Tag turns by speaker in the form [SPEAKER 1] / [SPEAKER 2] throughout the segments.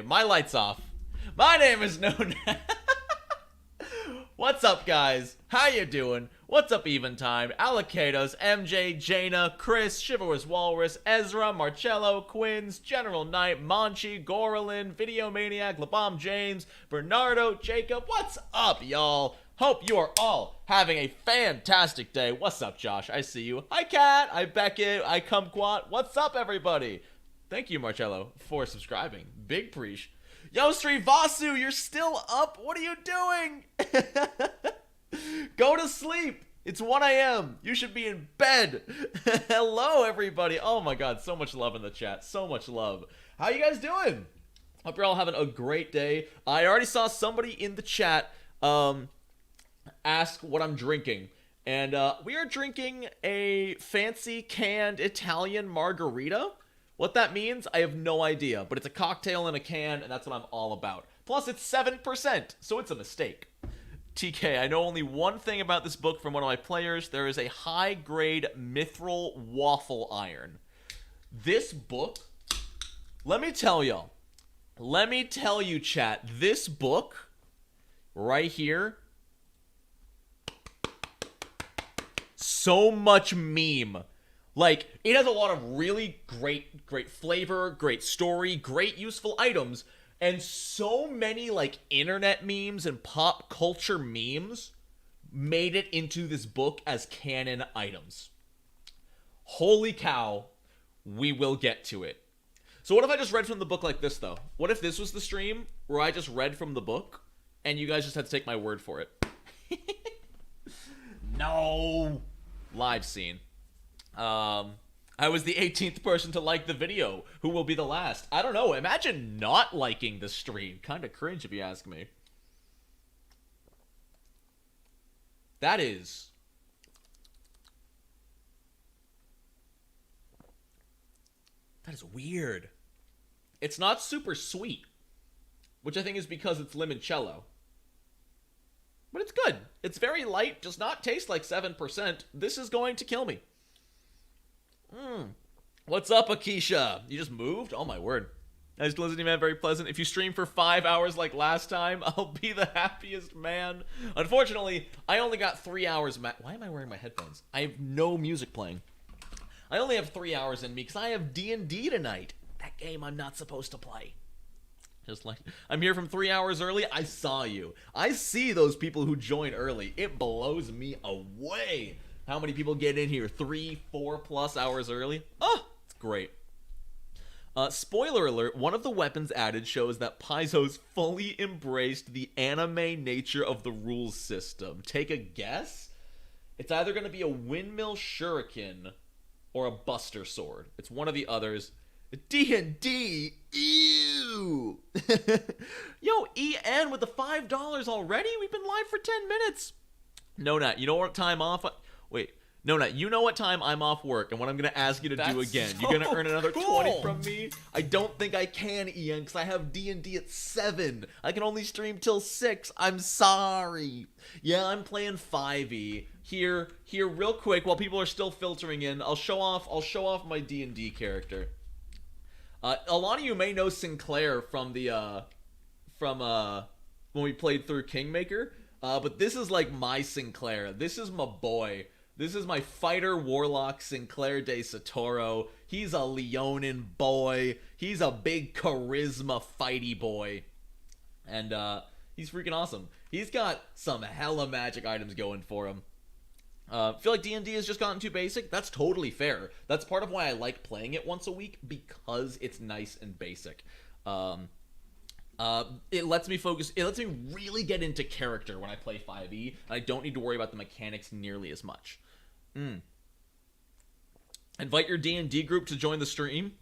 [SPEAKER 1] my light's off. My name is Nonat. What's up, guys? How you doing? What's up, Eventime? Alocados, MJ, Jaina, Chris, Chivalrous Walrus, Ezra, Marcello, Quinns, General Knight, Monchi, Gorlin, Video Maniac, LeBomb James, Bernardo, Jacob. What's up, y'all? Hope you are all having a fantastic day. What's up, Josh? I see you. Hi, Kat. Hi, Beckett. Hi, Kumquat. What's up, everybody? Thank you, Marcello, for subscribing. Big preach. Yo, Srivasu, you're still up? What are you doing? Go to sleep. It's 1 a.m. You should be in bed. Hello, everybody. Oh, my God. So much love in the chat. So much love. How you guys doing? Hope you're all having a great day. I already saw somebody in the chat ask what I'm drinking. And we are drinking a fancy canned Italian margarita. What that means, I have no idea. But it's a cocktail in a can, and that's what I'm all about. Plus, it's 7%, so it's a mistake. TK, I know only one thing about this book from one of my players. There is a high-grade mithril waffle iron. This book, let me tell y'all. Let me tell you, chat. This book, right here, so much meme. Like, it has a lot of really great flavor, great story, great useful items, and so many, like, internet memes and pop culture memes made it into this book as canon items. Holy cow, we will get to it. So what if I just read from the book like this, though? What if this was the stream where I just read from the book, and you guys just had to take my word for it? No! Live scene. I was the 18th person to like the video. Who will be the last? I don't know. Imagine not liking the stream. Kind of cringe if you ask me. That is weird. It's not super sweet, which I think is because it's limoncello. But it's good. It's very light, does not taste like 7%. This is going to kill me. What's up, Akisha? You just moved? Oh, my word. Nice listening, man. Very pleasant. If you stream for 5 hours like last time, I'll be the happiest man. Unfortunately, I only got 3 hours. Why am I wearing my headphones? I have no music playing. I only have 3 hours in me because I have D&D tonight. That game I'm not supposed to play. Just like, I'm here from 3 hours early. I saw you. I see those people who join early. It blows me away how many people get in here 3, 4+ hours early. Oh, it's great. Spoiler alert, one of the weapons added shows that Paizo's fully embraced the anime nature of the rules system. Take a guess? It's either going to be a windmill shuriken or a buster sword. It's one of the others. D&D, ew. Yo, EN with the $5 already? We've been live for 10 minutes. Nonat, you know what time off? Wait, Nonat, you know what time I'm off work and what I'm going to ask you to do again. So you're going to earn another 20 from me? I don't think I can, Ian, because I have D&D at 7. I can only stream till 6. I'm sorry. Yeah, I'm playing 5e. Here, real quick, while people are still filtering in, I'll show off my D&D character. A lot of you may know Sinclair from the when we played through Kingmaker, but this is like my Sinclair. This is my boy. This is my fighter warlock Sinclair de Satoro. He's a Leonin boy. He's a big charisma fighty boy, and he's freaking awesome. He's got some hella magic items going for him. Feel like D&D has just gotten too basic? That's totally fair. That's part of why I like playing it once a week, because it's nice and basic. It lets me focus, it lets me really get into character when I play 5e, and I don't need to worry about the mechanics nearly as much. Invite your D&D group to join the stream.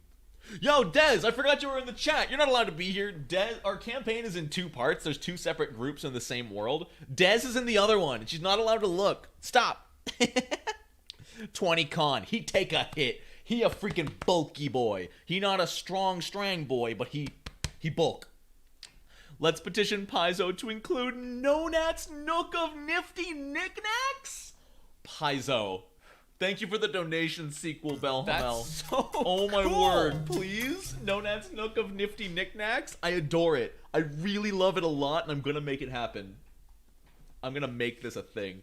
[SPEAKER 1] Yo, Dez, I forgot you were in the chat. You're not allowed to be here. Dez, our campaign is in 2 parts. There's 2 separate groups in the same world. Dez is in the other one, and she's not allowed to look. Stop. 20 con. He take a hit. He a freaking bulky boy. He not a strong boy, but he bulk. Let's petition Paizo to include Nonat's Nook of Nifty Knickknacks. Paizo, Thank you for the donation sequel, Belhamel.
[SPEAKER 2] That's so
[SPEAKER 1] Oh my
[SPEAKER 2] cool.
[SPEAKER 1] word. Please? Nonat's Nook of Nifty Knickknacks? I adore it. I really love it a lot, and I'm gonna make it happen. I'm gonna make this a thing.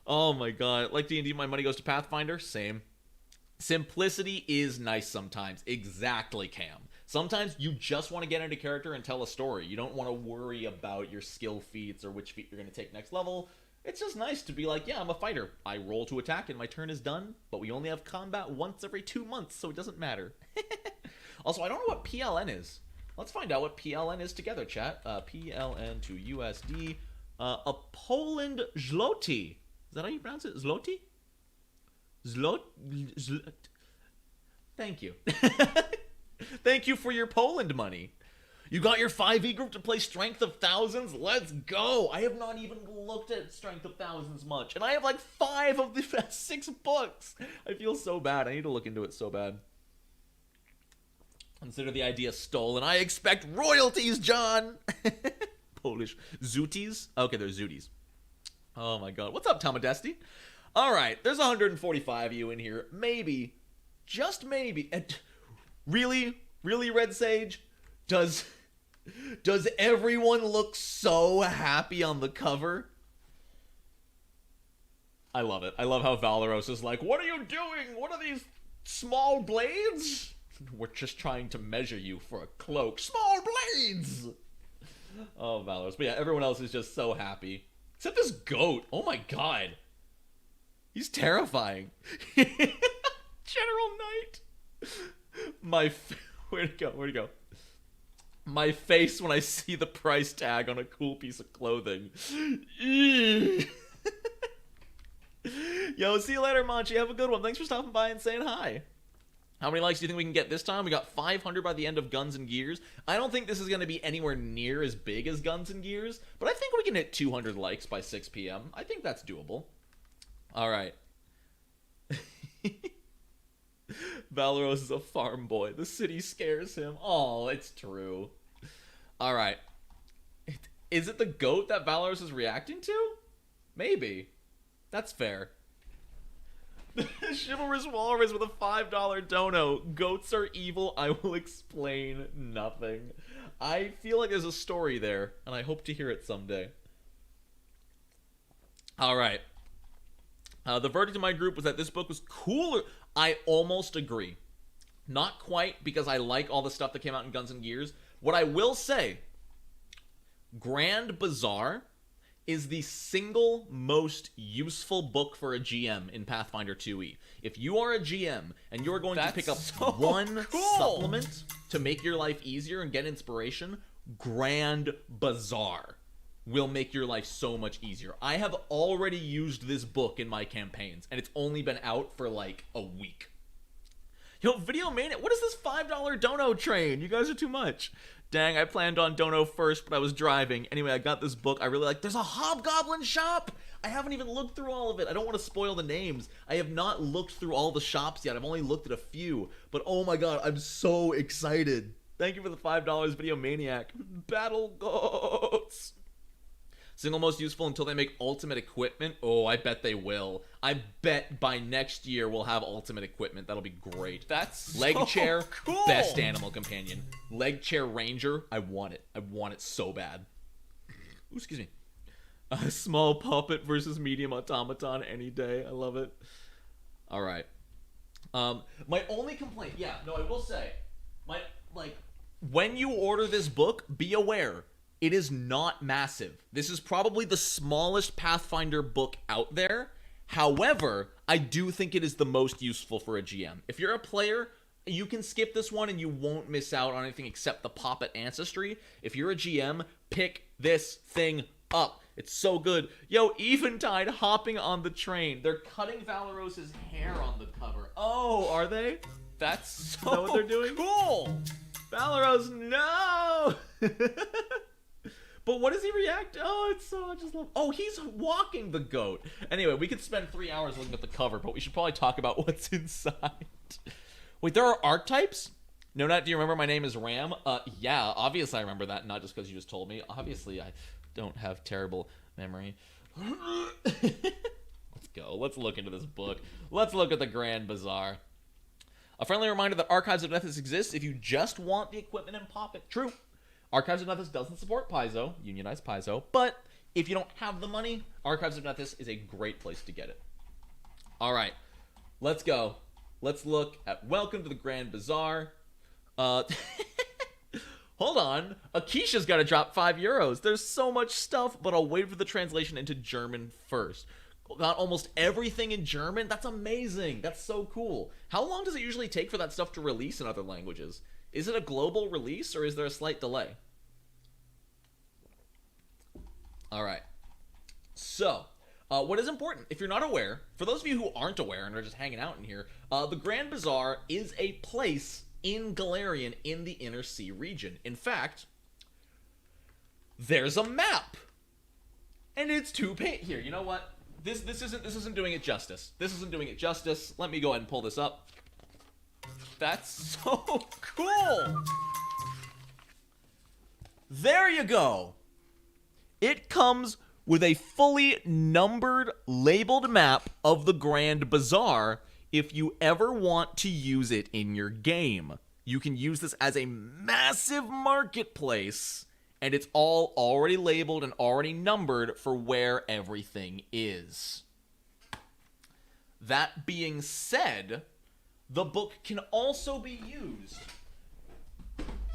[SPEAKER 1] Oh my god. Like D&D, my money goes to Pathfinder? Same. Simplicity is nice sometimes. Exactly, Cam. Sometimes you just want to get into character and tell a story. You don't want to worry about your skill feats or which feat you're going to take next level. It's just nice to be like, yeah, I'm a fighter. I roll to attack and my turn is done, but we only have combat once every 2 months, so it doesn't matter. Also, I don't know what PLN is. Let's find out what PLN is together, chat. PLN to USD. A Poland zloty. Is that how you pronounce it? Zloty? Thank you. Thank you for your Poland money. You got your 5e group to play Strength of Thousands? Let's go! I have not even looked at Strength of Thousands much, and I have like 5 of the 6 books. I feel so bad. I need to look into it so bad. Consider the idea stolen. I expect royalties, John! Polish. Zooties? Okay, they're Zooties. Oh my god. What's up, Tomadesti? Alright, there's 145 of you in here. Maybe, just maybe, and really, Red Sage? Does everyone look so happy on the cover? I love it. I love how Valeros is like, what are you doing? What are these small blades? We're just trying to measure you for a cloak. Small blades! Oh, Valeros. But yeah, everyone else is just so happy. Except this goat. Oh my god. He's terrifying. General Knight. Where'd it go? Where'd it go? My face when I see the price tag on a cool piece of clothing. Yo, see you later, Manchi. Have a good one. Thanks for stopping by and saying hi. How many likes do you think we can get this time? We got 500 by the end of Guns and Gears. I don't think this is going to be anywhere near as big as Guns and Gears, but I think we can hit 200 likes by 6 p.m. I think that's doable. All right. Valeros is a farm boy. The city scares him. Oh, it's true. All right. Is it the goat that Valeros is reacting to? Maybe. That's fair. Chivalrous Walrus with a $5 dono. Goats are evil. I will explain nothing. I feel like there's a story there, and I hope to hear it someday. All right. The verdict of my group was that this book was cooler. I almost agree. Not quite, because I like all the stuff that came out in Guns and Gears. What I will say, Grand Bazaar is the single most useful book for a GM in Pathfinder 2e. If you are a GM and you're going to pick up one supplement to make your life easier and get inspiration, Grand Bazaar will make your life so much easier. I have already used this book in my campaigns, and it's only been out for like a week. Yo, Video Mania, what is this $5 dono train? You guys are too much. Dang, I planned on dono first, but I was driving. Anyway, I got this book I really like. There's a Hobgoblin shop! I haven't even looked through all of it. I don't want to spoil the names. I have not looked through all the shops yet. I've only looked at a few. But oh my god, I'm so excited. Thank you for the $5, Video Maniac. Battle Goats. Single most useful until they make ultimate equipment? Oh, I bet they will. I bet by next year we'll have ultimate equipment. That'll be great.
[SPEAKER 2] That's
[SPEAKER 1] Leg
[SPEAKER 2] so
[SPEAKER 1] chair,
[SPEAKER 2] cool.
[SPEAKER 1] best animal companion. Leg chair ranger, I want it. I want it so bad. Ooh, excuse me. A small puppet versus medium automaton any day. I love it. All right. My only complaint, I will say, when you order this book, be aware. It is not massive. This is probably the smallest Pathfinder book out there. However, I do think it is the most useful for a GM. If you're a player, you can skip this one and you won't miss out on anything except the Puppet Ancestry. If you're a GM, pick this thing up. It's so good. Yo, Eventide hopping on the train. They're cutting Valeros's hair on the cover. Oh, are they?
[SPEAKER 2] That's
[SPEAKER 1] Is that what they're doing?
[SPEAKER 2] Cool.
[SPEAKER 1] Valeros, no! But what does he react? Oh, it's so, I just love. Oh, he's walking the goat. Anyway, we could spend 3 hours looking at the cover, but we should probably talk about what's inside. Wait, there are archetypes? Nonat, do you remember my name is Ram? Yeah, obviously I remember that, not just because you just told me. Obviously, I don't have terrible memory. Let's go. go. Let's look into this book. Let's look at the Grand Bazaar. A friendly reminder that Archives of Nonat1s exists if you just want the equipment and pop it. True. Archives of Nonat1s doesn't support Paizo, unionized Paizo, but if you don't have the money, Archives of Nonat1s is a great place to get it. All right, let's go. Let's look at Welcome to the Grand Bazaar. Hold on. Akisha's got to drop €5. There's so much stuff, but I'll wait for the translation into German first. Got almost everything in German? That's amazing. That's so cool. How long does it usually take for that stuff to release in other languages? Is it a global release, or is there a slight delay? All right. So, what is important, if you're not aware, for those of you who aren't aware and are just hanging out in here, the Grand Bazaar is a place in Galarian in the Inner Sea region. In fact, there's a map. And it's 2 paint here. You know what? This isn't doing it justice. This isn't doing it justice. Let me go ahead and pull this up. That's so cool. There you go. It comes with a fully numbered, labeled map of the Grand Bazaar if you ever want to use it in your game. You can use this as a massive marketplace, and it's all already labeled and already numbered for where everything is. That being said, the book can also be used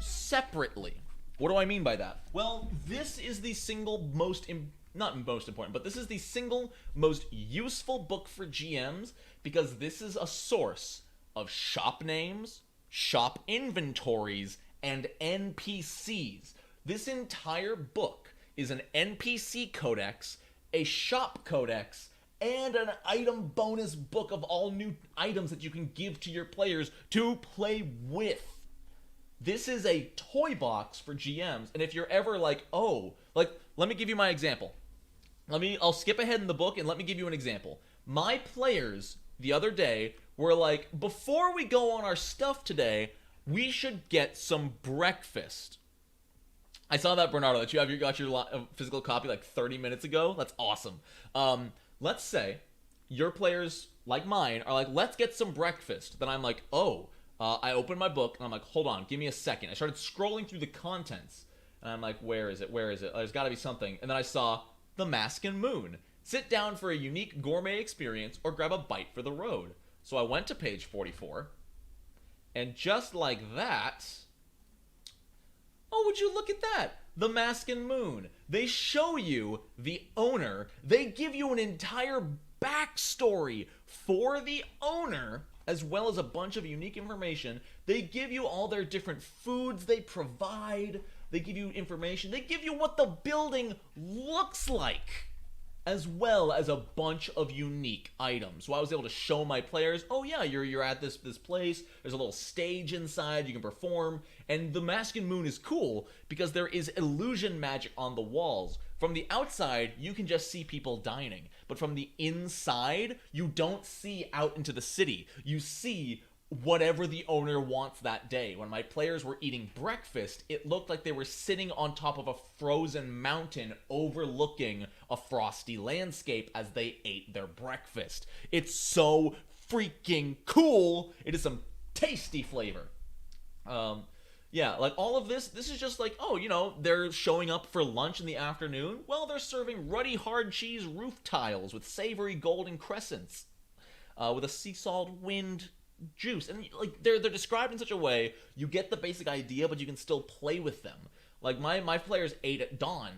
[SPEAKER 1] separately. What do I mean by that? Well, this is the single most, not most important, but this is the single most useful book for GMs because this is a source of shop names, shop inventories, and NPCs. This entire book is an NPC codex, a shop codex, and an item bonus book of all new items that you can give to your players to play with. This is a toy box for GMs, and if you're ever like, oh, like, let me give you my example. I'll skip ahead in the book and let me give you an example. My players the other day were like, before we go on our stuff today, we should get some breakfast. I saw that, Bernardo, that you got your physical copy like 30 minutes ago. That's awesome. Let's say your players, like mine, are like, let's get some breakfast. Then I'm like, oh, I open my book, and I'm like, hold on, give me a second. I started scrolling through the contents, and I'm like, where is it? There's got to be something. And then I saw The Mask and Moon. Sit down for a unique gourmet experience or grab a bite for the road. So I went to page 44, and just like that... Oh, would you look at that? The Mask and Moon. They show you the owner. They give you an entire backstory for the owner, as well as a bunch of unique information. They give you all their different foods they provide. They give you information. They give you what the building looks like, as well as a bunch of unique items. So I was able to show my players, oh yeah, you're at this place. There's a little stage inside. You can perform. And the Mask and Moon is cool because there is illusion magic on the walls. From the outside, you can just see people dining. But from the inside, you don't see out into the city. You see whatever the owner wants that day. When my players were eating breakfast, it looked like they were sitting on top of a frozen mountain overlooking a frosty landscape as they ate their breakfast. It's so freaking cool. It is some tasty flavor. Yeah, like all of this is just like, oh, you know, they're showing up for lunch in the afternoon. Well, they're serving ruddy hard cheese roof tiles with savory golden crescents with a sea salt wind juice. And like they're described in such a way you get the basic idea, but you can still play with them. Like my players ate at dawn,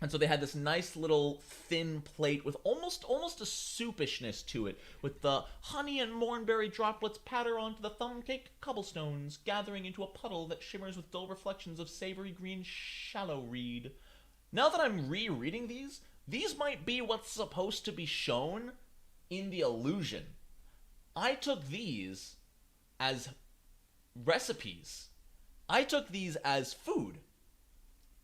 [SPEAKER 1] and so they had this nice little thin plate with almost a soupishness to it, with the honey and mornberry droplets patter onto the thumb-cake cobblestones, gathering into a puddle that shimmers with dull reflections of savory green shallow reed. Now that I'm rereading these might be what's supposed to be shown in the illusion. I took these as recipes. I took these as food.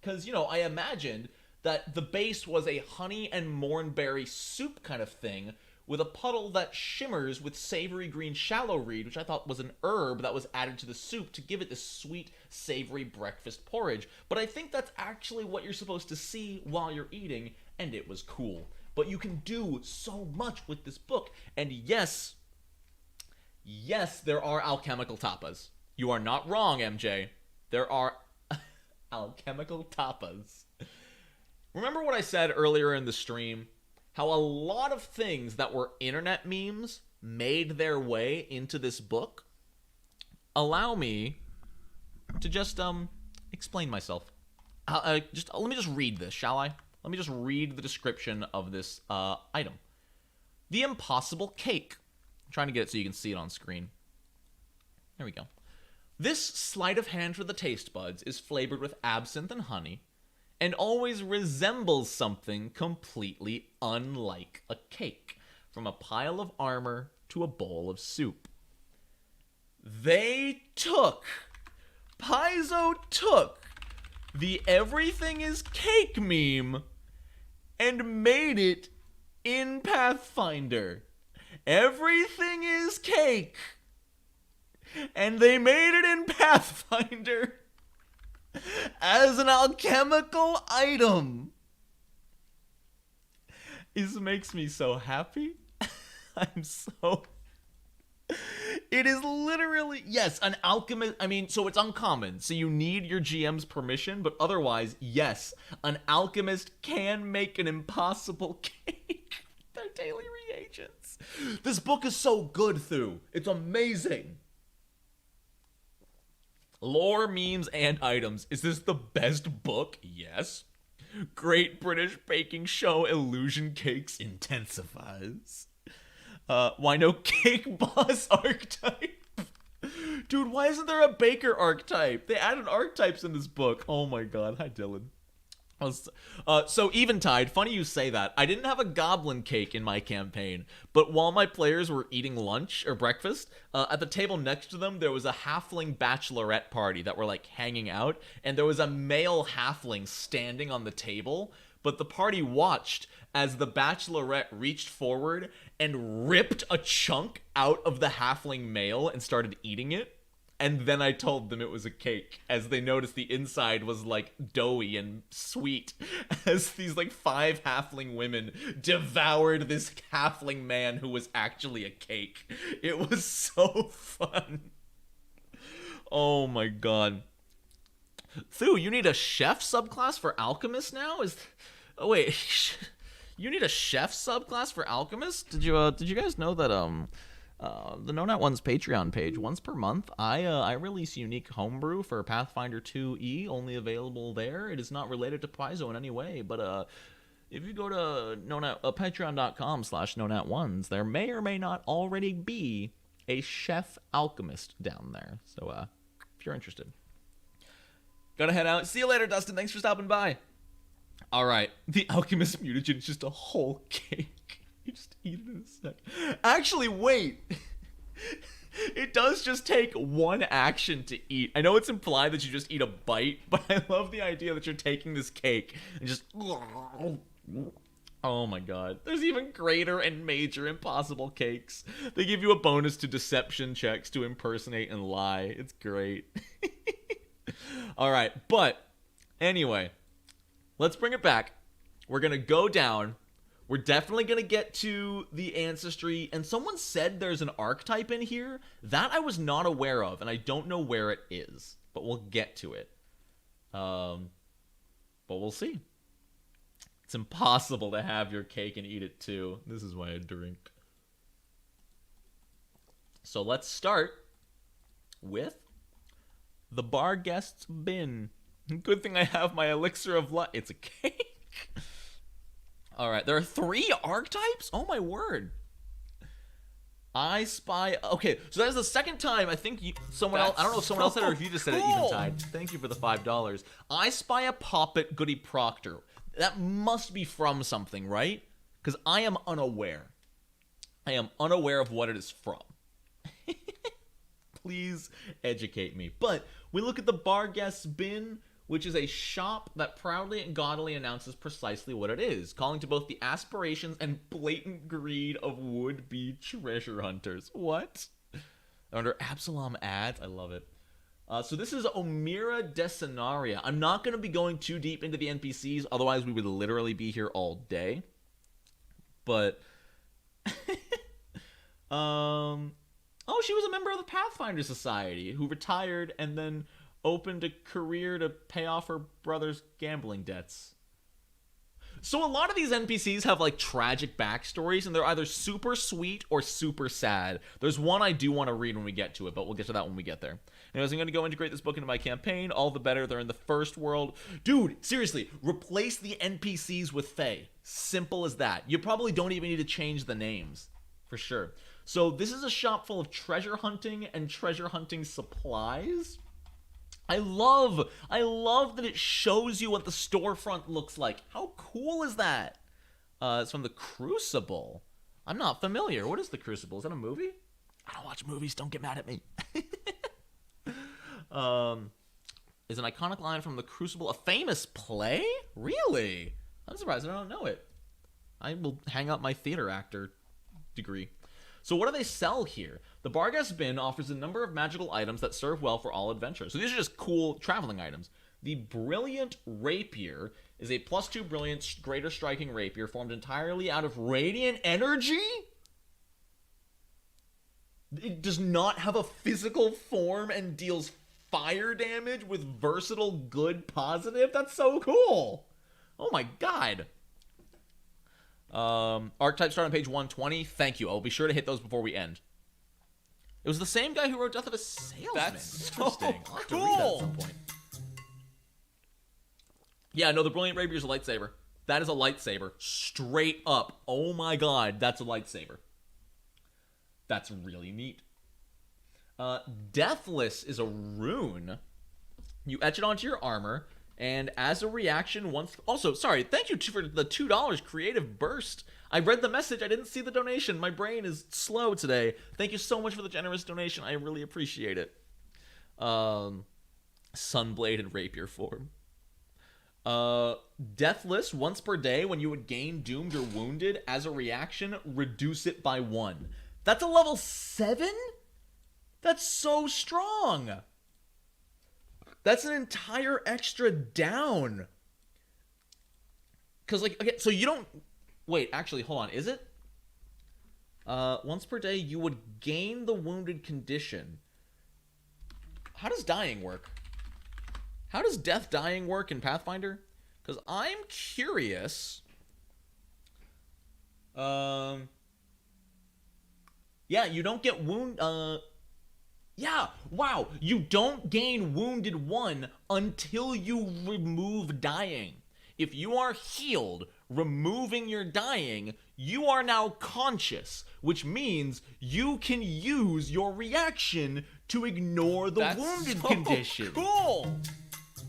[SPEAKER 1] Because, you know, I imagined that the base was a honey and mornberry soup kind of thing with a puddle that shimmers with savory green shallow reed, which I thought was an herb that was added to the soup to give it this sweet, savory breakfast porridge. But I think that's actually what you're supposed to see while you're eating, and it was cool. But you can do so much with this book. And yes, there are alchemical tapas. You are not wrong, MJ. There are alchemical tapas. Remember what I said earlier in the stream? How a lot of things that were internet memes made their way into this book? Allow me to just explain myself. Let me just read this, shall I? Let me just read the description of this item. The Impossible Cake. I'm trying to get it so you can see it on screen. There we go. This sleight of hand for the taste buds is flavored with absinthe and honey, and always resembles something completely unlike a cake, from a pile of armor to a bowl of soup. Paizo took the everything is cake meme and made it in Pathfinder. Everything is cake. And they made it in Pathfinder as an alchemical item. This makes me so happy. It is literally, yes, an alchemist. I mean, so it's uncommon. So you need your GM's permission, but otherwise, yes, an alchemist can make an impossible cake with their daily reagents. This book is so good, Thu. It's amazing. Lore, memes, and items. Is this the best book? Yes. Great British Baking Show Illusion Cakes intensifies. Why no Cake Boss archetype? Dude, why isn't there a baker archetype? They added archetypes in this book. Oh my god. Hi, Dylan. So Eventide, funny you say that. I didn't have a goblin cake in my campaign, but while my players were eating lunch or breakfast, at the table next to them, there was a halfling bachelorette party that were like hanging out, and there was a male halfling standing on the table, but the party watched as the bachelorette reached forward and ripped a chunk out of the halfling male and started eating it. And then I told them it was a cake, as they noticed the inside was like doughy and sweet, as these like 5 halfling women devoured this halfling man who was actually a cake. It was so fun. Oh my god. Thu, you need a chef subclass for alchemist now? Oh wait, you need a chef subclass for alchemist? Did you guys know that the Nonat1s Patreon page, once per month, I release unique homebrew for Pathfinder 2e, only available there. It is not related to Paizo in any way, but if you go to patreon.com/Nonat1s, there may or may not already be a chef alchemist down there. So if you're interested. Gotta head out. See you later, Dustin. Thanks for stopping by. All right, the alchemist mutagen is just a whole cake. You just eat it in a sec. Actually, wait. It does just take one action to eat. I know it's implied that you just eat a bite, but I love the idea that you're taking this cake and just... Oh my god. There's even greater and major impossible cakes. They give you a bonus to deception checks to impersonate and lie. It's great. Alright, but anyway, let's bring it back. We're gonna go down. We're definitely going to get to the ancestry, and someone said there's an archetype in here. That I was not aware of, and I don't know where it is, but we'll get to it. But we'll see. It's impossible to have your cake and eat it too. This is why I drink. So let's start with the bar guest's bin. Good thing I have my elixir of life. It's a cake. All right, there are 3 archetypes? Oh, my word. I spy... Okay, so that is the second time I think someone else... I don't know if someone else said it or if you just said it, Eventide. Thank you for the $5. I spy a Poppet Goody Proctor. That must be from something, right? Because I am unaware. I am unaware of what it is from. Please educate me. But we look at the bar guest's bin, which is a shop that proudly and gaudily announces precisely what it is, calling to both the aspirations and blatant greed of would-be treasure hunters. What? Under Absalom ads? I love it. So this is Omira Decenaria. I'm not going to be going too deep into the NPCs, otherwise we would literally be here all day. but oh, she was a member of the Pathfinder Society who retired and then opened a career to pay off her brother's gambling debts. So a lot of these NPCs have like tragic backstories, and they're either super sweet or super sad. There's one I do want to read when we get to it, but we'll get to that when we get there. Anyways, I'm going to go integrate this book into my campaign. All the better. They're in the first world. Dude, seriously, replace the NPCs with Fae. Simple as that. You probably don't even need to change the names, for sure. So this is a shop full of treasure hunting and treasure hunting supplies. I love that it shows you what the storefront looks like. How cool is that? It's from the Crucible. I'm not familiar. What is the Crucible? Is that a movie? I don't watch movies. Don't get mad at me. Is an iconic line from the Crucible a famous play? Really? I'm surprised I don't know it. I will hang up my theater actor degree. So what do they sell here? The Bargas Bin offers a number of magical items that serve well for all adventurers. So these are just cool traveling items. The Brilliant Rapier is a +2 brilliant greater striking rapier formed entirely out of radiant energy? It does not have a physical form and deals fire damage with versatile good positive? That's so cool. Oh my god. Archetypes start on page 120. Thank you. I'll be sure to hit those before we end. It was the same guy who wrote Death of a Salesman.
[SPEAKER 2] That's
[SPEAKER 1] interesting.
[SPEAKER 2] so
[SPEAKER 1] I'll have to read that at some point. Yeah, no, the Brilliant Rapier is a lightsaber. That is a lightsaber. Straight up. Oh my god, that's a lightsaber. That's really neat. Deathless is a rune. You etch it onto your armor, and as a reaction, once... Also, sorry, thank you for the $2 creative burst. I read the message, I didn't see the donation. My brain is slow today. Thank you so much for the generous donation. I really appreciate it. Sunblade and Rapier form. Deathless, once per day, when you would gain doomed or wounded, as a reaction, reduce it by 1. That's a level 7? That's so strong. That's an entire extra down. Because, like, okay, so you don't... Wait, actually, hold on. Is it? Once per day, you would gain the wounded condition. How does dying work? How does death dying work in Pathfinder? Because I'm curious. Yeah, you don't get wound... Yeah, wow. You don't gain wounded 1 until you remove dying. If you are healed, removing your dying, you are now conscious, which means you can use your reaction to ignore the wounded condition.
[SPEAKER 2] Cool.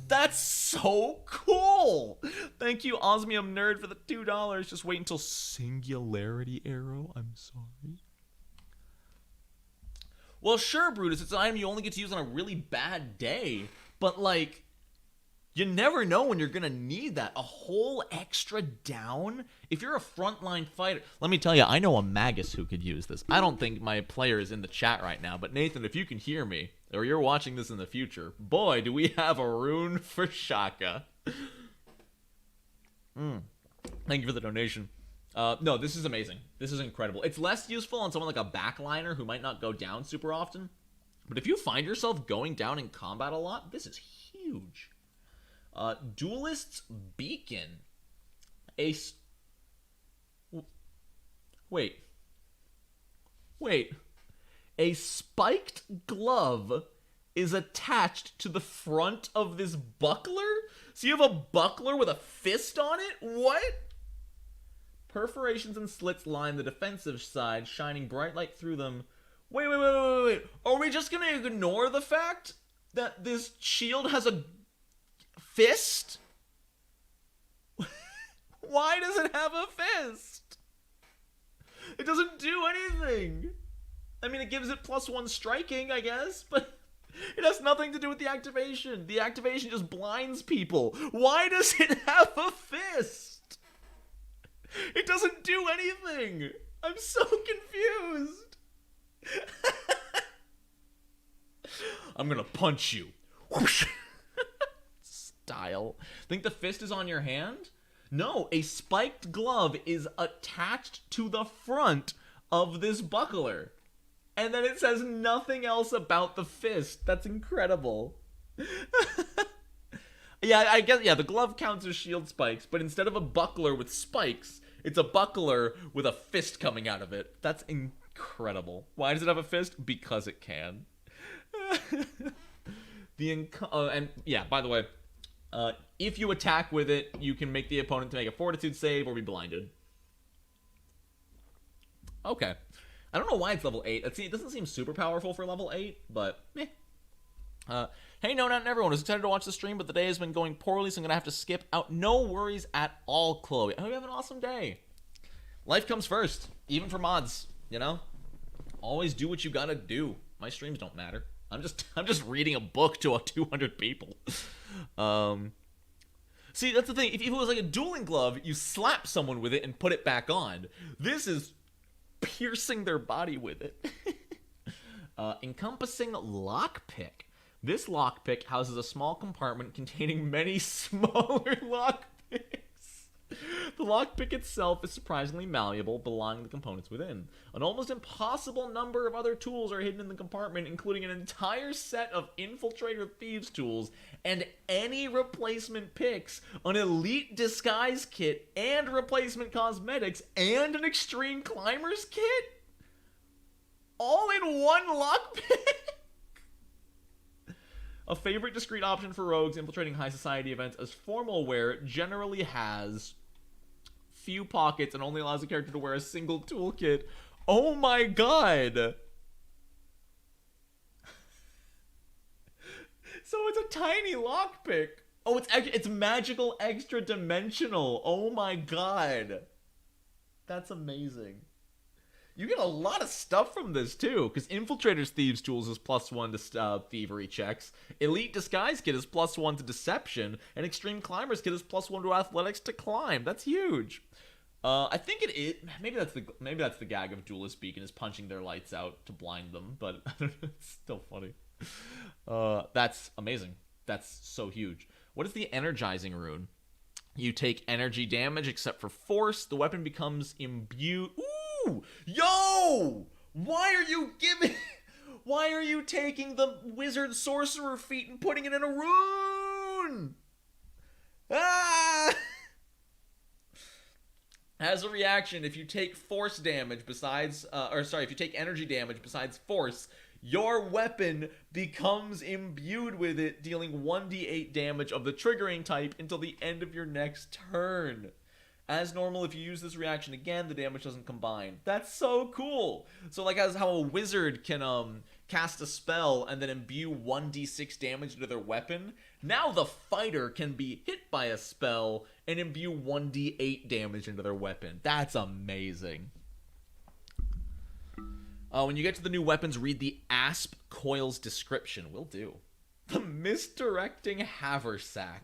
[SPEAKER 1] That's so cool. Thank you, Osmium Nerd, for the $2. Just wait until Singularity Arrow. I'm sorry. Well, sure, Brutus, it's an item you only get to use on a really bad day, but, like, you never know when you're gonna need that. A whole extra down? If you're a frontline fighter... Let me tell you, I know a Magus who could use this. I don't think my player is in the chat right now, but Nathan, if you can hear me, or you're watching this in the future, boy, do we have a rune for Shaka. Thank you for the donation. No, this is amazing. This is incredible. It's less useful on someone like a backliner who might not go down super often. But if you find yourself going down in combat a lot, this is huge. Duelist's Beacon. Wait. A spiked glove is attached to the front of this buckler? So you have a buckler with a fist on it? What? Perforations and slits line the defensive side, shining bright light through them. Wait. Are we just gonna ignore the fact that this shield has a fist? Why does it have a fist? It doesn't do anything. I mean, it gives it +1 striking, I guess, but it has nothing to do with the activation. The activation just blinds people. Why does it have a fist? It doesn't do anything. I'm so confused. I'm gonna punch you. Style. Think the fist is on your hand? No, a spiked glove is attached to the front of this buckler. And then it says nothing else about the fist. That's incredible. Yeah, I guess, yeah, the glove counts as shield spikes, but instead of a buckler with spikes, it's a buckler with a fist coming out of it. That's incredible. Why does it have a fist? Because it can. And yeah, by the way, if you attack with it, you can make the opponent to make a fortitude save or be blinded. Okay. I don't know why it's level 8. It doesn't seem super powerful for level 8, but meh. Hey, Nonat1s everyone. I was excited to watch the stream, but the day has been going poorly, so I'm going to have to skip out. No worries at all, Chloe. I hope you have an awesome day. Life comes first, even for mods, you know? Always do what you gotta do. My streams don't matter. I'm just reading a book to 200 people. See, that's the thing. If it was like a dueling glove, you slap someone with it and put it back on. This is piercing their body with it. Encompassing lockpick. This lockpick houses a small compartment containing many smaller lockpicks. The lockpick itself is surprisingly malleable, belonging to the components within. An almost impossible number of other tools are hidden in the compartment, including an entire set of infiltrator thieves tools and any replacement picks, an elite disguise kit, and replacement cosmetics, and an extreme climbers kit? All in one lockpick? A favorite discreet option for rogues infiltrating high society events as formal wear generally has few pockets and only allows the character to wear a single toolkit. Oh my god! So it's a tiny lockpick. Oh, it's magical extra dimensional. Oh my god. That's amazing. You get a lot of stuff from this, too, because Infiltrator's Thieves Tools is +1 to thievery checks, Elite Disguise Kit is +1 to deception, and Extreme Climbers Kit is +1 to athletics to climb. That's huge. I think it is. Maybe that's the gag of Duelist Beacon, is punching their lights out to blind them, but it's still funny. That's amazing. That's so huge. What is the Energizing Rune? You take energy damage except for force. The weapon becomes imbued. Ooh! Yo! Why are you taking the wizard sorcerer feat and putting it in a rune? Ah! As a reaction, if you take force damage if you take energy damage besides force, your weapon becomes imbued with it, dealing 1d8 damage of the triggering type until the end of your next turn. As normal, if you use this reaction again, the damage doesn't combine. That's so cool! So like as how a wizard can cast a spell and then imbue 1d6 damage into their weapon, now the fighter can be hit by a spell and imbue 1d8 damage into their weapon. That's amazing. When you get to the new weapons, read the Asp Coil's description. Will do. The Misdirecting Haversack.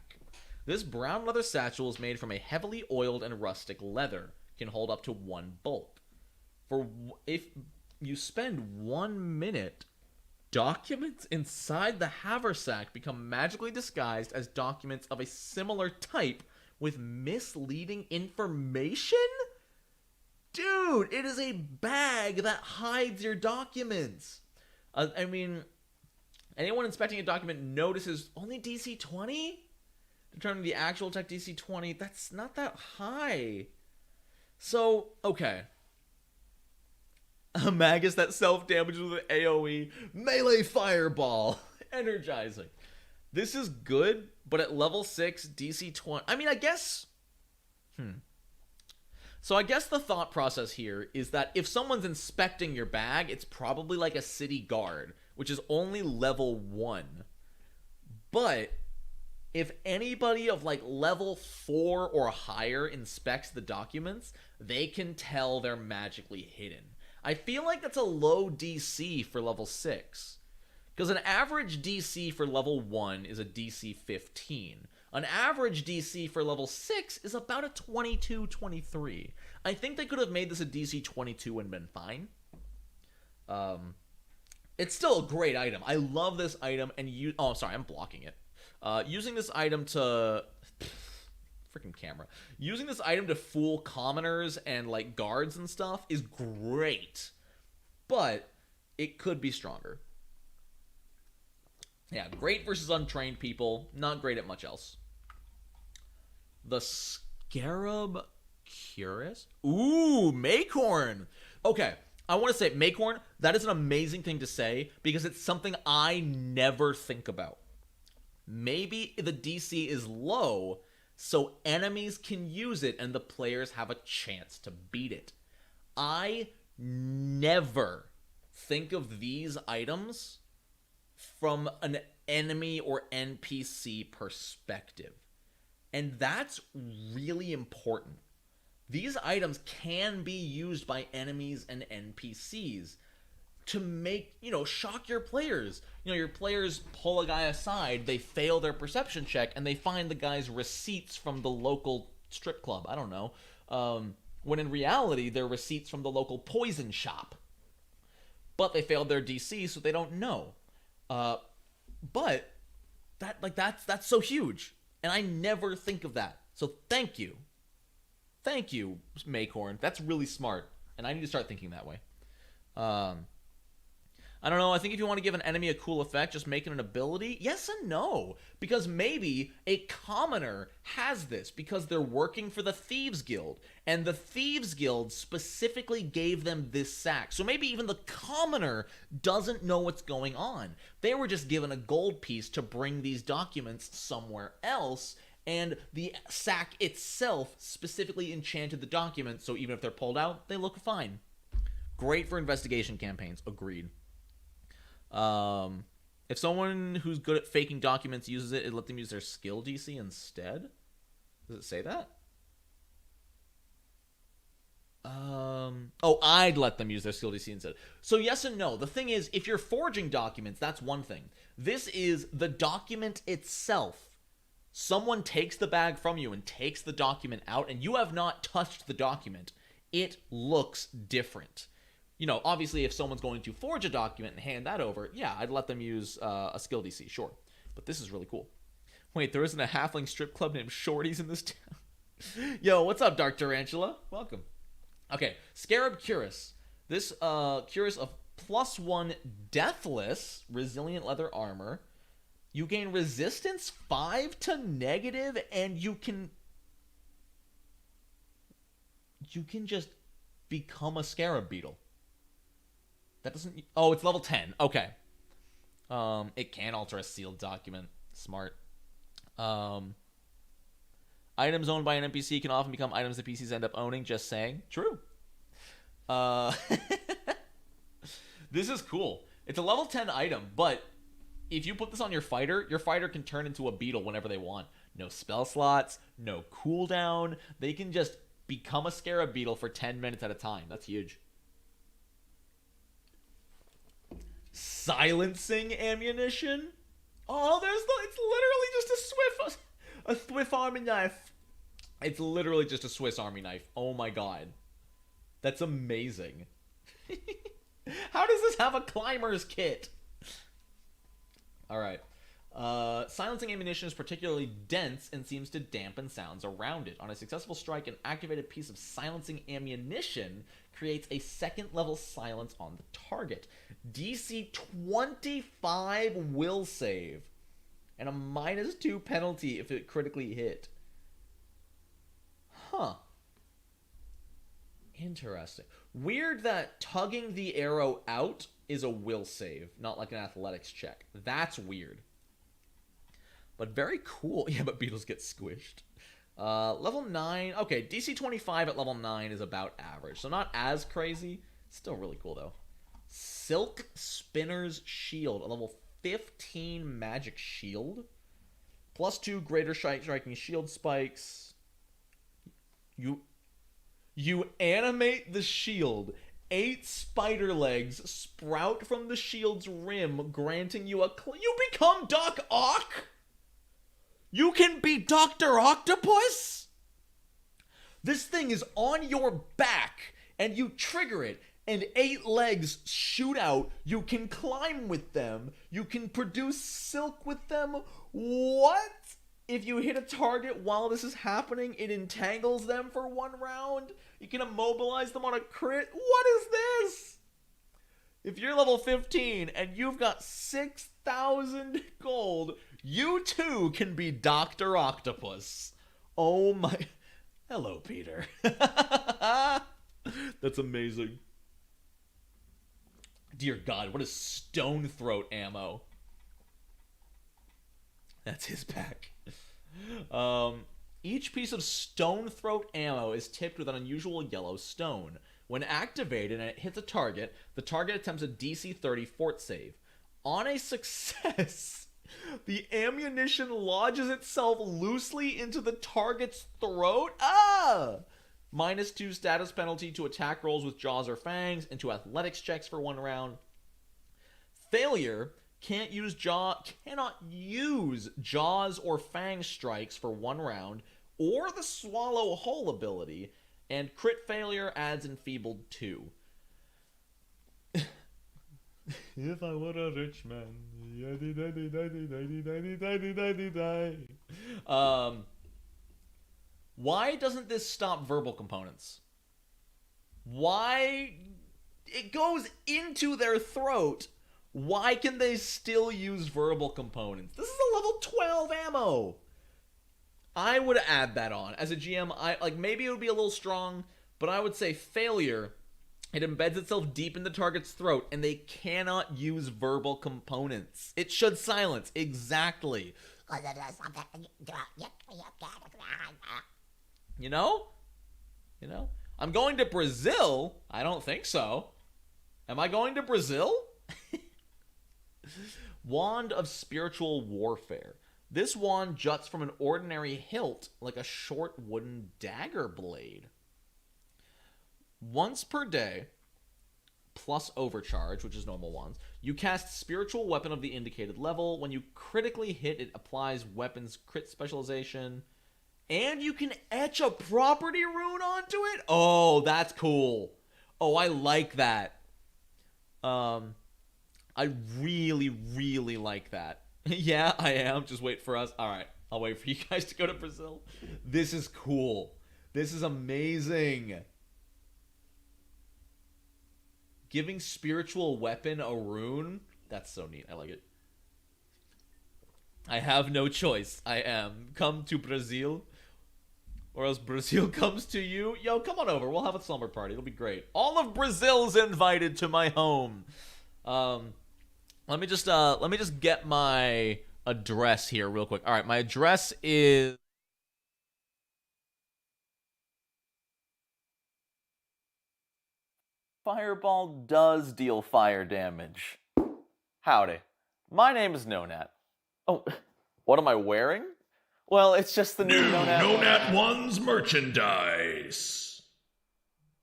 [SPEAKER 1] This brown leather satchel is made from a heavily oiled and rustic leather. Can hold up to 1 bolt. If you spend 1 minute, documents inside the haversack become magically disguised as documents of a similar type with misleading information? Dude, it is a bag that hides your documents. I mean, anyone inspecting a document notices only DC 20? Determining the actual attack DC 20, that's not that high. So, okay. A Magus that self-damages with an AoE. Melee Fireball. Energizing. This is good, but at level 6, DC 20... I mean, I guess... So I guess the thought process here is that if someone's inspecting your bag, it's probably like a city guard, which is only level 1. But if anybody of like level 4 or higher inspects the documents, they can tell they're magically hidden. I feel like that's a low DC for level 6. Because an average DC for level 1 is a DC 15. An average DC for level 6 is about a 22, 23. I think they could have made this a DC 22 and been fine. It's still a great item. I love this item and oh, sorry, I'm blocking it. Using this item to freaking camera. Using this item to fool commoners and like guards and stuff is great, but it could be stronger. Yeah, great versus untrained people, not great at much else. The Scarab Curious? Ooh, Maycorn! Okay, I want to say, Maycorn, that is an amazing thing to say because it's something I never think about. Maybe the DC is low, so enemies can use it and the players have a chance to beat it. I never think of these items from an enemy or NPC perspective. And that's really important. These items can be used by enemies and NPCs to make, shock your players. Your players pull a guy aside, they fail their perception check, and they find the guy's receipts from the local strip club. I don't know. When in reality, they're receipts from the local poison shop. But they failed their DC, so they don't know. But that's so huge. And I never think of that. So thank you. Thank you, Maycorn. That's really smart. And I need to start thinking that way. I don't know. I think if you want to give an enemy a cool effect, just make it an ability. Yes and no. Because maybe a commoner has this because they're working for the Thieves Guild. And the Thieves Guild specifically gave them this sack. So maybe even the commoner doesn't know what's going on. They were just given a gold piece to bring these documents somewhere else. And the sack itself specifically enchanted the documents. So even if they're pulled out, they look fine. Great for investigation campaigns. Agreed. If someone who's good at faking documents uses it, let them use their skill DC instead. Does it say that? Oh, I'd let them use their skill DC instead. So yes and no. The thing is, if you're forging documents, that's one thing. This is the document itself. Someone takes the bag from you and takes the document out, and you have not touched the document. It looks different. Obviously, if someone's going to forge a document and hand that over, yeah, I'd let them use a skill DC, sure. But this is really cool. Wait, there isn't a halfling strip club named Shorties in this town? Yo, what's up, Dark Tarantula? Welcome. Okay, Scarab Cuirass. This Cuirass of +1 Deathless, Resilient Leather Armor. You gain resistance 5 to negative, and you can just become a Scarab Beetle. That doesn't... Oh, it's level 10. Okay. It can alter a sealed document. Smart. Items owned by an NPC can often become items that PCs end up owning. Just saying. True. This is cool. It's a level 10 item, but if you put this on your fighter can turn into a beetle whenever they want. No spell slots, no cooldown. They can just become a Scarab Beetle for 10 minutes at a time. That's huge. Silencing Ammunition? Oh, it's literally just a Swiss Army knife. It's literally just a Swiss Army knife. Oh my god. That's amazing. How does this have a climber's kit? Alright. Silencing Ammunition is particularly dense and seems to dampen sounds around it. On a successful strike, an activated piece of Silencing Ammunition creates a second level silence on the target. DC 25 will save. And a -2 penalty if it critically hit. Huh. Interesting. Weird that tugging the arrow out is a will save, not like an athletics check. That's weird. But very cool. Yeah, but beetles get squished. Level 9. Okay, DC 25 at level 9 is about average. So not as crazy. Still really cool, though. Silk Spinner's Shield. A level 15 magic shield. +2 greater striking shield spikes. You animate the shield. 8 spider legs sprout from the shield's rim, granting you you become Doc Ock? You can be Dr. Octopus? This thing is on your back, and you trigger it, and 8 legs shoot out. You can climb with them. You can produce silk with them. What? If you hit a target while this is happening, it entangles them for 1 round. You can immobilize them on a crit. What is this? If you're level 15 and you've got 6,000 gold, you too can be Dr. Octopus. Oh my... Hello, Peter. That's amazing. Dear God, what is Stone Throat ammo? That's his pack. Each piece of Stone Throat ammo is tipped with an unusual yellow stone. When activated and it hits a target, the target attempts a DC 30 fort save. On a success, the ammunition lodges itself loosely into the target's throat. -2 status penalty to attack rolls with jaws or fangs and to athletics checks for 1 round. Failure cannot use jaws or fang strikes for 1 round or the swallow whole ability, and crit failure adds enfeebled 2. If I were a rich man. Why doesn't this stop verbal components? Why? It goes into their throat. Why can they still use verbal components? This is a level 12 ammo. I would add that on. As a GM, maybe it would be a little strong, but I would say failure. It embeds itself deep in the target's throat, and they cannot use verbal components. It should silence. Exactly. You know? I'm going to Brazil? I don't think so. Am I going to Brazil? Wand of Spiritual Warfare. This wand juts from an ordinary hilt like a short wooden dagger blade. Once per day, plus overcharge, which is normal wands, you cast Spiritual Weapon of the indicated level. When you critically hit, it applies weapons crit specialization. And you can etch a property rune onto it? Oh, that's cool. Oh, I like that. I really, really like that. Yeah, I am. Just wait for us. All right. I'll wait for you guys to go to Brazil. This is cool. This is amazing. Giving Spiritual Weapon a rune? That's so neat. I like it. I have no choice. I am. Come to Brazil. Or else Brazil comes to you. Yo, come on over. We'll have a slumber party. It'll be great. All of Brazil's invited to my home. Let me just get my address here real quick. All right, my address is... Fireball does deal fire damage. Howdy. My name is Nonat. Oh, what am I wearing? Well, it's just the new
[SPEAKER 2] Nonat1s merchandise.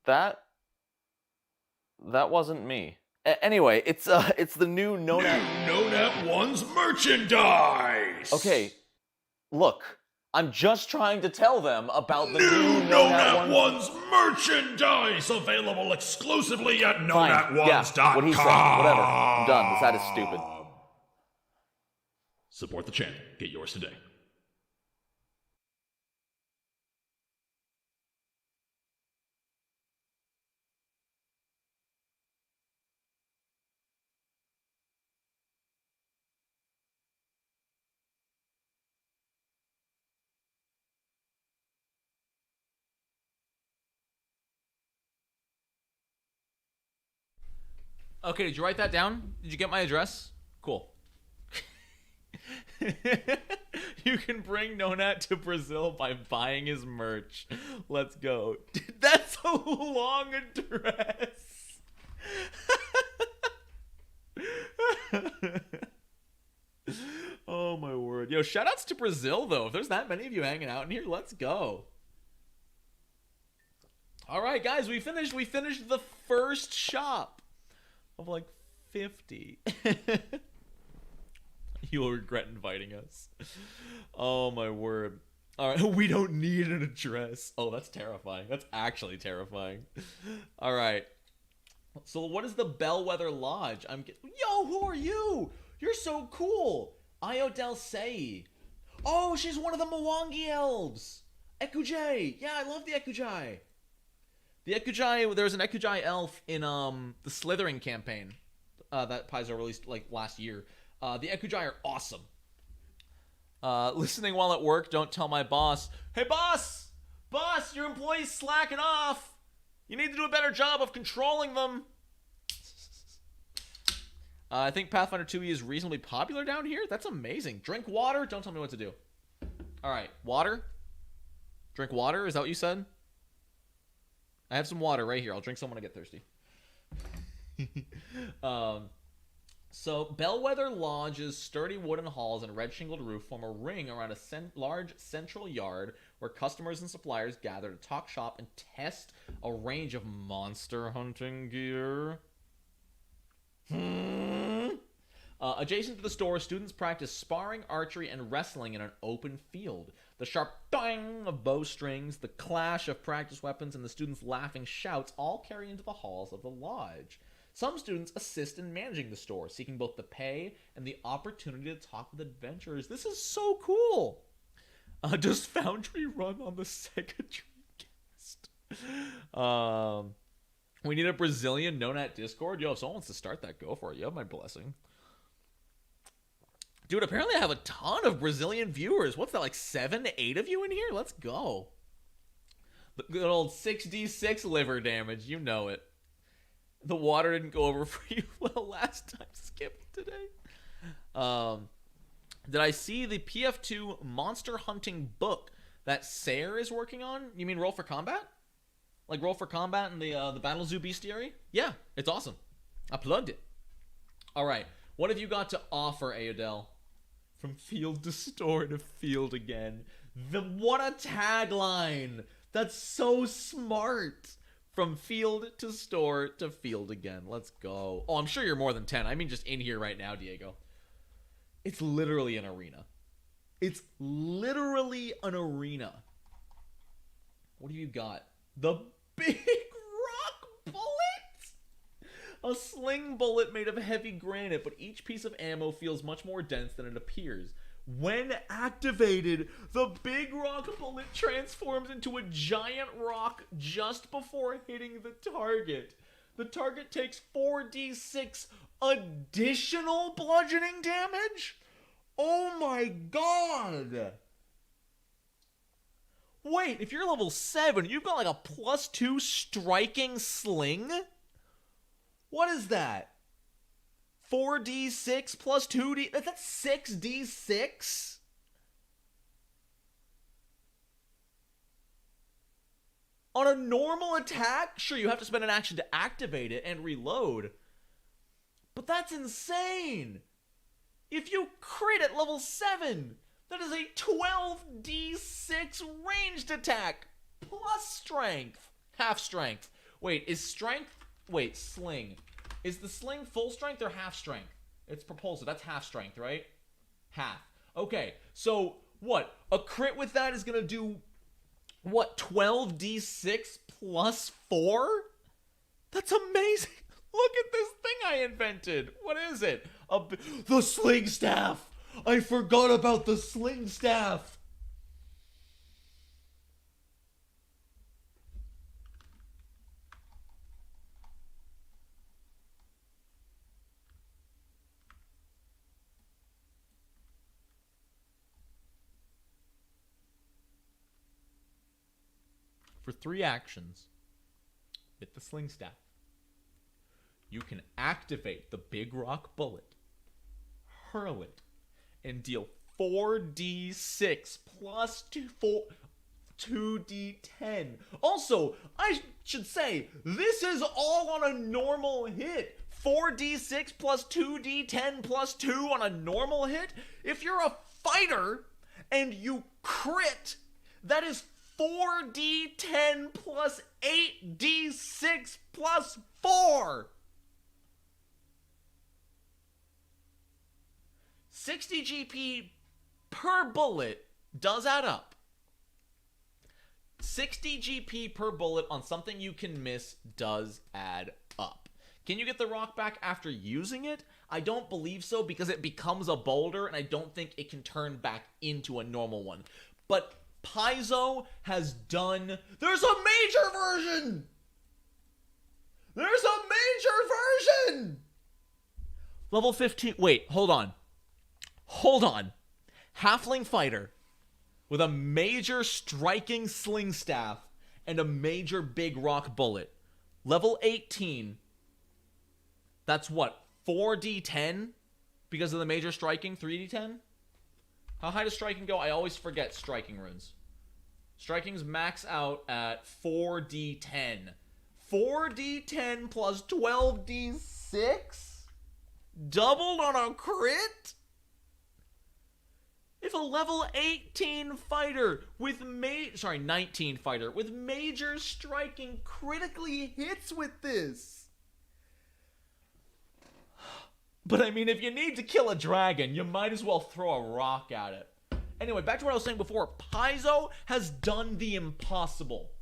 [SPEAKER 1] That wasn't me. Anyway, it's the new
[SPEAKER 2] Nonat1s merchandise.
[SPEAKER 1] Okay, look, I'm just trying to tell them about the
[SPEAKER 2] new Nonat1s merchandise, available exclusively at Nonat1s.com.
[SPEAKER 1] Yeah, what he said. Whatever. I'm done. This ad is stupid.
[SPEAKER 2] Support the channel. Get yours today.
[SPEAKER 1] Okay, did you write that down? Did you get my address? Cool. You can bring Nonat to Brazil by buying his merch. Let's go. That's a long address. Oh my word. Yo, shoutouts to Brazil though. If there's that many of you hanging out in here, let's go. All right, guys, we finished the first shop of like 50. You'll regret inviting us. Oh my word. All right, we don't need an address. Oh, that's terrifying. That's actually terrifying. All right. So what is the Bellwether Lodge? Yo, who are you? You're so cool. Io Del Sei. Oh, she's one of the Mwangi elves. Ekujai. Yeah, I love the Ekujai. The Ekujai, there was an Ekujai elf in the Slithering campaign that Paizo released like last year. The Ekujai are awesome. Listening while at work, don't tell my boss. Hey, boss! Boss, your employee's slacking off. You need to do a better job of controlling them. I think Pathfinder 2e is reasonably popular down here. That's amazing. Drink water. Don't tell me what to do. All right, water. Drink water. Is that what you said? I have some water right here. I'll drink some when I get thirsty. So, Bellwether Lodge's sturdy wooden halls and red shingled roof form a ring around a large central yard where customers and suppliers gather to talk shop and test a range of monster hunting gear. Adjacent to the store, students practice sparring, archery, and wrestling in an open field. The sharp bang of bowstrings, the clash of practice weapons, and the students' laughing shouts all carry into the halls of the lodge. Some students assist in managing the store, seeking both the pay and the opportunity to talk with adventurers. This is so cool! Does Foundry run on the Sega Dreamcast? We need a Brazilian Nonat Discord. Yo, if someone wants to start that, go for it. You have my blessing. Dude, apparently I have a ton of Brazilian viewers. What's that, like 7, 8 of you in here? Let's go. The good old 6d6 liver damage. You know it. The water didn't go over for you well last time. Skip today. Did I see the PF2 monster hunting book that Sayre is working on? You mean Roll for Combat? Like Roll for Combat and the Battle Zoo Bestiary? Yeah, it's awesome. I plugged it. All right, what have you got to offer, Aodell? From field to store to field again. What a tagline! That's so smart. From field to store to field again. Let's go. Oh, I'm sure you're more than 10. I mean just in here right now, Diego. It's literally an arena. It's literally an arena. What have you got? The big rock bullet? A sling bullet made of heavy granite, but each piece of ammo feels much more dense than it appears. When activated, the big rock bullet transforms into a giant rock just before hitting the target. The target takes 4d6 additional bludgeoning damage? Oh my god! Wait, if you're level 7, you've got like a +2 striking sling? What is that? 4d6 plus 2d... That's 6d6? On a normal attack? Sure, you have to spend an action to activate it and reload. But that's insane! If you crit at level 7, that is a 12d6 ranged attack plus strength. Half strength. Wait, is strength... Wait, sling... Is the sling full strength or half strength? It's propulsive. That's half strength, right? Half. Okay, so what? A crit with that is going to do, what, 12d6 plus 4? That's amazing. Look at this thing I invented. What is it? The sling staff. I forgot about the sling staff. For 3 actions with the sling staff, you can activate the big rock bullet, hurl it, and deal 4d6 plus 2d10. Also, I should say, this is all on a normal hit. 4d6 plus 2d10 plus 2 on a normal hit? If you're a fighter and you crit, that is 4d10 plus 8d6 plus 4. 60 GP per bullet does add up. 60 GP per bullet on something you can miss does add up. Can you get the rock back after using it? I don't believe so, because it becomes a boulder, and I don't think it can turn back into a normal one. But Paizo has done... There's a major version! There's a major version! Level 15... Wait, hold on. Hold on. Halfling fighter with a major striking sling staff and a major big rock bullet. Level 18. That's what? 4d10? Because of the major striking? 3d10? How high does striking go? I always forget striking runes. Striking's max out at 4d10. 4d10 plus 12d6? Doubled on a crit? If a level 18 fighter with 19 fighter with major striking critically hits with this. But I mean, if you need to kill a dragon, you might as well throw a rock at it. Anyway, back to what I was saying before. Paizo has done the impossible.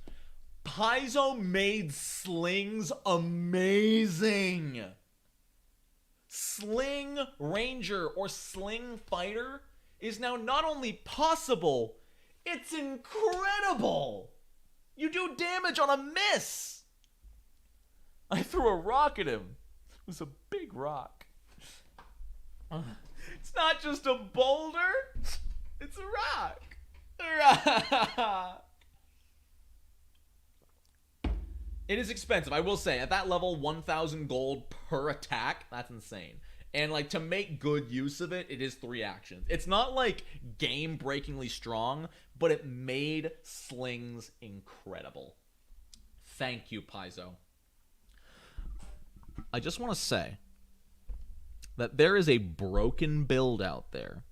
[SPEAKER 1] Paizo made slings amazing. Sling Ranger or Sling Fighter is now not only possible, it's incredible. You do damage on a miss. I threw a rock at him. It was a big rock. It's not just a boulder, it's a rock. It is expensive, I will say. At that level, 1,000 gold per attack. That's insane. And, like, to make good use of it, it is 3 actions. It's not, like, game-breakingly strong, but it made slings incredible. Thank you, Paizo. I just want to say that there is a broken build out there.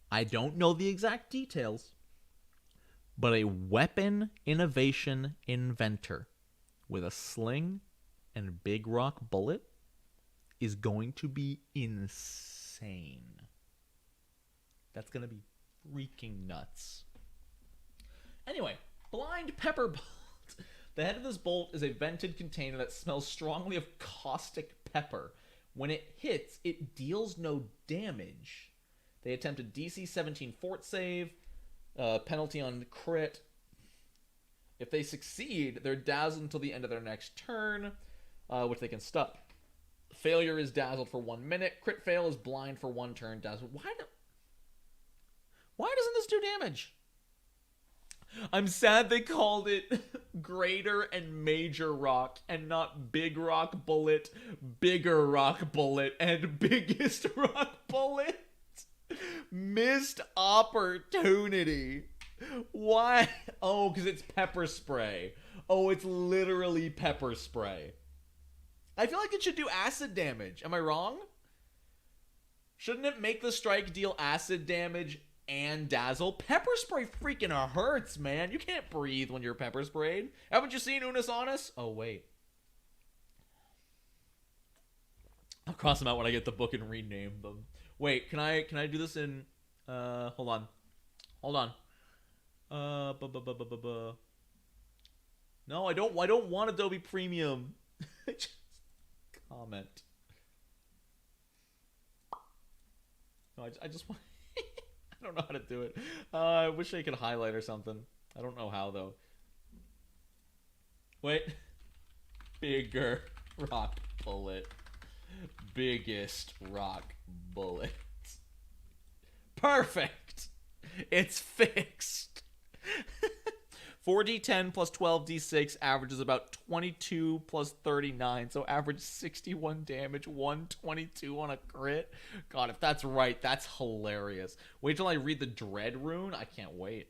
[SPEAKER 1] I don't know the exact details, but a weapon innovation inventor with a sling and a big rock bullet is going to be insane. That's going to be freaking nuts. Anyway, Blind Pepper Bolt. The head of this bolt is a vented container that smells strongly of caustic pepper. When it hits, it deals no damage. They attempt a DC 17 fort save, penalty on crit. If they succeed, they're dazzled until the end of their next turn, which they can stop. Failure is dazzled for 1 minute. Crit fail is blind for 1 turn. Dazzled. Why doesn't this do damage? I'm sad they called it Greater and Major Rock and not Big Rock Bullet, Bigger Rock Bullet, and Biggest Rock Bullet. Missed opportunity. Why? Oh, because it's pepper spray. Oh, it's literally pepper spray. I feel like it should do acid damage. Am I wrong? Shouldn't it make the strike deal acid damage and dazzle? Pepper spray freaking hurts, man. You can't breathe when you're pepper sprayed. Haven't you seen Nonat1s? Oh, wait. I'll cross them out when I get the book and rename them. Wait, can I do this in hold on. No, I don't want Adobe Premium. Just comment. No, I just want I don't know how to do it. I wish I could highlight or something. I don't know how, though. Wait. Bigger rock bullet. Biggest rock bullet. Perfect! It's fixed. 4d10 plus 12d6 averages about 22 plus 39, so average 61 damage, 122 on a crit. God, if that's right, that's hilarious. Wait till I read the Dread rune. I can't wait.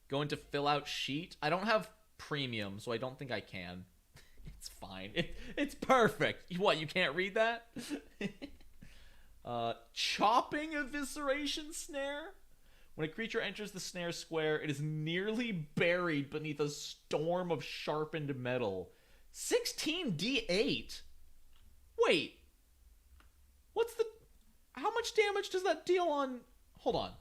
[SPEAKER 1] Going to fill out sheet. I don't have premium, so I don't think I can. It's fine. It's perfect. What, you can't read that? Chopping Evisceration Snare. When a creature enters the snare square, it is nearly buried beneath a storm of sharpened metal. 16d8? Wait. What's the... How much damage does that deal on... Hold on.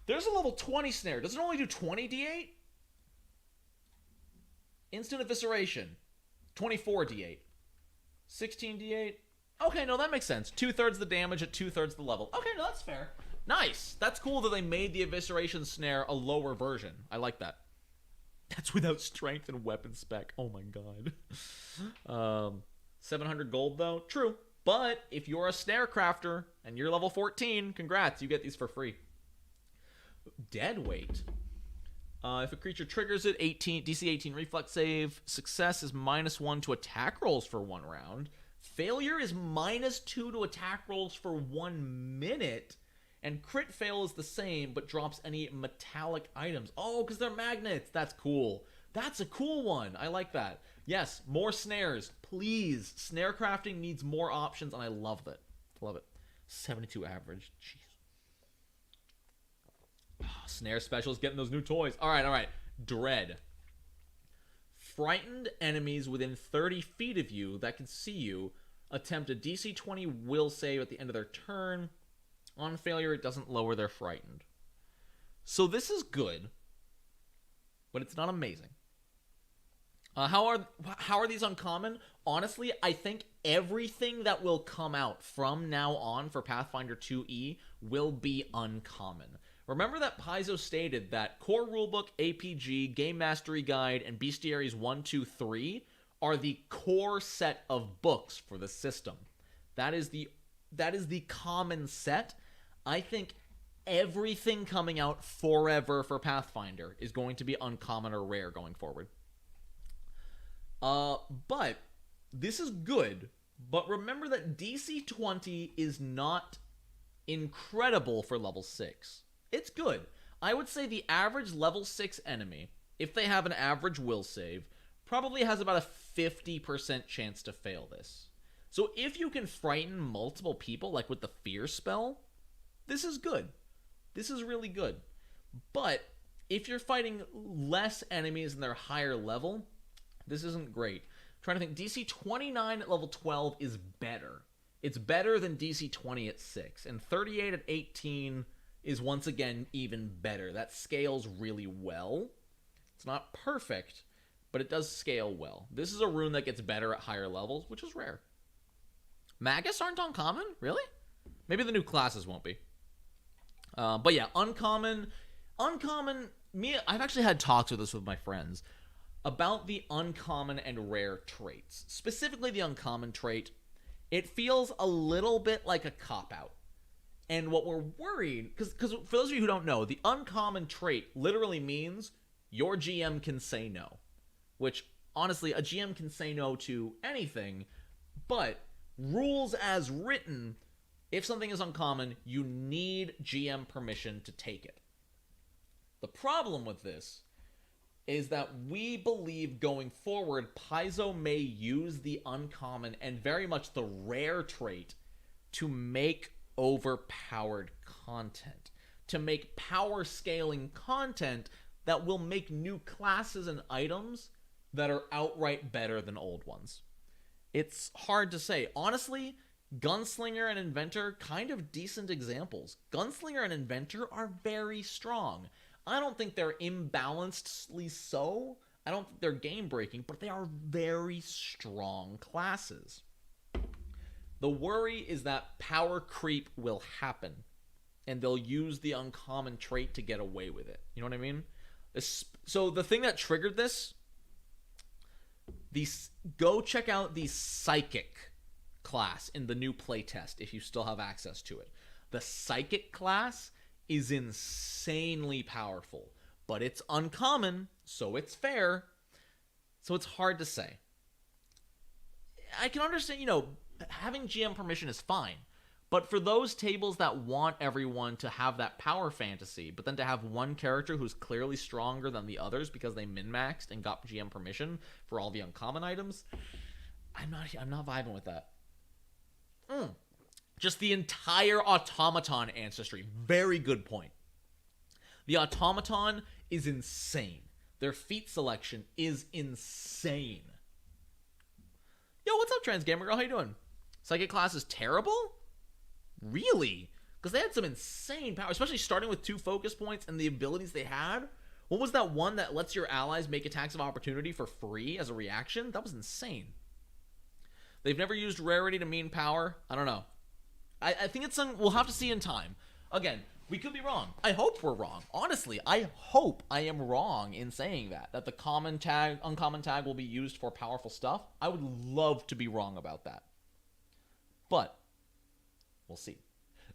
[SPEAKER 1] There's a level 20 snare. Does it only do 20d8? Instant Evisceration. 24d8. 16d8. Okay, no, that makes sense. 2/3 the damage at 2/3 the level. Okay, no, that's fair. Nice. That's cool that they made the Evisceration Snare a lower version. I like that. That's without strength and weapon spec. Oh my god. 700 gold though. True. But if you're a snare crafter and you're level 14, congrats, you get these for free. Dead weight. If a creature triggers it, DC 18 reflex save. Success is -1 to attack rolls for 1 round. Failure is -2 to attack rolls for 1 minute. And crit fail is the same, but drops any metallic items. Oh, because they're magnets. That's cool. That's a cool one. I like that. Yes, more snares. Please. Snare crafting needs more options, and I love that. Love it. 72 average. Jeez. Oh, snare specials getting those new toys. All right. Dread. Frightened enemies within 30 feet of you that can see you attempt a DC 20 will save at the end of their turn. On failure, it doesn't lower their frightened. So this is good, but it's not amazing. How are these uncommon? Honestly, I think everything that will come out from now on for Pathfinder 2e will be uncommon. Remember that Paizo stated that Core Rulebook, APG, Game Mastery Guide, and Bestiaries 1, 2, 3 are the core set of books for the system. That is the common set. I think everything coming out forever for Pathfinder is going to be uncommon or rare going forward. But this is good. But remember that DC 20 is not incredible for level 6. It's good. I would say the average level 6 enemy, if they have an average will save, probably has about a 50% chance to fail this. So if you can frighten multiple people, like with the fear spell, this is good. This is really good. But if you're fighting less enemies and they're higher level, this isn't great. I'm trying to think, DC 29 at level 12 is better. It's better than DC 20 at 6. And 38 at 18 is once again even better. That scales really well. It's not perfect, but it does scale well. This is a rune that gets better at higher levels, which is rare. Magus aren't uncommon? Really? Maybe the new classes won't be. But yeah, uncommon, I've actually had talks with this with my friends about the uncommon and rare traits. Specifically the uncommon trait. It feels a little bit like a cop-out. And what we're worried, because for those of you who don't know, the uncommon trait literally means your GM can say no. Which, honestly, a GM can say no to anything, but rules as written, if something is uncommon, you need GM permission to take it. The problem with this is that we believe going forward, Paizo may use the uncommon and very much the rare trait to make overpowered content, to make power scaling content that will make new classes and items that are outright better than old ones. It's hard to say. Honestly, Gunslinger and Inventor, kind of decent examples. Gunslinger and Inventor are very strong. I don't think they're imbalancedly so. I don't think they're game-breaking, but they are very strong classes. The worry is that power creep will happen, and they'll use the uncommon trait to get away with it. You know what I mean? So the thing that triggered this, go check out the Psychic class in the new playtest if you still have access to it. The Psychic class is insanely powerful, but it's uncommon, so it's fair. So it's hard to say. I can understand, having GM permission is fine, but for those tables that want everyone to have that power fantasy, but then to have one character who's clearly stronger than the others because they min-maxed and got GM permission for all the uncommon items, I'm not vibing with that. Just the entire automaton ancestry. Very good point. The automaton is insane. Their feat selection is insane. Yo, what's up, Trans Gamer Girl? How you doing? Psychic class is terrible? Really? Because they had some insane power, especially starting with 2 focus points and the abilities they had. What was that one that lets your allies make attacks of opportunity for free as a reaction? That was insane. They've never used rarity to mean power. I don't know. I think it's something we'll have to see in time. Again, we could be wrong. I hope we're wrong. Honestly, I hope I am wrong in saying that the common tag, uncommon tag will be used for powerful stuff. I would love to be wrong about that. But we'll see.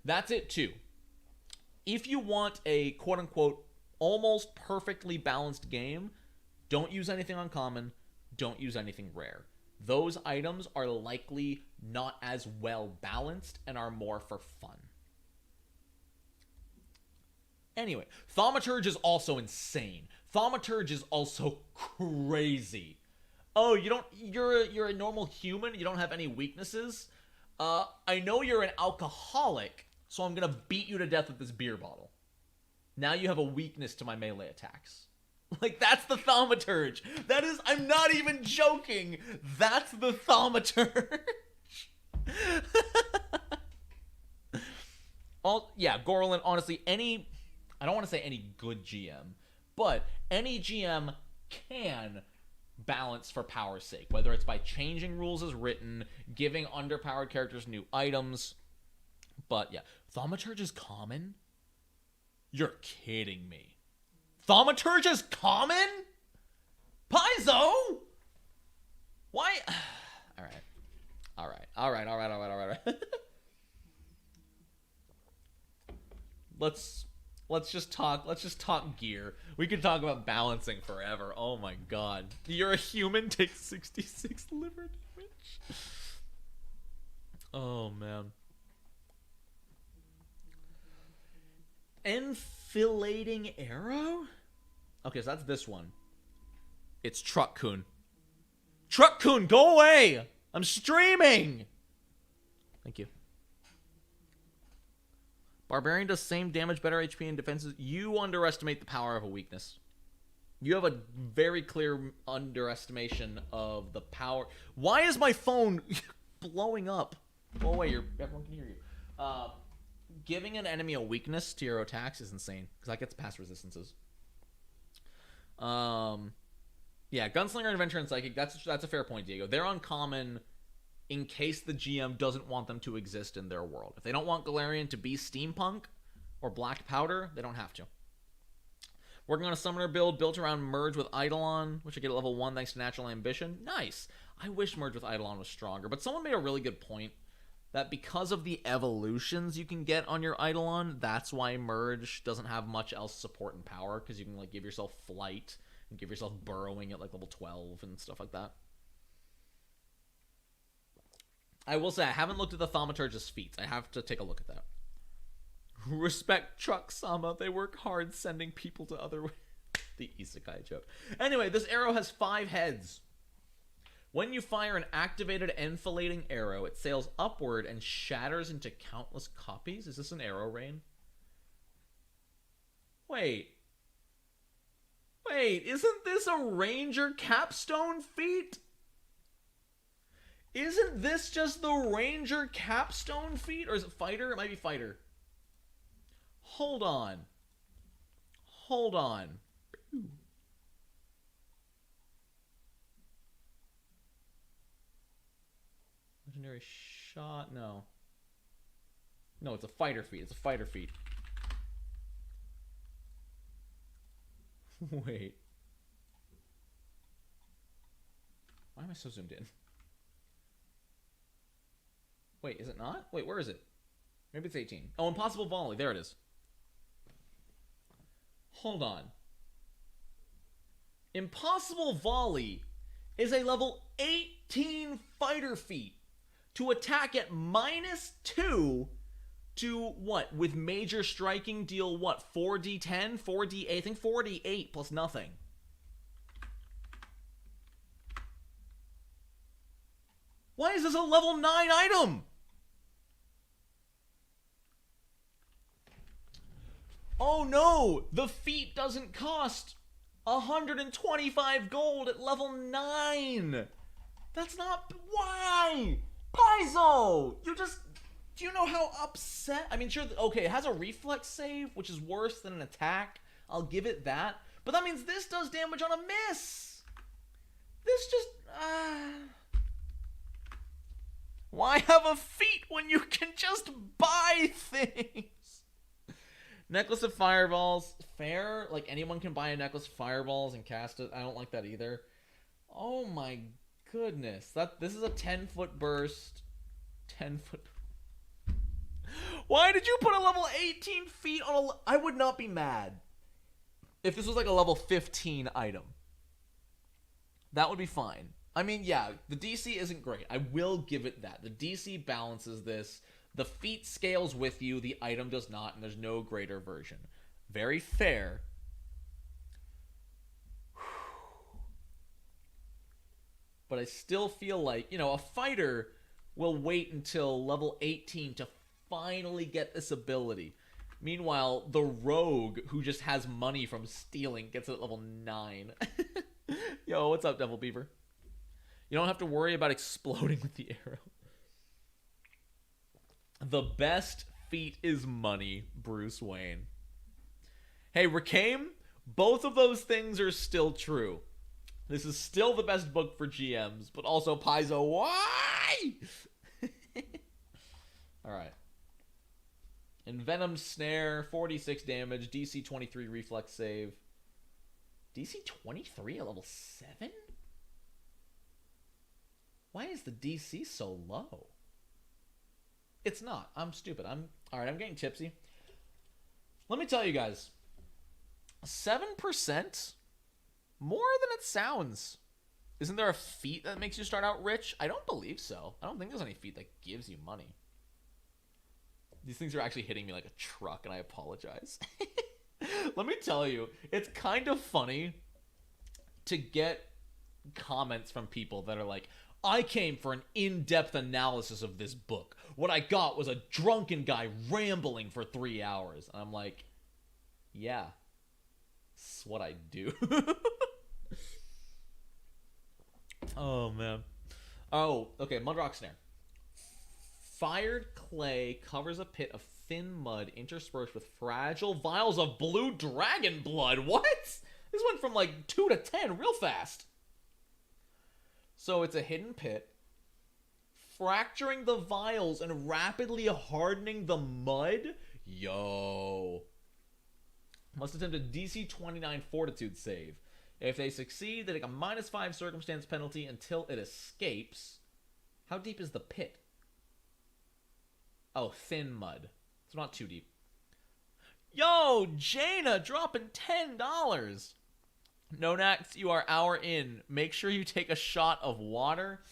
[SPEAKER 1] That's it too. If you want a quote-unquote almost perfectly balanced game, don't use anything uncommon, don't use anything rare. Those items are likely not as well balanced and are more for fun. Anyway, Thaumaturge is also insane. Thaumaturge is also crazy. Oh, you're a normal human, you don't have any weaknesses? I know you're an alcoholic, so I'm gonna beat you to death with this beer bottle. Now you have a weakness to my melee attacks. Like, that's the Thaumaturge. That is, I'm not even joking. That's the Thaumaturge. Gorlin, honestly, I don't want to say any good GM, but any GM can balance for power's sake, whether it's by changing rules as written, giving underpowered characters new items. But yeah, Thaumaturge is common? You're kidding me. Thaumaturge is common? Paizo? Why? All right. Let's just talk gear. We could talk about balancing forever. Oh my god. You're a human, take 66 liver damage. Oh man. Enfilading arrow? Okay, so that's this one. It's Truck-kun. Truck-kun, go away! I'm streaming! Thank you. Barbarian does same damage, better HP, and defenses. You underestimate the power of a weakness. You have a very clear underestimation of the power. Why is my phone blowing up? Go away, everyone can hear you. Giving an enemy a weakness to your attacks is insane, because that gets past resistances. Yeah, Gunslinger, Adventure, and Psychic, that's a fair point, Diego. They're uncommon in case the GM doesn't want them to exist in their world. If they don't want Galarian to be steampunk or black powder, they don't have to. Working on a summoner build built around Merge with Eidolon, which I get at level 1 thanks to Natural Ambition. Nice. I wish Merge with Eidolon was stronger, but someone made a really good point that because of the evolutions you can get on your Eidolon, that's why Merge doesn't have much else support and power, because you can like give yourself Flight and give yourself Burrowing at like level 12 and stuff like that. I will say, I haven't looked at the Thaumaturge's feats. I have to take a look at that. Respect Truck-sama. They work hard sending people to other... The isekai joke. Anyway, this arrow has 5 heads. When you fire an activated enfilading arrow, it sails upward and shatters into countless copies. Is this an arrow rain? Wait, isn't this a ranger capstone feat? Isn't this just the ranger capstone feat? Or is it fighter? It might be fighter. Hold on. Legendary shot? No, it's a fighter feat. Wait. Why am I so zoomed in? Wait, is it not? Wait, where is it? Maybe it's 18. Oh, Impossible Volley. There it is. Hold on. Impossible Volley is a level 18 fighter feat to attack at -2 to what? With major striking deal what? 4d10? 4d8? I think 4d8 plus nothing. Why is this a level 9 item? Oh no! The feat doesn't cost 125 gold at level 9! That's not... Why? Paizo! Do you know how upset... I mean, sure, okay, it has a reflex save, which is worse than an attack. I'll give it that. But that means this does damage on a miss. This just... Why have a feat when you can just buy things? Necklace of Fireballs. Fair. Like, anyone can buy a Necklace of Fireballs and cast it. I don't like that either. Oh my goodness. This is a 10-foot burst. 10-foot... Why did you put a level 18 feat on a... I would not be mad if this was like a level 15 item. That would be fine. I mean, yeah, the DC isn't great. I will give it that. The DC balances this. The feat scales with you. The item does not, and there's no greater version. Very fair. But I still feel like, you know, a fighter will wait until level 18 to finally get this ability. Meanwhile, the rogue who just has money from stealing gets it at level 9. Yo, what's up, Devil Beaver? You don't have to worry about exploding with the arrow. The best feat is money, Bruce Wayne. Hey, Rakame, both of those things are still true. This is still the best book for GMs, but also Paizo, why? Alright. Envenomed Snare, 46 damage, DC 23 reflex save. DC 23 at level 7? Why is the DC so low? It's not. I'm stupid. Alright, I'm getting tipsy. Let me tell you guys. 7%? More than it sounds. Isn't there a feat that makes you start out rich? I don't believe so. I don't think there's any feat that gives you money. These things are actually hitting me like a truck, and I apologize. Let me tell you, it's kind of funny to get comments from people that are like, I came for an in-depth analysis of this book. What I got was a drunken guy rambling for 3 hours. And I'm like, yeah, that's what I do. Oh, man. Oh, okay, Mudrock Snare. Fired clay covers a pit of thin mud interspersed with fragile vials of blue dragon blood. What? This went from like 2 to 10 real fast. So it's a hidden pit. Fracturing the vials and rapidly hardening the mud? Yo. Must attempt a DC 29 fortitude save. If they succeed, they take a -5 circumstance penalty until it escapes. How deep is the pit? Oh, thin mud. It's not too deep. Yo, Jaina dropping $10. Nonat1s, you are hour in. Make sure you take a shot of water.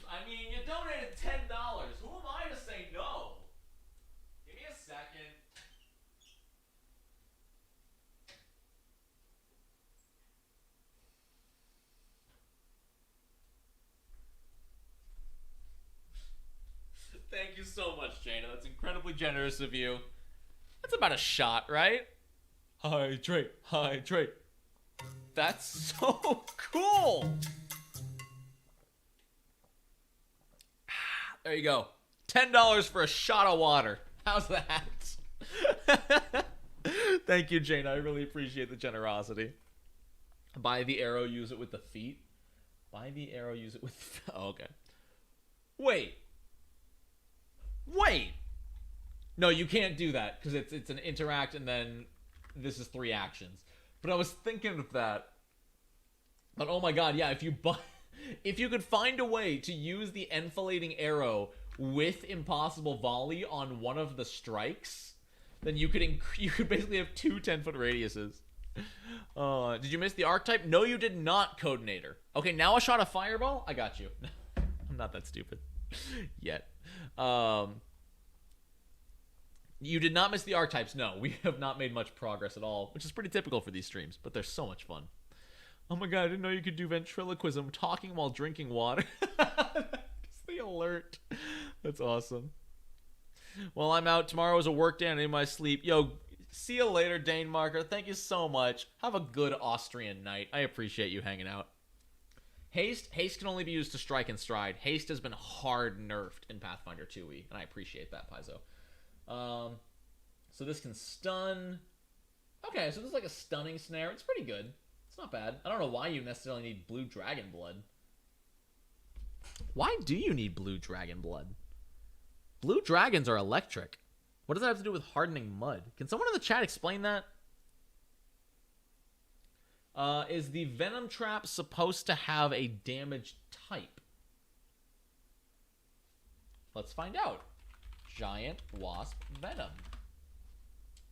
[SPEAKER 1] I mean, you donated $10. Who am I to say no? Give me a second. Thank you so much, Jaina. That's incredibly generous of you. That's about a shot, right? Hydrate, hydrate. That's so cool. There you go. $10 for a shot of water. How's that? Thank you, Jaina. I really appreciate the generosity. Buy the arrow, use it with the feet. Buy the arrow, use it with... Oh, okay. Wait. No, you can't do that because it's an interact and then this is 3 actions. But I was thinking of that. But oh my god, yeah, if you could find a way to use the enfilading arrow with impossible volley on one of the strikes, then you could basically have 2 10-foot radiuses. Did you miss the archetype? No, you did not, Codenator. Okay, now a shot of fireball? I got you. I'm not that stupid. Yet. You did not miss the archetypes. No, we have not made much progress at all, which is pretty typical for these streams, but they're so much fun. Oh my god, I didn't know you could do ventriloquism, talking while drinking water. That's the alert. That's awesome. Well, I'm out. Tomorrow is a work day and in my sleep. Yo, see you later, Dane Marker. Thank you so much. Have a good Austrian night. I appreciate you hanging out. Haste can only be used to strike and stride. Haste has been hard nerfed in Pathfinder 2e, and I appreciate that, Paizo. So this can stun. Okay, so this is like a stunning snare. It's pretty good. It's not bad. I don't know why you necessarily need blue dragon blood. Why do you need blue dragon blood? Blue dragons are electric. What does that have to do with hardening mud? Can someone in the chat explain that? Is the venom trap supposed to have a damage type? Let's find out. Giant wasp venom.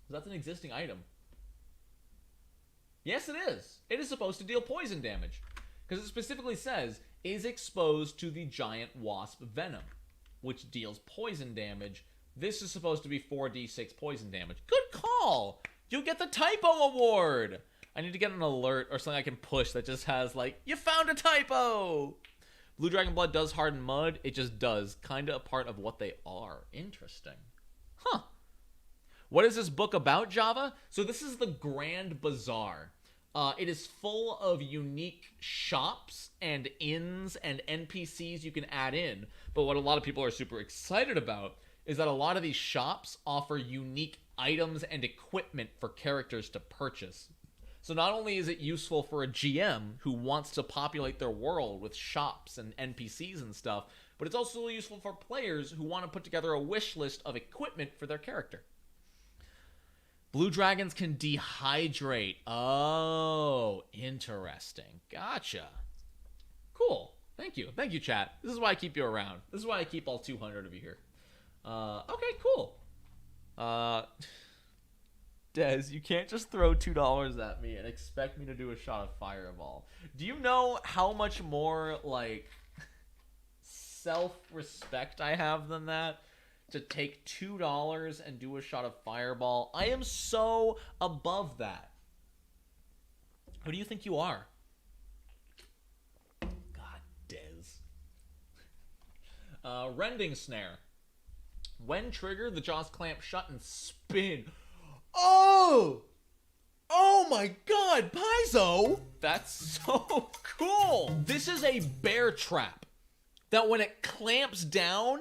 [SPEAKER 1] That's an existing item. Yes, it is. It is supposed to deal poison damage. Because it specifically says, is exposed to the giant wasp venom, which deals poison damage. This is supposed to be 4d6 poison damage. Good call! You get the typo award! I need to get an alert or something I can push that just has, like, you found a typo! Blue Dragon Blood does harden mud. It just does. Kind of a part of what they are. Interesting. Huh. What is this book about, Java? So this is the Grand Bazaar. It is full of unique shops and inns and NPCs you can add in. But what a lot of people are super excited about is that a lot of these shops offer unique items and equipment for characters to purchase. So not only is it useful for a GM who wants to populate their world with shops and NPCs and stuff, but it's also useful for players who want to put together a wish list of equipment for their character. Blue dragons can dehydrate. Oh, interesting. Gotcha. Cool. Thank you. Thank you, chat. This is why I keep you around. This is why I keep all 200 of you here. Okay, cool. Des, you can't just throw $2 at me and expect me to do a shot of Fireball. Do you know how much more, like, self-respect I have than that? To take $2 and do a shot of Fireball. I am so above that. Who do you think you are? God, Des. Rending Snare. When triggered, the jaws clamp shut and spin. Oh! Oh my god, Paizo! That's so cool! This is a bear trap that when it clamps down,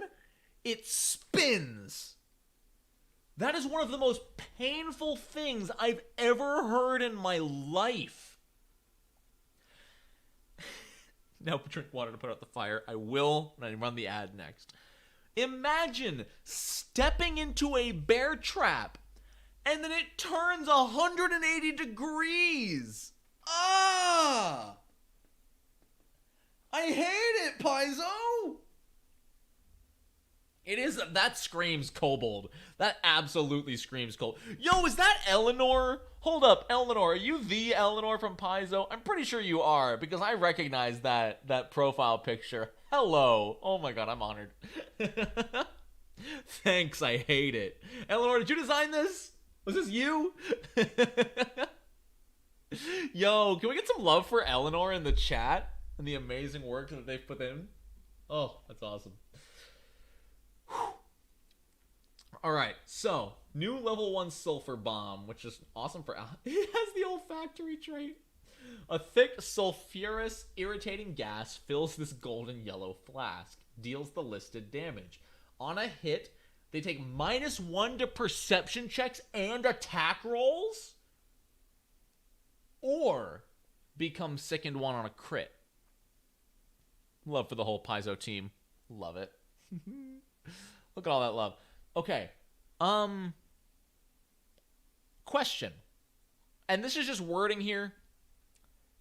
[SPEAKER 1] it spins. That is one of the most painful things I've ever heard in my life. Now drink water to put out the fire. I will when I run the ad next. Imagine stepping into a bear trap and then it turns 180 degrees. Ah! I hate it, Paizo! It is, that screams kobold. That absolutely screams kobold. Yo, is that Eleanor? Hold up, Eleanor, are you the Eleanor from Paizo? I'm pretty sure you are, because I recognize that profile picture. Hello. Oh my god, I'm honored. Thanks, I hate it. Eleanor, did you design this? Was this you? Yo, can we get some love for Eleanor in the chat? And the amazing work that they've put in? Oh, that's awesome. Alright, so, new level 1 sulfur bomb, which is awesome for... It has the olfactory trait. A thick, sulfurous, irritating gas fills this golden yellow flask. Deals the listed damage. On a hit, they take -1 to perception checks and attack rolls? Or become sickened 1 on a crit. Love for the whole Paizo team. Love it. Look at all that love. Okay. Question. And this is just wording here.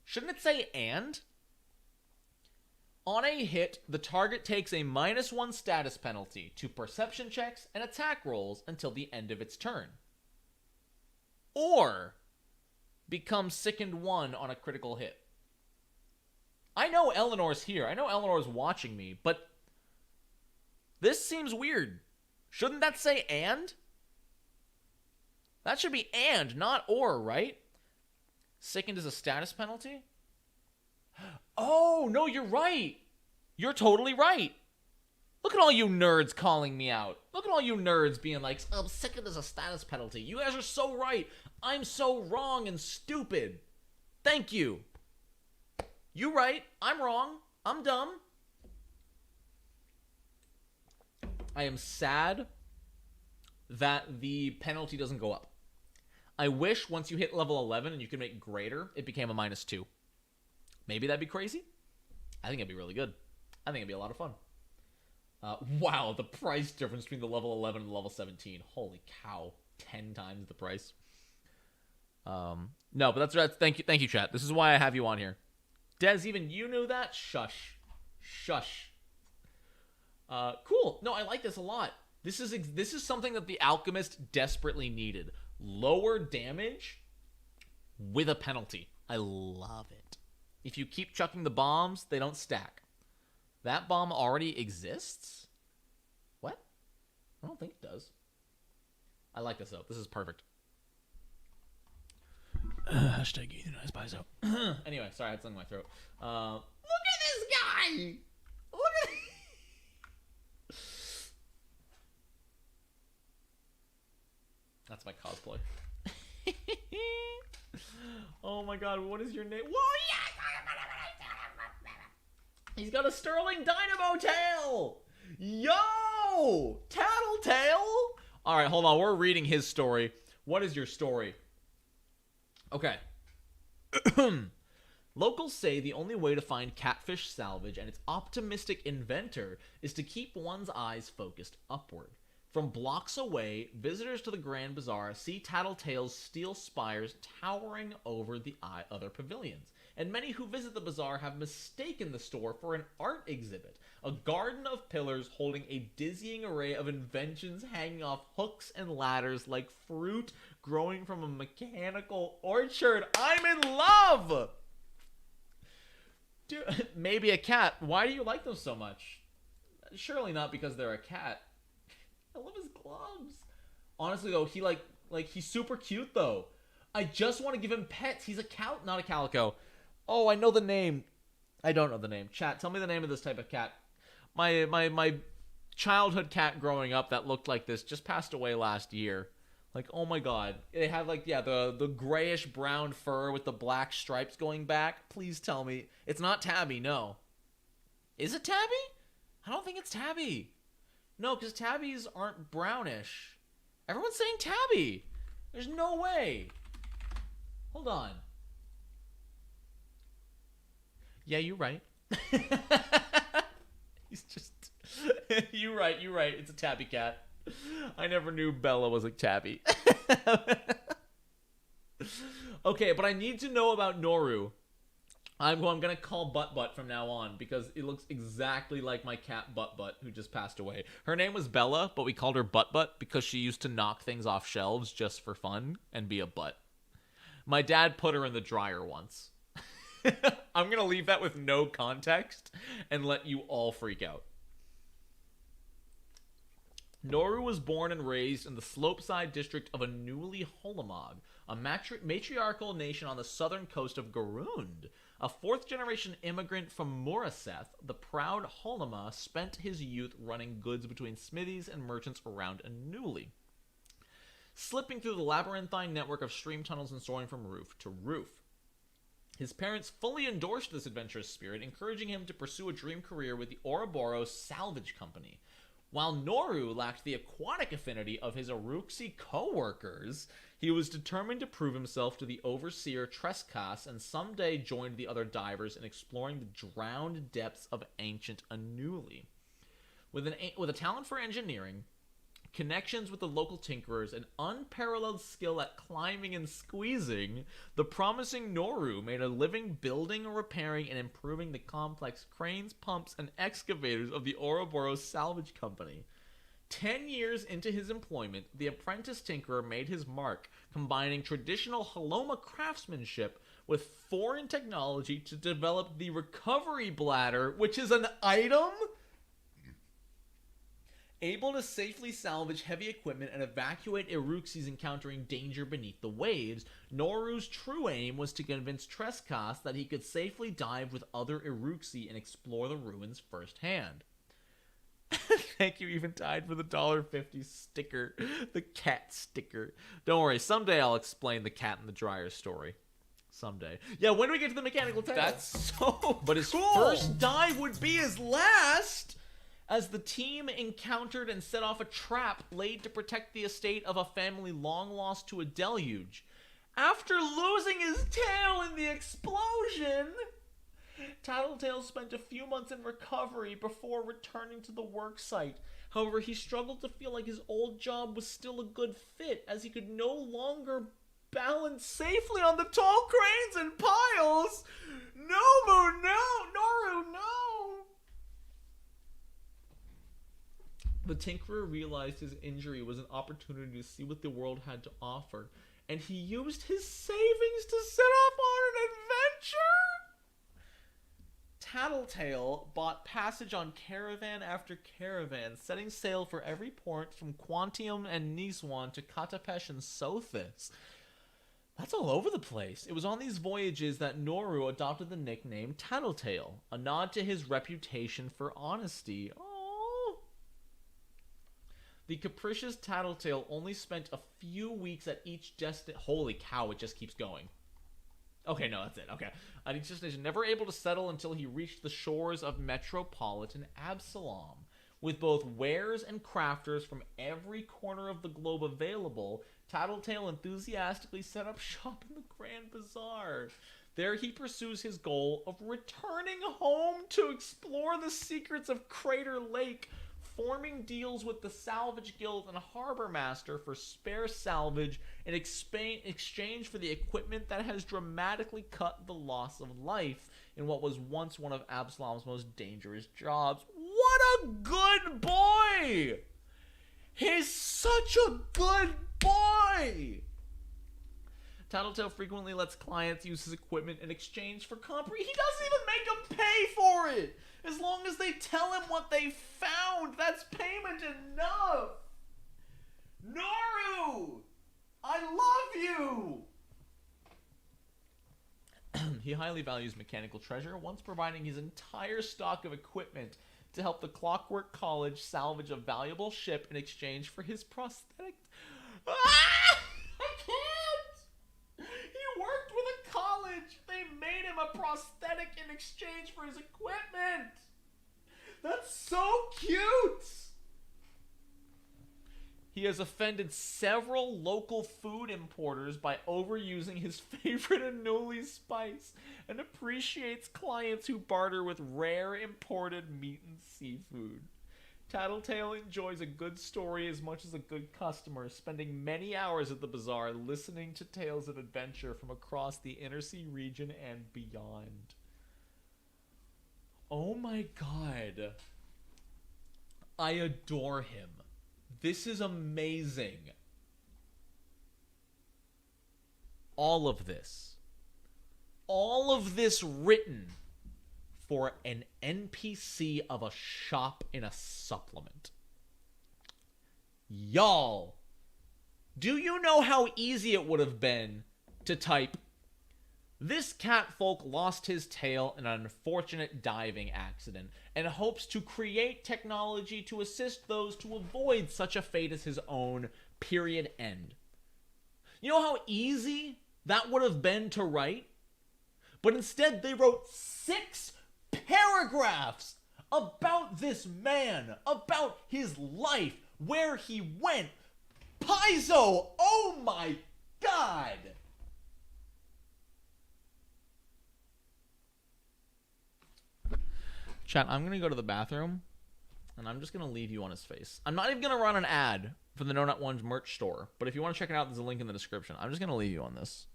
[SPEAKER 1] Shouldn't it say and? On a hit, the target takes a -1 status penalty to perception checks and attack rolls until the end of its turn. Or become sickened 1 on a critical hit. I know Eleanor's here. I know Eleanor's watching me, but this seems weird. Shouldn't that say and? That should be and, not or, right? Sickened is a status penalty? Oh, no, you're right. You're totally right. Look at all you nerds calling me out. Look at all you nerds being like, sickened is a status penalty. You guys are so right. I'm so wrong and stupid. Thank you. You right. I'm wrong. I'm dumb. I am sad that the penalty doesn't go up. I wish once you hit level 11 and you can make greater, it became a -2. Maybe that'd be crazy. I think it'd be really good. I think it'd be a lot of fun. Wow, the price difference between the level 11 and the level 17. Holy cow. 10 times the price. No, but that's thank you, chat. This is why I have you on here. Des, even you knew that? Shush. Cool. No, I like this a lot. This is something that the Alchemist desperately needed. Lower damage with a penalty. I love it. If you keep chucking the bombs, they don't stack. That bomb already exists? What? I don't think it does. I like this though. This is perfect. Hashtag Ethan Ice Piezo. Anyway, sorry, I had something in my throat. Look at this guy! Look at That's my cosplay. Oh my god, what is your name? Whoa, yes! He's got a Sterling Dynamo tail! Yo! Tattletale? Alright, hold on. We're reading his story. What is your story? Okay. Locals say the only way to find catfish salvage and its optimistic inventor is to keep one's eyes focused upward. From blocks away, visitors to the Grand Bazaar see Tattletale's steel spires towering over the other pavilions, and many who visit the bazaar have mistaken the store for an art exhibit, a garden of pillars holding a dizzying array of inventions hanging off hooks and ladders like fruit growing from a mechanical orchard. I'm in love! Dude, maybe a cat. Why do you like them so much? Surely not because they're a cat. I love his gloves. Honestly, though, he's super cute, though. I just want to give him pets. He's a not a calico. Oh, I know the name. I don't know the name. Chat, tell me the name of this type of cat. My childhood cat growing up that looked like this just passed away last year. Like, oh my god. It had, like, yeah, the grayish-brown fur with the black stripes going back. Please tell me. It's not Tabby, no. Is it Tabby? I don't think it's Tabby. No, because tabbies aren't brownish. Everyone's saying tabby. There's no way. Hold on. Yeah, you're right. He's just... You're right. It's a tabby cat. I never knew Bella was a tabby. Okay, but I need to know about Noru. I'm going to call Butt from now on because it looks exactly like my cat Butt who just passed away. Her name was Bella, but we called her Butt because she used to knock things off shelves just for fun and be a butt. My dad put her in the dryer once. I'm going to leave that with no context and let you all freak out. Noru was born and raised in the slopeside district of a newly Holamog, a matriarchal nation on the southern coast of Garund. A fourth-generation immigrant from Moraseth, the proud Holama spent his youth running goods between smithies and merchants around Anuli, slipping through the labyrinthine network of stream tunnels and soaring from roof to roof. His parents fully endorsed this adventurous spirit, encouraging him to pursue a dream career with the Ouroboros Salvage Company. While Noru lacked the aquatic affinity of his Uruxi co-workers, he was determined to prove himself to the overseer Treskas and someday joined the other divers in exploring the drowned depths of ancient Anuli. With a talent for engineering, connections with the local tinkerers, and unparalleled skill at climbing and squeezing, the promising Noru made a living building, repairing, and improving the complex cranes, pumps, and excavators of the Ouroboros Salvage Company. 10 years into his employment, the apprentice tinkerer made his mark, combining traditional Haloma craftsmanship with foreign technology to develop the recovery bladder, which is an item able to safely salvage heavy equipment and evacuate Uruxis encountering danger beneath the waves. Noru's true aim was to convince Treskas that he could safely dive with other Uruxi and explore the ruins firsthand. Thank you, even tied for the $1.50 sticker. The cat sticker. Don't worry, someday I'll explain the cat in the dryer story. Someday. Yeah, when do we get to the mechanical tail?
[SPEAKER 2] That's so
[SPEAKER 1] But his first dive would be his last, as the team encountered and set off a trap laid to protect the estate of a family long lost to a deluge. After losing his tail in the explosion, Tattletale spent a few months in recovery before returning to the worksite. However, he struggled to feel like his old job was still a good fit, as he could no longer balance safely on the tall cranes and piles. Nobu, no! Noru, no! The Tinkerer realized his injury was an opportunity to see what the world had to offer, and he used his savings to set off on an adventure? Tattletale bought passage on caravan after caravan, setting sail for every port from Quantium and Niswan to Katapesh and Sothis. That's all over the place. It was on these voyages that Noru adopted the nickname Tattletale, a nod to his reputation for honesty. Oh. The capricious Tattletale only spent a few weeks at each destination. Holy cow, it just keeps going. Okay, no, that's it. Okay. At each destination, never able to settle until he reached the shores of metropolitan Absalom. With both wares and crafters from every corner of the globe available, Tattletale enthusiastically set up shop in the Grand Bazaar. There he pursues his goal of returning home to explore the secrets of Crater Lake, forming deals with the Salvage Guild and Harbor Master for spare salvage in exchange for the equipment that has dramatically cut the loss of life in what was once one of Absalom's most dangerous jobs. What a good boy! He's such a good boy! Tattletale frequently lets clients use his equipment in exchange for He doesn't even make them pay for it! As long as they tell him what they found, that's payment enough! Noru! I love you! He highly values mechanical treasure, once providing his entire stock of equipment to help the Clockwork College salvage a valuable ship in exchange for his prosthetic. Ah! I can't! He worked with a college. They made him a prosthetic in exchange for his equipment. That's so cute! He has offended several local food importers by overusing his favorite Anuli spice and appreciates clients who barter with rare imported meat and seafood. Tattletale enjoys a good story as much as a good customer, spending many hours at the bazaar listening to tales of adventure from across the Inner Sea region and beyond. Oh my god. I adore him. This is amazing. All of this written for an NPC of a shop in a supplement. Y'all, do you know how easy it would have been to type, "This catfolk lost his tail in an unfortunate diving accident and hopes to create technology to assist those to avoid such a fate as his own, period, end." You know how easy that would have been to write? But instead they wrote 6 paragraphs about this man, about his life, where he went. Paizo, oh my god! Chat, I'm going to go to the bathroom, and I'm just going to leave you on his face. I'm not even going to run an ad for the Nonat1s merch store, but if you want to check it out, there's a link in the description. I'm just going to leave you on this.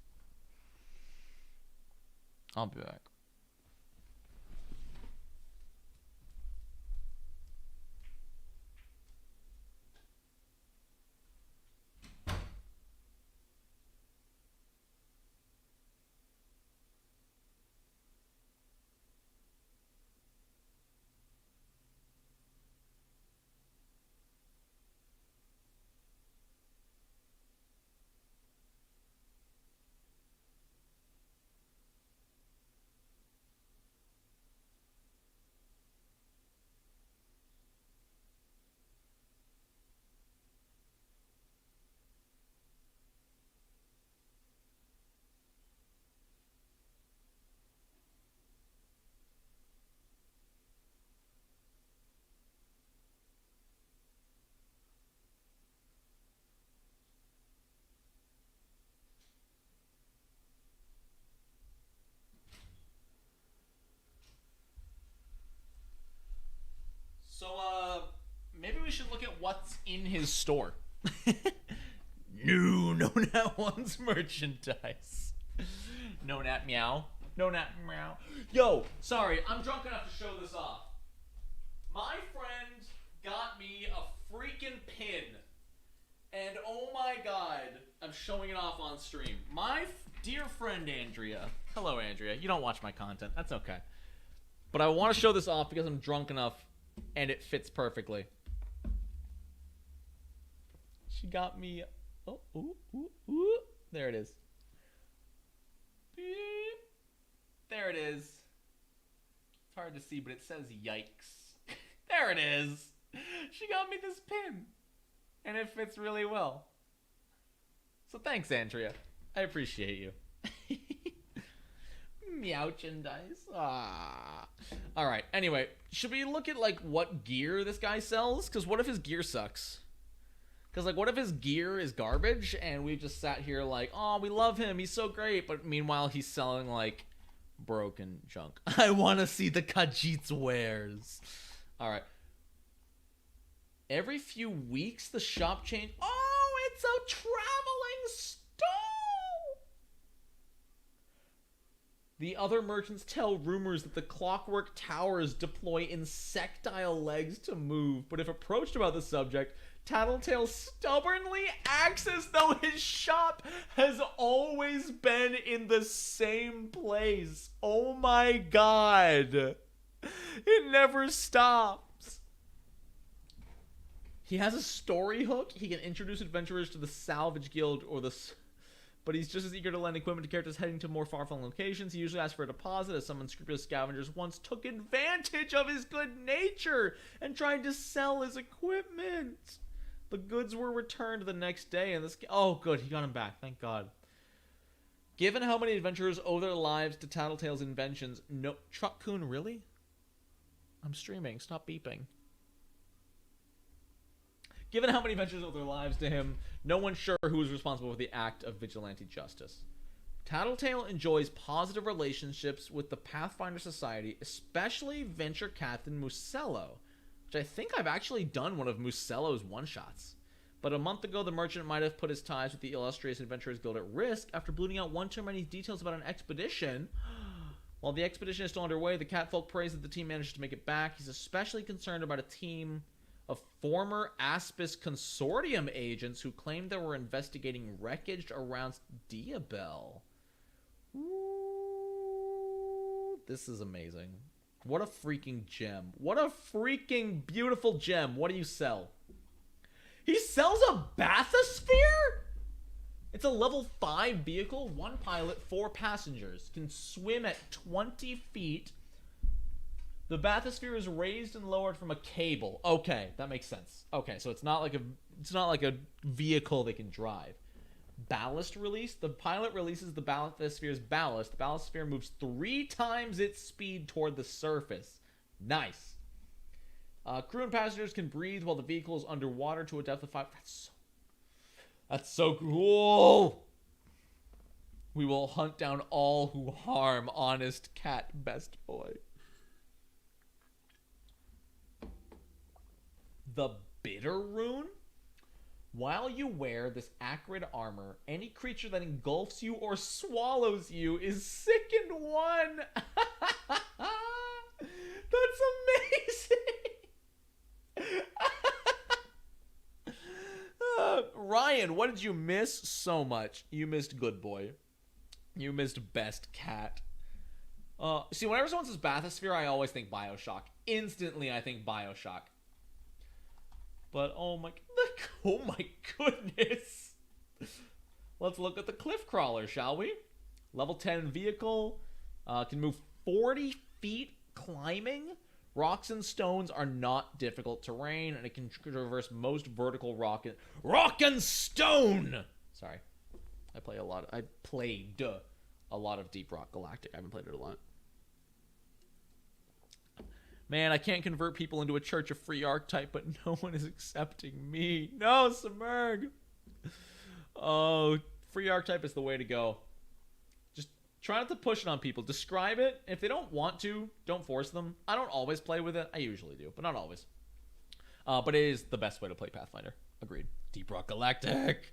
[SPEAKER 1] I'll be back. what's in his store. New Nonat1s merchandise. Nonat meow. Nonat meow. Yo, sorry, I'm drunk enough to show this off. My friend got me a freaking pin. And oh my god, I'm showing it off on stream. My dear friend Andrea. Hello, Andrea. You don't watch my content. That's okay. But I want to show this off because I'm drunk enough and it fits perfectly. She got me... Oh, ooh, ooh, ooh. There it is. Beep. There it is. It's hard to see, but it says yikes. There it is. She got me this pin. And it fits really well. So thanks, Andrea. I appreciate you. Meowchandise. Ah. Alright, anyway. Should we look at, like, what gear this guy sells? Because what if his gear sucks? Because, like, what if his gear is garbage and we just sat here like, oh, we love him, he's so great, but meanwhile he's selling, like, broken junk. I want to see the Khajiit's wares. Alright. Every few weeks the shop change... Oh, it's a traveling stall! The other merchants tell rumors that the Clockwork Towers deploy insectile legs to move, but if approached about the subject... Tattletale stubbornly acts as though his shop has always been in the same place. Oh my god. It never stops. He has a story hook. He can introduce adventurers to the Salvage Guild or the... But he's just as eager to lend equipment to characters heading to more far-flung locations. He usually asks for a deposit, as some unscrupulous scavengers once took advantage of his good nature and tried to sell his equipment. The goods were returned the next day, and this... Oh, good. He got them back. Thank God. Given how many adventurers owe their lives to Tattletale's inventions... No... Truck-kun, really? I'm streaming. Stop beeping. Given how many adventurers owe their lives to him, no one's sure who is responsible for the act of vigilante justice. Tattletale enjoys positive relationships with the Pathfinder Society, especially Venture Captain Musello, which I think I've actually done one of Musello's one-shots. But a month ago, the merchant might have put his ties with the illustrious Adventurers Guild at risk after blooting out one too many details about an expedition. While the expedition is still underway, the catfolk praise that the team managed to make it back. He's especially concerned about a team of former Aspis Consortium agents who claimed they were investigating wreckage around Diabel. Ooh, this is amazing. What a freaking gem. What a freaking beautiful gem. What do you sell? He sells a bathysphere? It's a level 5 vehicle, 1 pilot, 4 passengers. Can swim at 20 feet. The bathysphere is raised and lowered from a cable. Okay, that makes sense. Okay, so it's not like a vehicle they can drive. Ballast release. The pilot releases the bathysphere's ballast. The bathysphere moves 3 times its speed toward the surface. Nice. Crew and passengers can breathe while the vehicle is underwater to a depth of 5. That's so cool. We will hunt down all who harm honest cat best boy. The Bitter Rune? While you wear this acrid armor, any creature that engulfs you or swallows you is sickened 1. That's amazing. Ryan, what did you miss? So much. You missed Good Boy. You missed Best Cat. See, whenever someone says Bathysphere, I always think Bioshock. Instantly, I think Bioshock. But, oh my goodness. Let's look at the Cliff Crawler, shall we? Level 10 vehicle. Can move 40 feet climbing. Rocks and stones are not difficult terrain, and it can traverse most vertical rock and stone! Sorry. I played a lot of Deep Rock Galactic. I haven't played it a lot. Man, I can't convert people into a church of free archetype, but no one is accepting me. No, Samurg! Oh, free archetype is the way to go. Just try not to push it on people. Describe it. If they don't want to, don't force them. I don't always play with it. I usually do, but not always. But it is the best way to play Pathfinder. Agreed. Deep Rock Galactic.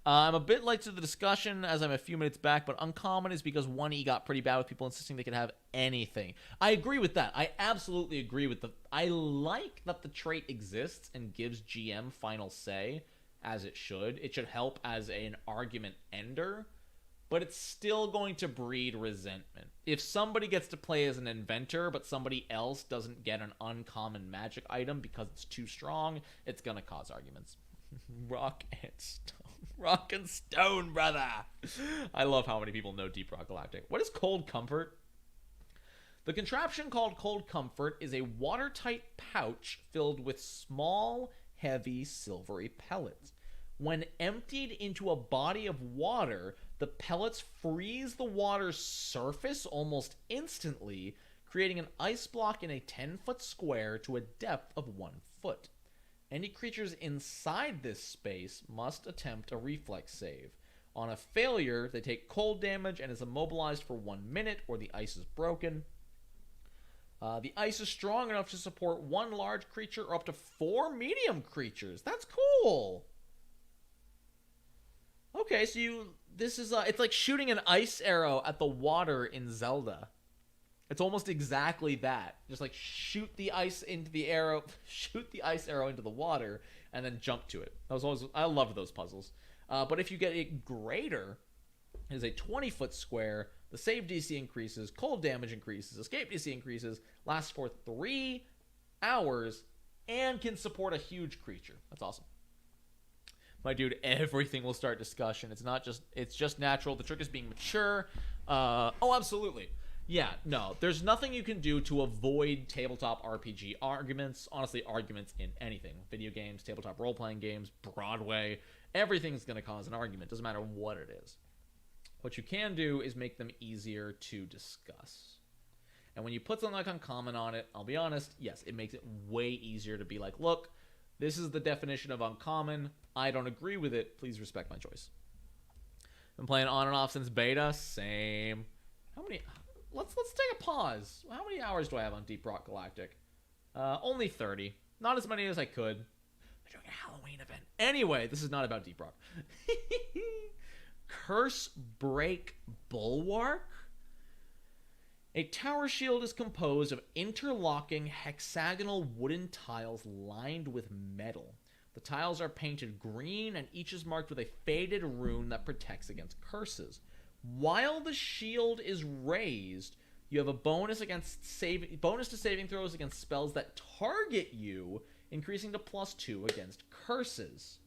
[SPEAKER 1] I'm a bit late to the discussion as I'm a few minutes back, but uncommon is because 1E got pretty bad with people insisting they could have anything. I agree with that. I absolutely agree with I like that the trait exists and gives GM final say, as it should. It should help as an argument ender, but it's still going to breed resentment. If somebody gets to play as an inventor, but somebody else doesn't get an uncommon magic item because it's too strong, it's going to cause arguments. Rock and stone. Rock and stone, brother. I love how many people know Deep Rock Galactic. What is Cold Comfort? The contraption called Cold Comfort is a watertight pouch filled with small, heavy, silvery pellets. When emptied into a body of water, the pellets freeze the water's surface almost instantly, creating an ice block in a 10-foot square to a depth of 1 foot. Any creatures inside this space must attempt a reflex save. On a failure, they take cold damage and is immobilized for 1 minute, or the ice is broken. The ice is strong enough to support 1 large creature or up to 4 medium creatures. That's cool. Okay, so this is it's like shooting an ice arrow at the water in Zelda. It's almost exactly that. Just like shoot the ice into the arrow, shoot the ice arrow into the water, and then jump to it. I loved those puzzles. But if you get it greater, it is a 20-foot square. The save DC increases, cold damage increases, escape DC increases, lasts for 3 hours, and can support a huge creature. That's awesome. My dude, everything will start discussion. It's just natural. The trick is being mature. Oh, absolutely. Yeah, no, there's nothing you can do to avoid tabletop RPG arguments. Honestly, arguments in anything. Video games, tabletop role-playing games, Broadway. Everything's going to cause an argument. Doesn't matter what it is. What you can do is make them easier to discuss. And when you put something like uncommon on it, I'll be honest, yes, it makes it way easier to be like, look, this is the definition of uncommon. I don't agree with it. Please respect my choice. Been playing on and off since beta. Same. How many... Let's take a pause. How many hours do I have on Deep Rock Galactic? Only 30. Not as many as I could. They're doing a Halloween event. Anyway, this is not about Deep Rock. Curse Break Bulwark? A tower shield is composed of interlocking hexagonal wooden tiles lined with metal. The tiles are painted green, and each is marked with a faded rune that protects against curses. While the shield is raised, you have a bonus to saving throws against spells that target you, increasing to +2 against curses.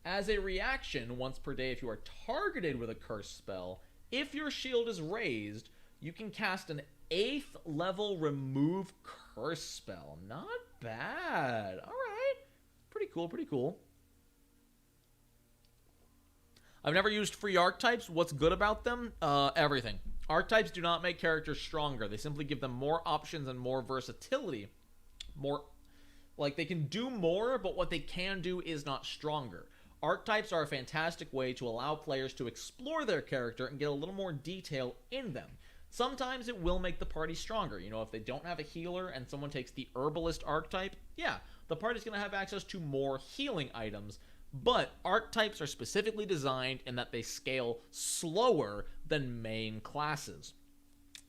[SPEAKER 1] As a reaction, once per day if you are targeted with a curse spell, if your shield is raised, you can cast an 8th level remove curse spell. Not bad. Alright. Pretty cool, pretty cool. I've never used free archetypes. What's good about them? Everything. Archetypes do not make characters stronger. They simply give them more options and more versatility. They can do more, but what they can do is not stronger. Archetypes are a fantastic way to allow players to explore their character and get a little more detail in them. Sometimes it will make the party stronger. You know, if they don't have a healer and someone takes the herbalist archetype, yeah, the party's going to have access to more healing items. But archetypes are specifically designed in that they scale slower than main classes.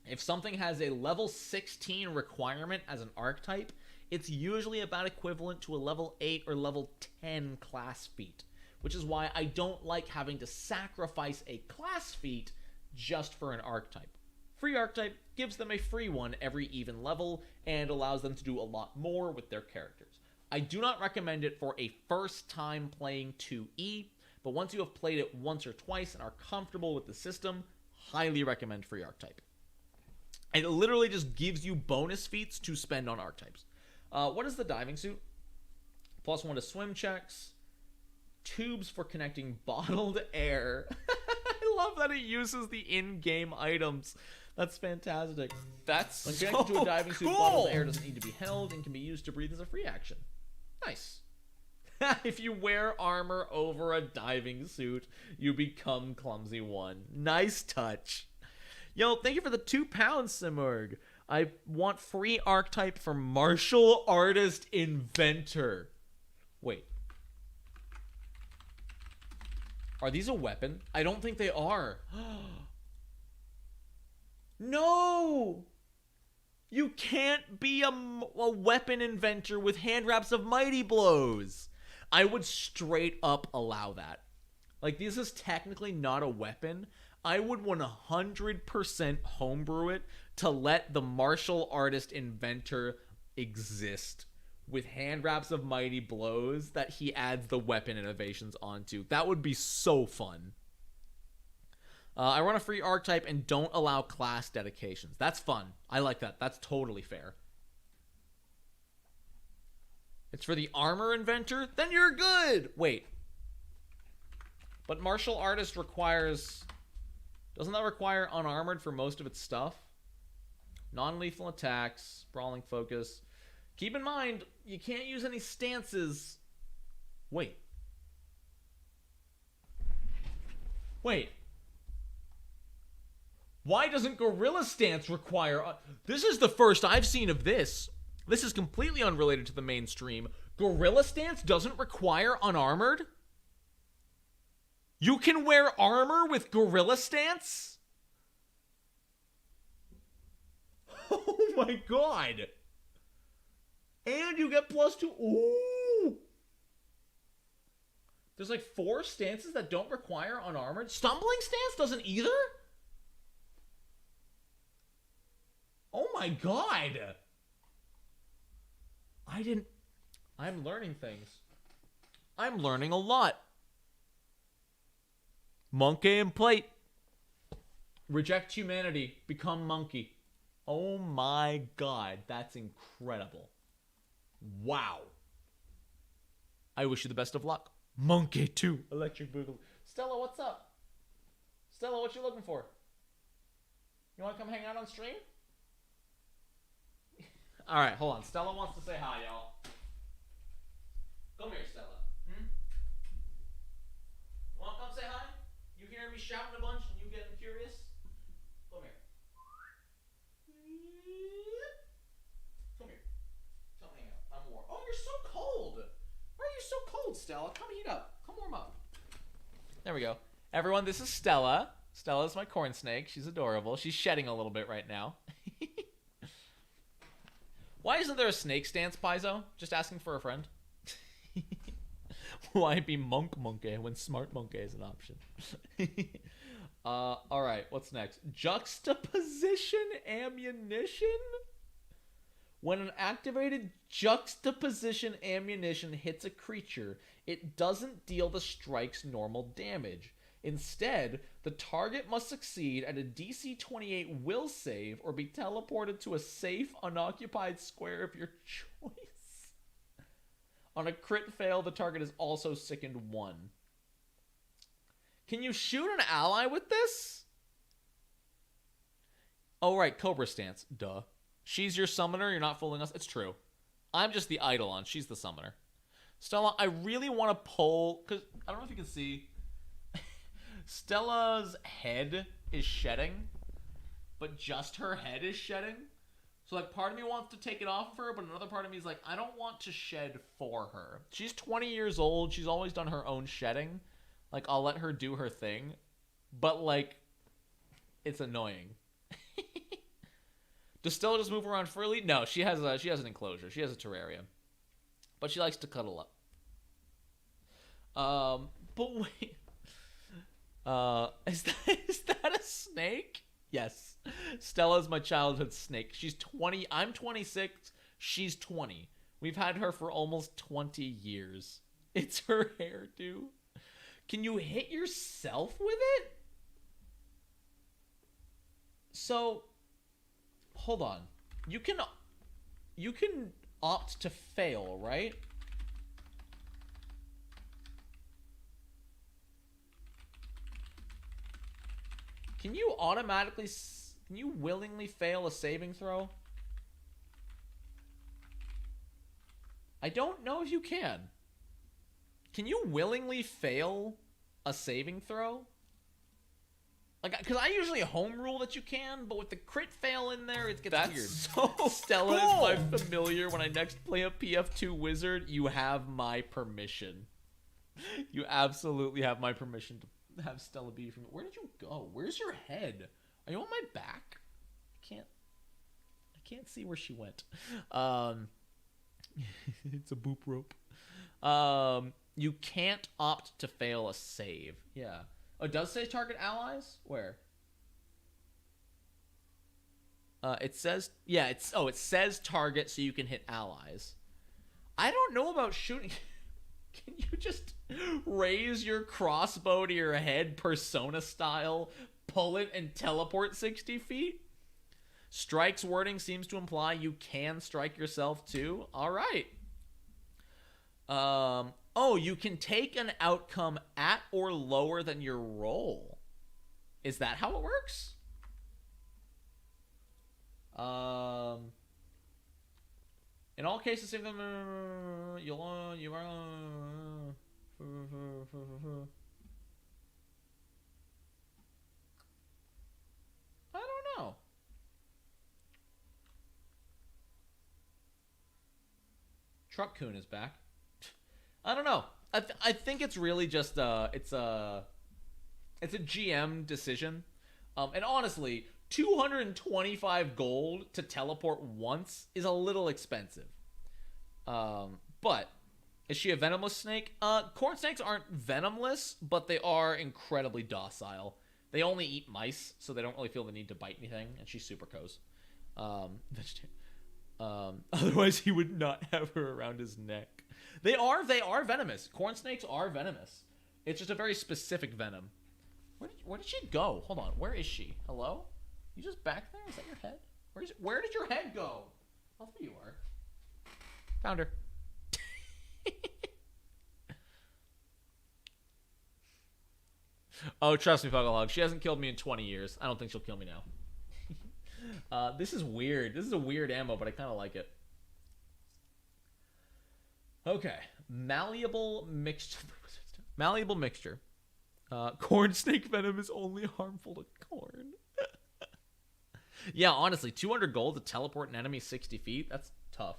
[SPEAKER 1] If something has a level 16 requirement as an archetype, it's usually about equivalent to a level 8 or level 10 class feat, which is why I don't like having to sacrifice a class feat just for an archetype. Free archetype gives them a free one every even level and allows them to do a lot more with their characters. I do not recommend it for a first time playing 2E, but once you have played it once or twice and are comfortable with the system, highly recommend free archetype. It literally just gives you bonus feats to spend on archetypes. What is the diving suit? +1 to swim checks. Tubes for connecting bottled air. I love that it uses the in-game items. That's fantastic.
[SPEAKER 3] That's
[SPEAKER 1] when
[SPEAKER 3] so
[SPEAKER 1] connected to a diving suit,
[SPEAKER 3] cool.
[SPEAKER 1] bottled air doesn't need to be held and can be used to breathe as a free action. Nice. If you wear armor over a diving suit, you become Clumsy 1. Nice touch. Yo, thank you for the £2, Simurg. I want free archetype for martial artist inventor. Wait. Are these a weapon? I don't think they are. No! You can't be a weapon inventor with hand wraps of mighty blows. I would straight up allow that. Like, this is technically not a weapon. I would 100% homebrew it to let the martial artist inventor exist with hand wraps of mighty blows that he adds the weapon innovations onto. That would be so fun. I run a free archetype and don't allow class dedications. That's fun. I like that. That's totally fair. It's for the armor inventor? Then you're good! Wait. But martial artist requires... Doesn't that require unarmored for most of its stuff? Non-lethal attacks, brawling focus. Keep in mind, you can't use any stances. Wait. Wait. Why doesn't Gorilla Stance require... This is the first I've seen of this. This is completely unrelated to the mainstream. Gorilla Stance doesn't require unarmored? You can wear armor with Gorilla Stance? Oh my god. And you get +2. Ooh. There's like 4 stances that don't require unarmored. Stumbling Stance doesn't either? Oh my god. I'm learning things. I'm learning a lot. Monkey and plate. Reject humanity. Become monkey. Oh my god. That's incredible. Wow. I wish you the best of luck. Monkey 2. Electric Boogaloo. Stella, what's up? Stella, what you looking for? You want to come hang out on stream? Alright, hold on. Stella wants to say hi, y'all. Come here, Stella. Want to come say hi? You hearing me shouting a bunch and you getting curious? Come here. Come here. Come hang out. I'm warm. Oh, you're so cold. Why are you so cold, Stella? Come heat up. Come warm up. There we go. Everyone, this is Stella. Stella's my corn snake. She's adorable. She's shedding a little bit right now. Why isn't there a snake stance, Paizo? Just asking for a friend. Why be monk monkey when smart monkey is an option? Alright, what's next? Juxtaposition Ammunition? When an activated Juxtaposition Ammunition hits a creature, it doesn't deal the strike's normal damage. Instead, the target must succeed at a DC 28 will save or be teleported to a safe, unoccupied square of your choice. On a crit fail, the target is also sickened 1. Can you shoot an ally with this? Oh, right, Cobra Stance. Duh. She's your summoner, you're not fooling us. It's true. I'm just the Eidolon, she's the summoner. Stella, I really want to pull... because I don't know if you can see... Stella's head is shedding, but just her head is shedding. So, like, part of me wants to take it off of her, but another part of me is like, I don't want to shed for her. She's 20 years old. She's always done her own shedding. Like, I'll let her do her thing. But, like, it's annoying. Does Stella just move around freely? No, she has an enclosure. She has a terrarium. But she likes to cuddle up. But wait... is that a snake? Yes. Stella's my childhood snake. She's 20. I'm 26. She's 20. We've had her for almost 20 years. It's her hairdo. Can you hit yourself with it? So, hold on. You can opt to fail, right? Can you willingly fail a saving throw? I don't know if you can. Can you willingly fail a saving throw? Like, because I usually home rule that you can, but with the crit fail in there, it gets weird.
[SPEAKER 3] So
[SPEAKER 1] Stella
[SPEAKER 3] cool.
[SPEAKER 1] is my familiar. When I next play a PF2 wizard, you have my permission. You absolutely have my permission to have Stella be from. Where did you go? Where's your head? Are you on my back? I can't see where she went. It's a boop rope. You can't opt to fail a save. Yeah. Oh, it does say target allies? Where? It says, yeah, it says target so you can hit allies. I don't know about shooting. Can you just raise your crossbow to your head, Persona style, pull it, and teleport 60 feet? Strike's wording seems to imply you can strike yourself too. All right. Oh, you can take an outcome at or lower than your roll. Is that how it works? In all cases, save them. You are. I don't know. Truck Coon is back. I don't know. I think it's really just it's a GM decision. And honestly, 225 gold to teleport once is a little expensive. But is she a venomless snake? Corn snakes aren't venomless, but they are incredibly docile. They only eat mice, so they don't really feel the need to bite anything, and she's super cozy. Otherwise he would not have her around his neck. They are venomous. Corn snakes are venomous. It's just a very specific venom. Where did she go? Hold on. Where is she? Hello? You just back there? Is that your head? Where did your head go? Oh, there you are. Found her. Oh, trust me, Fuckalog. She hasn't killed me in 20 years. I don't think she'll kill me now. This is weird. This is a weird ammo, but I kind of like it. Okay. Malleable mixture. Malleable mixture. Corn snake venom is only harmful to corn. Yeah, honestly, 200 gold to teleport an enemy 60 feet? That's tough.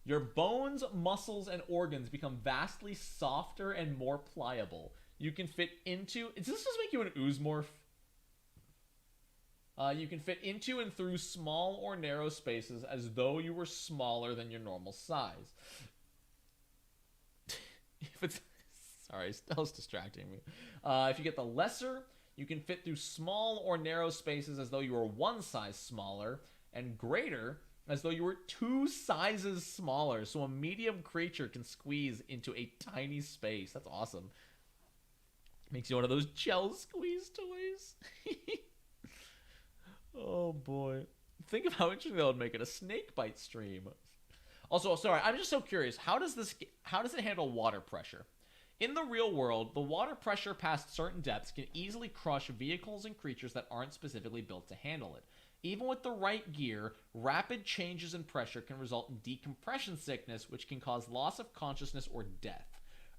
[SPEAKER 1] Your bones, muscles, and organs become vastly softer and more pliable. You can fit into... Does this just make you an oozemorph? You can fit into and through small or narrow spaces as though you were smaller than your normal size. If it's... Sorry, Stella's distracting me. If you get the lesser, you can fit through small or narrow spaces as though you were one size smaller, and greater as though you were two sizes smaller, so a medium creature can squeeze into a tiny space. That's awesome. Makes you one of those gel squeeze toys. Oh boy. Think of how interesting that would make it. A snake bite stream. Also, sorry, I'm just so curious. How does it handle water pressure? In the real world, the water pressure past certain depths can easily crush vehicles and creatures that aren't specifically built to handle it. Even with the right gear, rapid changes in pressure can result in decompression sickness, which can cause loss of consciousness or death.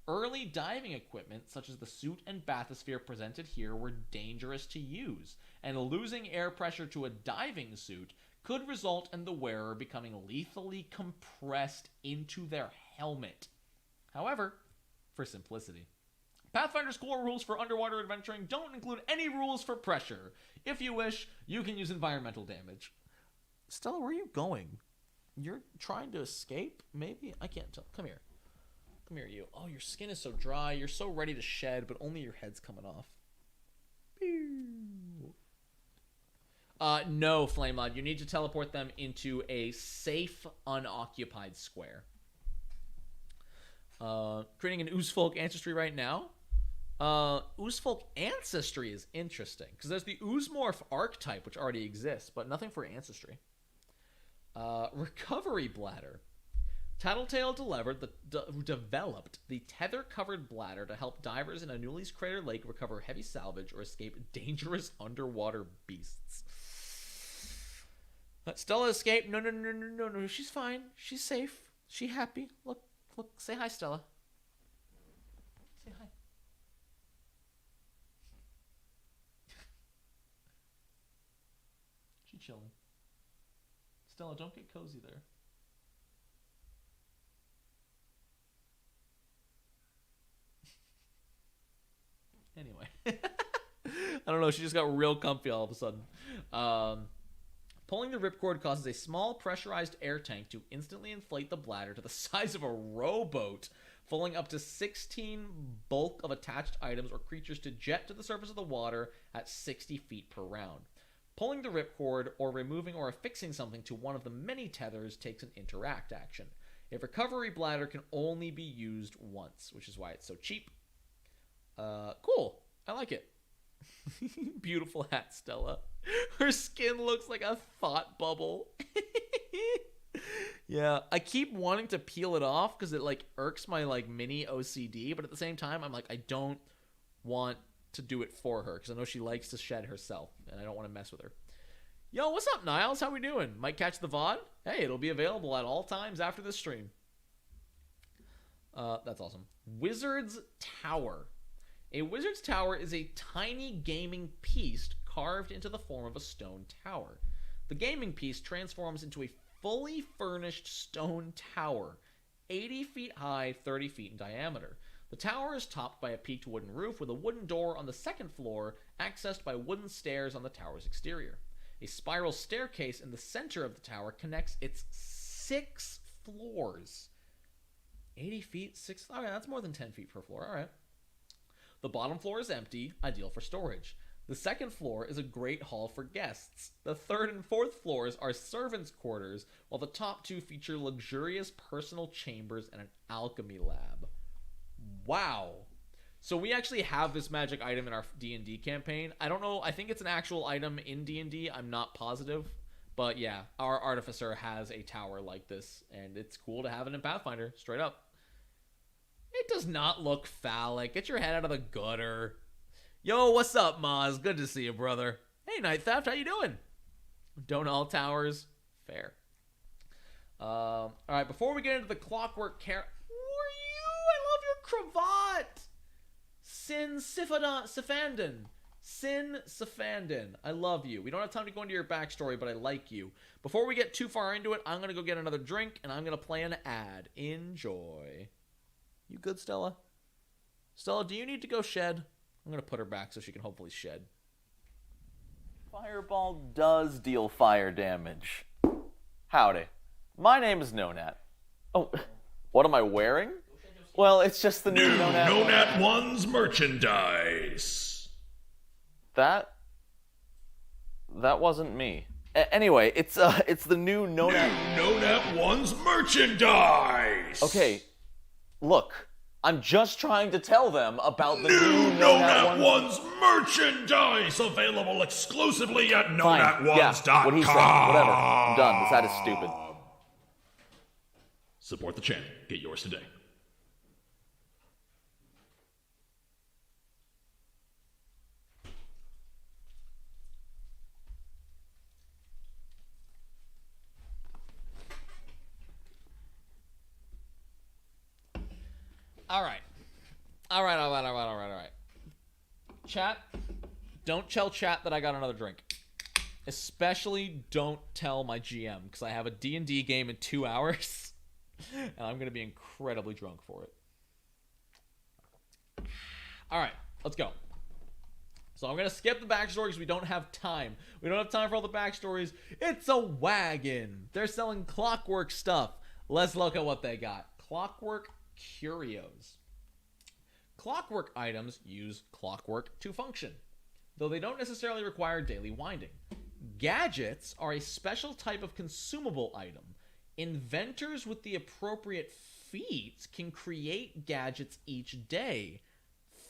[SPEAKER 1] Early diving equipment, such as the suit and bathysphere presented here, were dangerous to use, and losing air pressure to a diving suit could result in the wearer becoming lethally compressed into their helmet. However, for simplicity, Pathfinder's core rules for underwater adventuring don't include any rules for pressure. If you wish, you can use environmental damage. Stella, where are you going? You're trying to escape? Maybe? I can't tell. Come here. Come here, you. Oh, your skin is so dry. You're so ready to shed, but only your head's coming off. No, Flamelod. You need to teleport them into a safe, unoccupied square. Creating an Oozfolk ancestry right now. Oozfolk ancestry is interesting, because there's the Oozemorph archetype, which already exists, but nothing for ancestry. Recovery bladder. Tattletale developed the tether-covered bladder to help divers in a Newly's Crater Lake recover heavy salvage or escape dangerous underwater beasts. Stella escaped. No. She's fine. She's safe. She happy. Look. Say hi, Stella. Say hi. chilling. Stella, don't get cozy there. Anyway. I don't know, she just got real comfy all of a sudden. Pulling the ripcord causes a small pressurized air tank to instantly inflate the bladder to the size of a rowboat, filling up to 16 bulk of attached items or creatures to jet to the surface of the water at 60 feet per round. Pulling the ripcord or removing or affixing something to one of the many tethers takes an interact action. A recovery bladder can only be used once, which is why it's so cheap. Cool. I like it. Beautiful hat, Stella. Her skin looks like a thought bubble. Yeah, I keep wanting to peel it off because it like irks my like mini OCD, but at the same time I'm like, I don't want to do it for her because I know she likes to shed herself and I don't want to mess with her. Yo, what's up, Niles? How we doing? Might catch the VOD? Hey, it'll be available at all times after this stream. That's awesome. Wizard's Tower. A wizard's tower is a tiny gaming piece carved into the form of a stone tower. The gaming piece transforms into a fully furnished stone tower, 80 feet high, 30 feet in diameter. The tower is topped by a peaked wooden roof with a wooden door on the second floor, accessed by wooden stairs on the tower's exterior. A spiral staircase in the center of the tower connects its 6 floors. 80 feet, 6... Alright, that's more than 10 feet per floor. Alright. The bottom floor is empty, ideal for storage. The second floor is a great hall for guests. The third and fourth floors are servants' quarters, while the top 2 feature luxurious personal chambers and an alchemy lab. Wow. So we actually have this magic item in our D&D campaign. I don't know, I think it's an actual item in D&D, I'm not positive. But yeah, our artificer has a tower like this, and it's cool to have it in Pathfinder, straight up. It does not look phallic. Get your head out of the gutter. Yo, what's up, Maz? Good to see you, brother. Hey, Night Theft, how you doing? Don't all towers? Fair. All right, before we get into the Clockwork Who are you? I love your cravat. Sin Sifandin. Sin Sifandin. I love you. We don't have time to go into your backstory, but I like you. Before we get too far into it, I'm going to go get another drink, and I'm going to play an ad. Enjoy. You good, Stella? Stella, do you need to go shed? I'm going to put her back so she can hopefully shed.
[SPEAKER 3] Fireball does deal fire damage. Howdy. My name is Nonat. Oh, what am I wearing? Well, it's just the new
[SPEAKER 2] Nonat1s merchandise.
[SPEAKER 3] That wasn't me. Anyway, it's the new
[SPEAKER 2] Nonat1s merchandise.
[SPEAKER 3] Okay, look, I'm just trying to tell them about the
[SPEAKER 2] new
[SPEAKER 3] new
[SPEAKER 2] Nonat1s merchandise available exclusively at Nonat1s.com.
[SPEAKER 3] Yeah, what he said. Whatever. I'm done. This ad is stupid.
[SPEAKER 2] Support the channel. Get yours today.
[SPEAKER 1] All right. Chat, don't tell chat that I got another drink. Especially don't tell my GM, because I have a D&D game in 2 hours, and I'm going to be incredibly drunk for it. All right, let's go. So I'm going to skip the backstory because we don't have time. We don't have time for all the backstories. It's a wagon. They're selling clockwork stuff. Let's look at what they got. Clockwork Curios. Clockwork items use clockwork to function, though they don't necessarily require daily winding. Gadgets are a special type of consumable item. Inventors with the appropriate feats can create gadgets each day.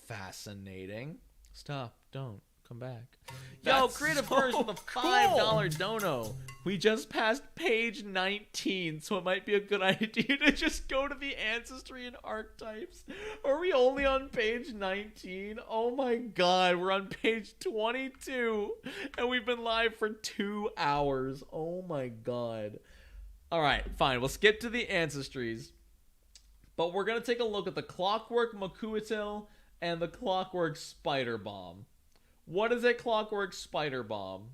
[SPEAKER 1] Fascinating. Stop. Don't. Come back. Yo, Creative First with a $5 dono. We just passed page 19, so it might be a good idea to just go to the ancestry and archetypes. Are we only on page 19? Oh my god, we're on page 22, and we've been live for 2 hours. Oh my god. Alright, fine, we'll skip to the ancestries. But we're going to take a look at the Clockwork Makuatil and the Clockwork Spider Bomb. What is a Clockwork Spider Bomb?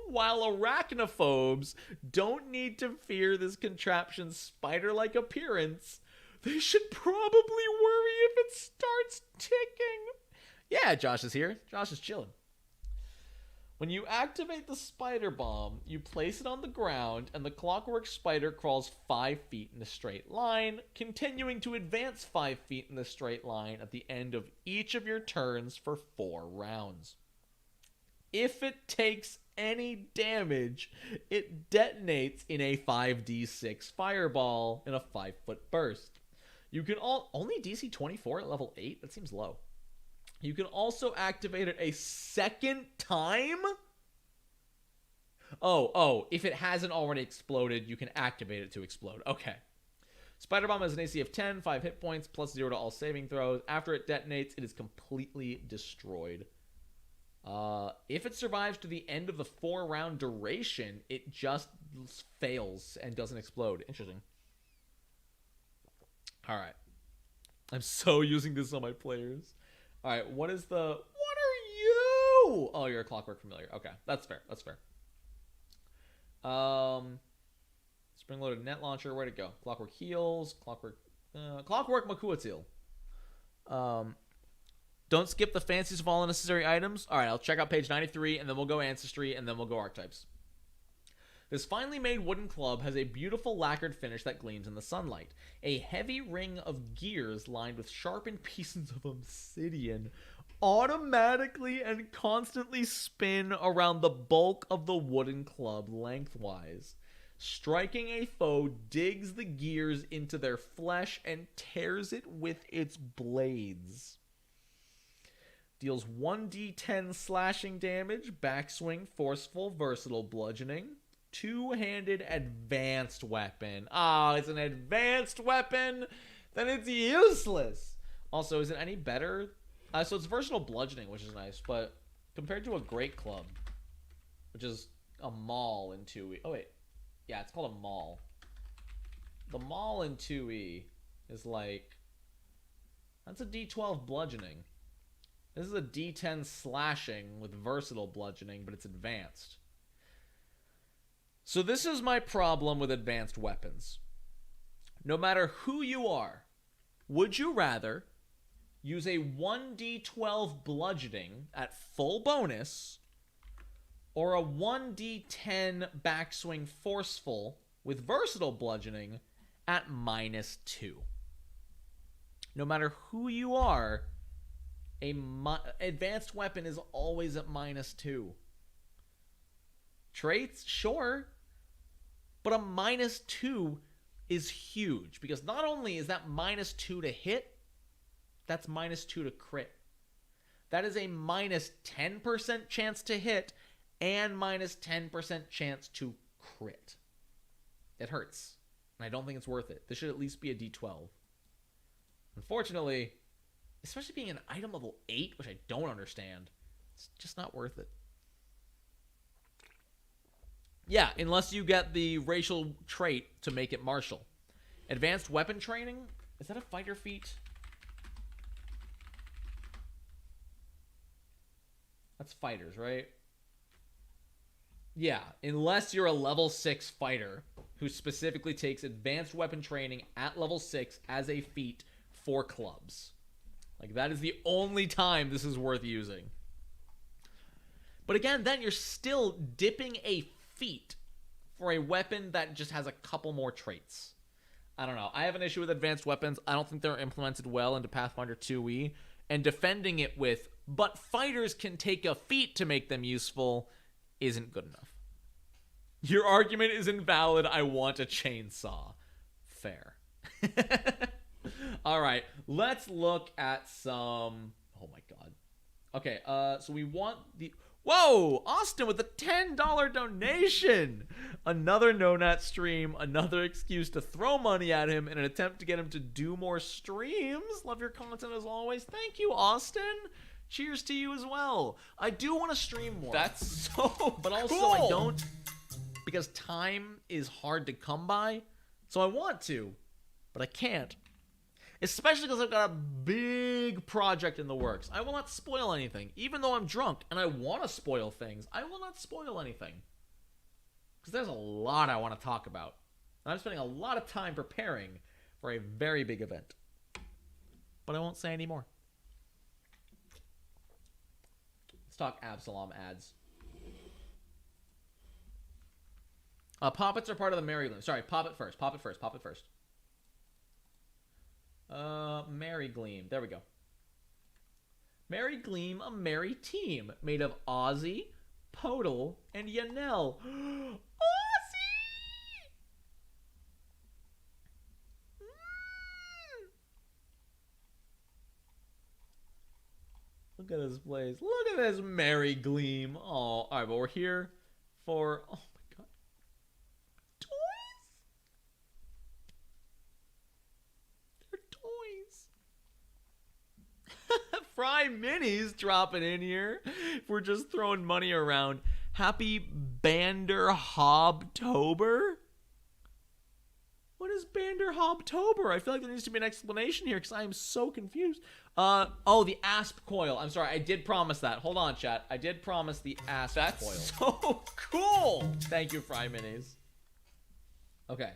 [SPEAKER 1] While arachnophobes don't need to fear this contraption's spider-like appearance, they should probably worry if it starts ticking. Yeah, Josh is here. Josh is chilling. When you activate the spider bomb, you place it on the ground, and the clockwork spider crawls 5 feet in a straight line, continuing to advance 5 feet in a straight line at the end of each of your turns for 4 rounds. If it takes any damage, it detonates in a 5d6 fireball in a 5-foot burst. You can only DC 24 at level 8? That seems low. You can also activate it a second time? Oh, if it hasn't already exploded, you can activate it to explode. Okay. Spider Bomb has an AC of 10, 5 hit points, plus 0 to all saving throws. After it detonates, it is completely destroyed. If it survives to the end of the 4-round duration, it just fails and doesn't explode. Interesting. Alright. I'm so using this on my players. Alright, what are you? Oh, you're a Clockwork Familiar. Okay, that's fair. Spring-loaded net launcher. Where'd it go? Clockwork Heals. Clockwork Makuatil. Don't skip the fancies of all unnecessary items. Alright, I'll check out page 93, and then we'll go Ancestry, and then we'll go Archetypes. This finely made wooden club has a beautiful lacquered finish that gleams in the sunlight. A heavy ring of gears lined with sharpened pieces of obsidian automatically and constantly spin around the bulk of the wooden club lengthwise. Striking a foe digs the gears into their flesh and tears it with its blades. Deals 1d10 slashing damage, backswing, forceful, versatile, bludgeoning. Two-handed advanced weapon. Oh, it's an advanced weapon? Then it's useless. Also, is it any better? So it's versatile bludgeoning, which is nice, but compared to a great club, which is a maul in 2e. Oh, wait. Yeah, it's called a maul. The maul in 2e is like... That's a d12 bludgeoning. This is a d10 slashing with versatile bludgeoning, but it's advanced. So this is my problem with advanced weapons. No matter who you are, would you rather use a 1d12 bludgeoning at full bonus or a 1d10 backswing forceful with versatile bludgeoning at -2? No matter who you are, advanced weapon is always at -2. Traits, sure. But a -2 is huge because not only is that -2 to hit, that's -2 to crit. That is a -10% chance to hit and -10% chance to crit. It hurts. And I don't think it's worth it. This should at least be a d12. Unfortunately, especially being an item level 8, which I don't understand, it's just not worth it. Yeah, unless you get the racial trait to make it martial. Advanced weapon training? Is that a fighter feat? That's fighters, right? Yeah, unless you're a level 6 fighter who specifically takes advanced weapon training at level 6 as a feat for clubs. Like, that is the only time this is worth using. But again, then you're still dipping a feat for a weapon that just has a couple more traits. I don't know. I have an issue with advanced weapons. I don't think they're implemented well into Pathfinder 2e. And defending it with, but fighters can take a feat to make them useful, isn't good enough. Your argument is invalid. I want a chainsaw. Fair. All right. Let's look at some... Oh, my God. Okay, so we want the... Whoa! Austin with a $10 donation! Another Nonat stream, another excuse to throw money at him in an attempt to get him to do more streams. Love your content as always. Thank you, Austin. Cheers to you as well. I do want to stream more.
[SPEAKER 3] That's so
[SPEAKER 1] But also
[SPEAKER 3] cool.
[SPEAKER 1] I don't, because time is hard to come by. So I want to, but I can't. Especially because I've got a big project in the works. I will not spoil anything. Even though I'm drunk and I want to spoil things, I will not spoil anything. because there's a lot I want to talk about. I'm spending a lot of time preparing for a very big event. But I won't say any more. Let's talk Absalom ads. Poppets are part of the Merry Gleam. Sorry, Poppet first. Merry Gleam. There we go. Merry Gleam, a merry team made of Ozzy, Podal, and Yanel. Ozzy! Look at this place. Look at this Merry Gleam. Oh, all right, but we're here for... Oh, my God. Toys? They're toys. Fry Minis dropping in here. We're just throwing money around. Happy Bander Hobtober? What is Bander Hobtober? I feel like there needs to be an explanation here because I am so confused. Oh, the Asp Coil. I'm sorry, I did promise that. Hold on, chat. I did promise the Asp Coil. That's so cool. Thank you, Fry Minis. Okay.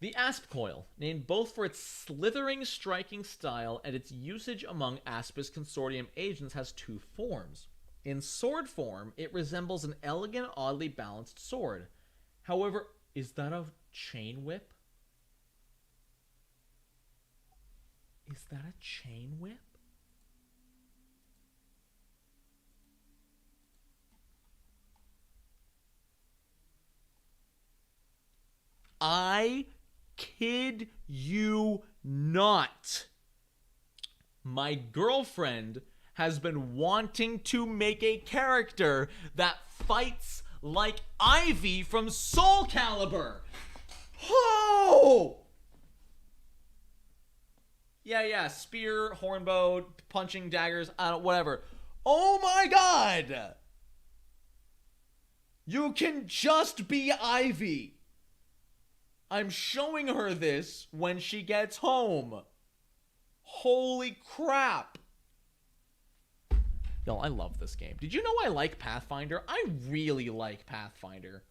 [SPEAKER 1] The Asp Coil, named both for its slithering, striking style and its usage among Aspis Consortium agents, has two forms. In sword form, it resembles an elegant, oddly balanced sword. However, is that a chain whip? Is that a chain whip? I kid you not. My girlfriend has been wanting to make a character that fights like Ivy from Soul Calibur. Oh! Yeah, spear, hornbow, punching daggers, whatever. Oh my God! You can just be Ivy. I'm showing her this when she gets home. Holy crap. Yo, I love this game. Did you know I like Pathfinder? I really like Pathfinder.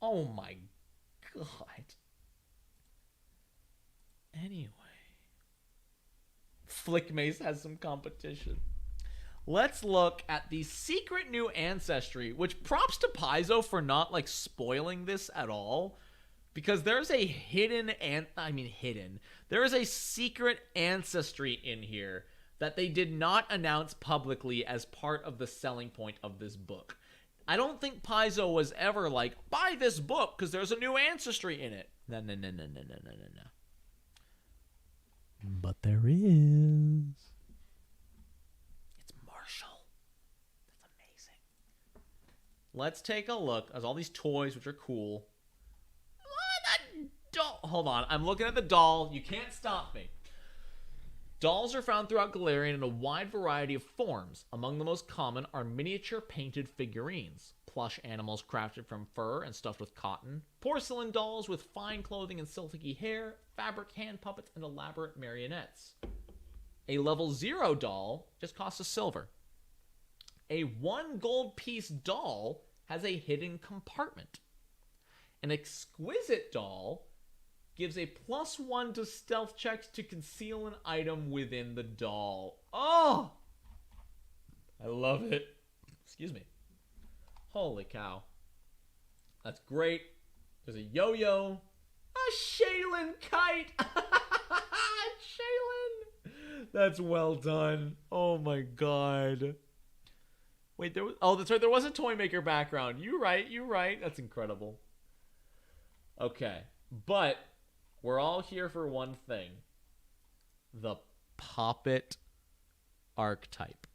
[SPEAKER 1] Oh my God. Anyway. Flick Mace has some competition. Let's look at the secret new ancestry, which props to Paizo for not, like, spoiling this at all. Because there's a there is a secret ancestry in here that they did not announce publicly as part of the selling point of this book. I don't think Paizo was ever like, buy this book because there's a new ancestry in it. No. But there is. It's Marshall. That's amazing. Let's take a look at all these toys, which are cool. Doll. Hold on, I'm looking at the doll. You can't stop me. Dolls are found throughout Galarian in a wide variety of forms. Among the most common are miniature painted figurines, plush animals crafted from fur and stuffed with cotton, porcelain dolls with fine clothing and silky hair, fabric hand puppets, and elaborate marionettes. A level 0 doll just costs a silver. A 1 gold piece doll has a hidden compartment. An exquisite doll gives a +1 to stealth checks to conceal an item within the doll. Oh! I love it. Excuse me. Holy cow. That's great. There's a yo-yo. A Shaylin kite! Shaylin! That's well done. Oh my God. Wait, there was... Oh, that's right. There was a Toy Maker background. You're right. That's incredible. Okay. But... we're all here for one thing. The Puppet archetype.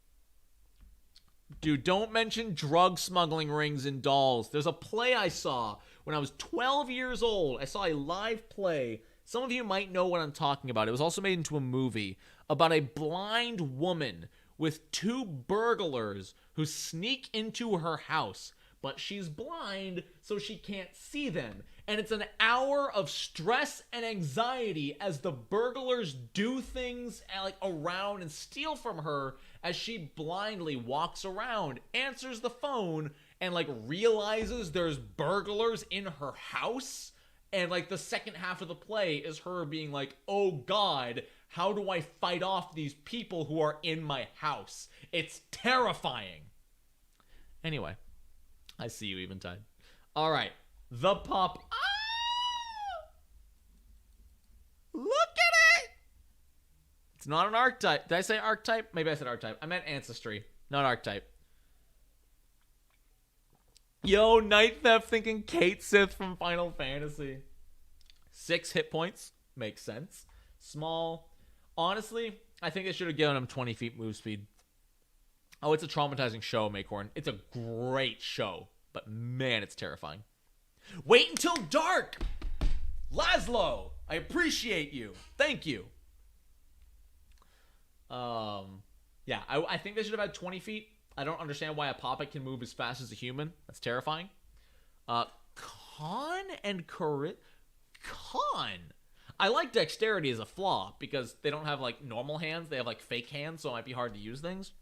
[SPEAKER 1] Dude, don't mention drug smuggling rings and dolls. There's a play I saw when I was 12 years old. I saw a live play. Some of you might know what I'm talking about. It was also made into a movie about a blind woman with 2 burglars who sneak into her house. But she's blind, so she can't see them. And it's an hour of stress and anxiety as the burglars do things around and steal from her as she blindly walks around, answers the phone, and like realizes there's burglars in her house, and like the second half of the play is her being like, oh god, how do I fight off these people who are in my house? It's terrifying. Anyway, I see you, Eventide. All right, the pop. Look at it! It's not an archetype. Did I say archetype? Maybe I said archetype. I meant ancestry, not archetype. Yo, Night Theft thinking Kate Sith from Final Fantasy. 6 hit points. Makes sense. Small. Honestly, I think they should have given him 20 feet move speed. Oh, it's a traumatizing show, Maycorn. It's a great show. But man, it's terrifying. Wait until dark! Laszlo! I appreciate you. Thank you. Yeah, I think they should have had 20 feet. I don't understand why a poppet can move as fast as a human. That's terrifying. Con and Corit. Con. I like dexterity as a flaw because they don't have like normal hands. They have like fake hands, so it might be hard to use things.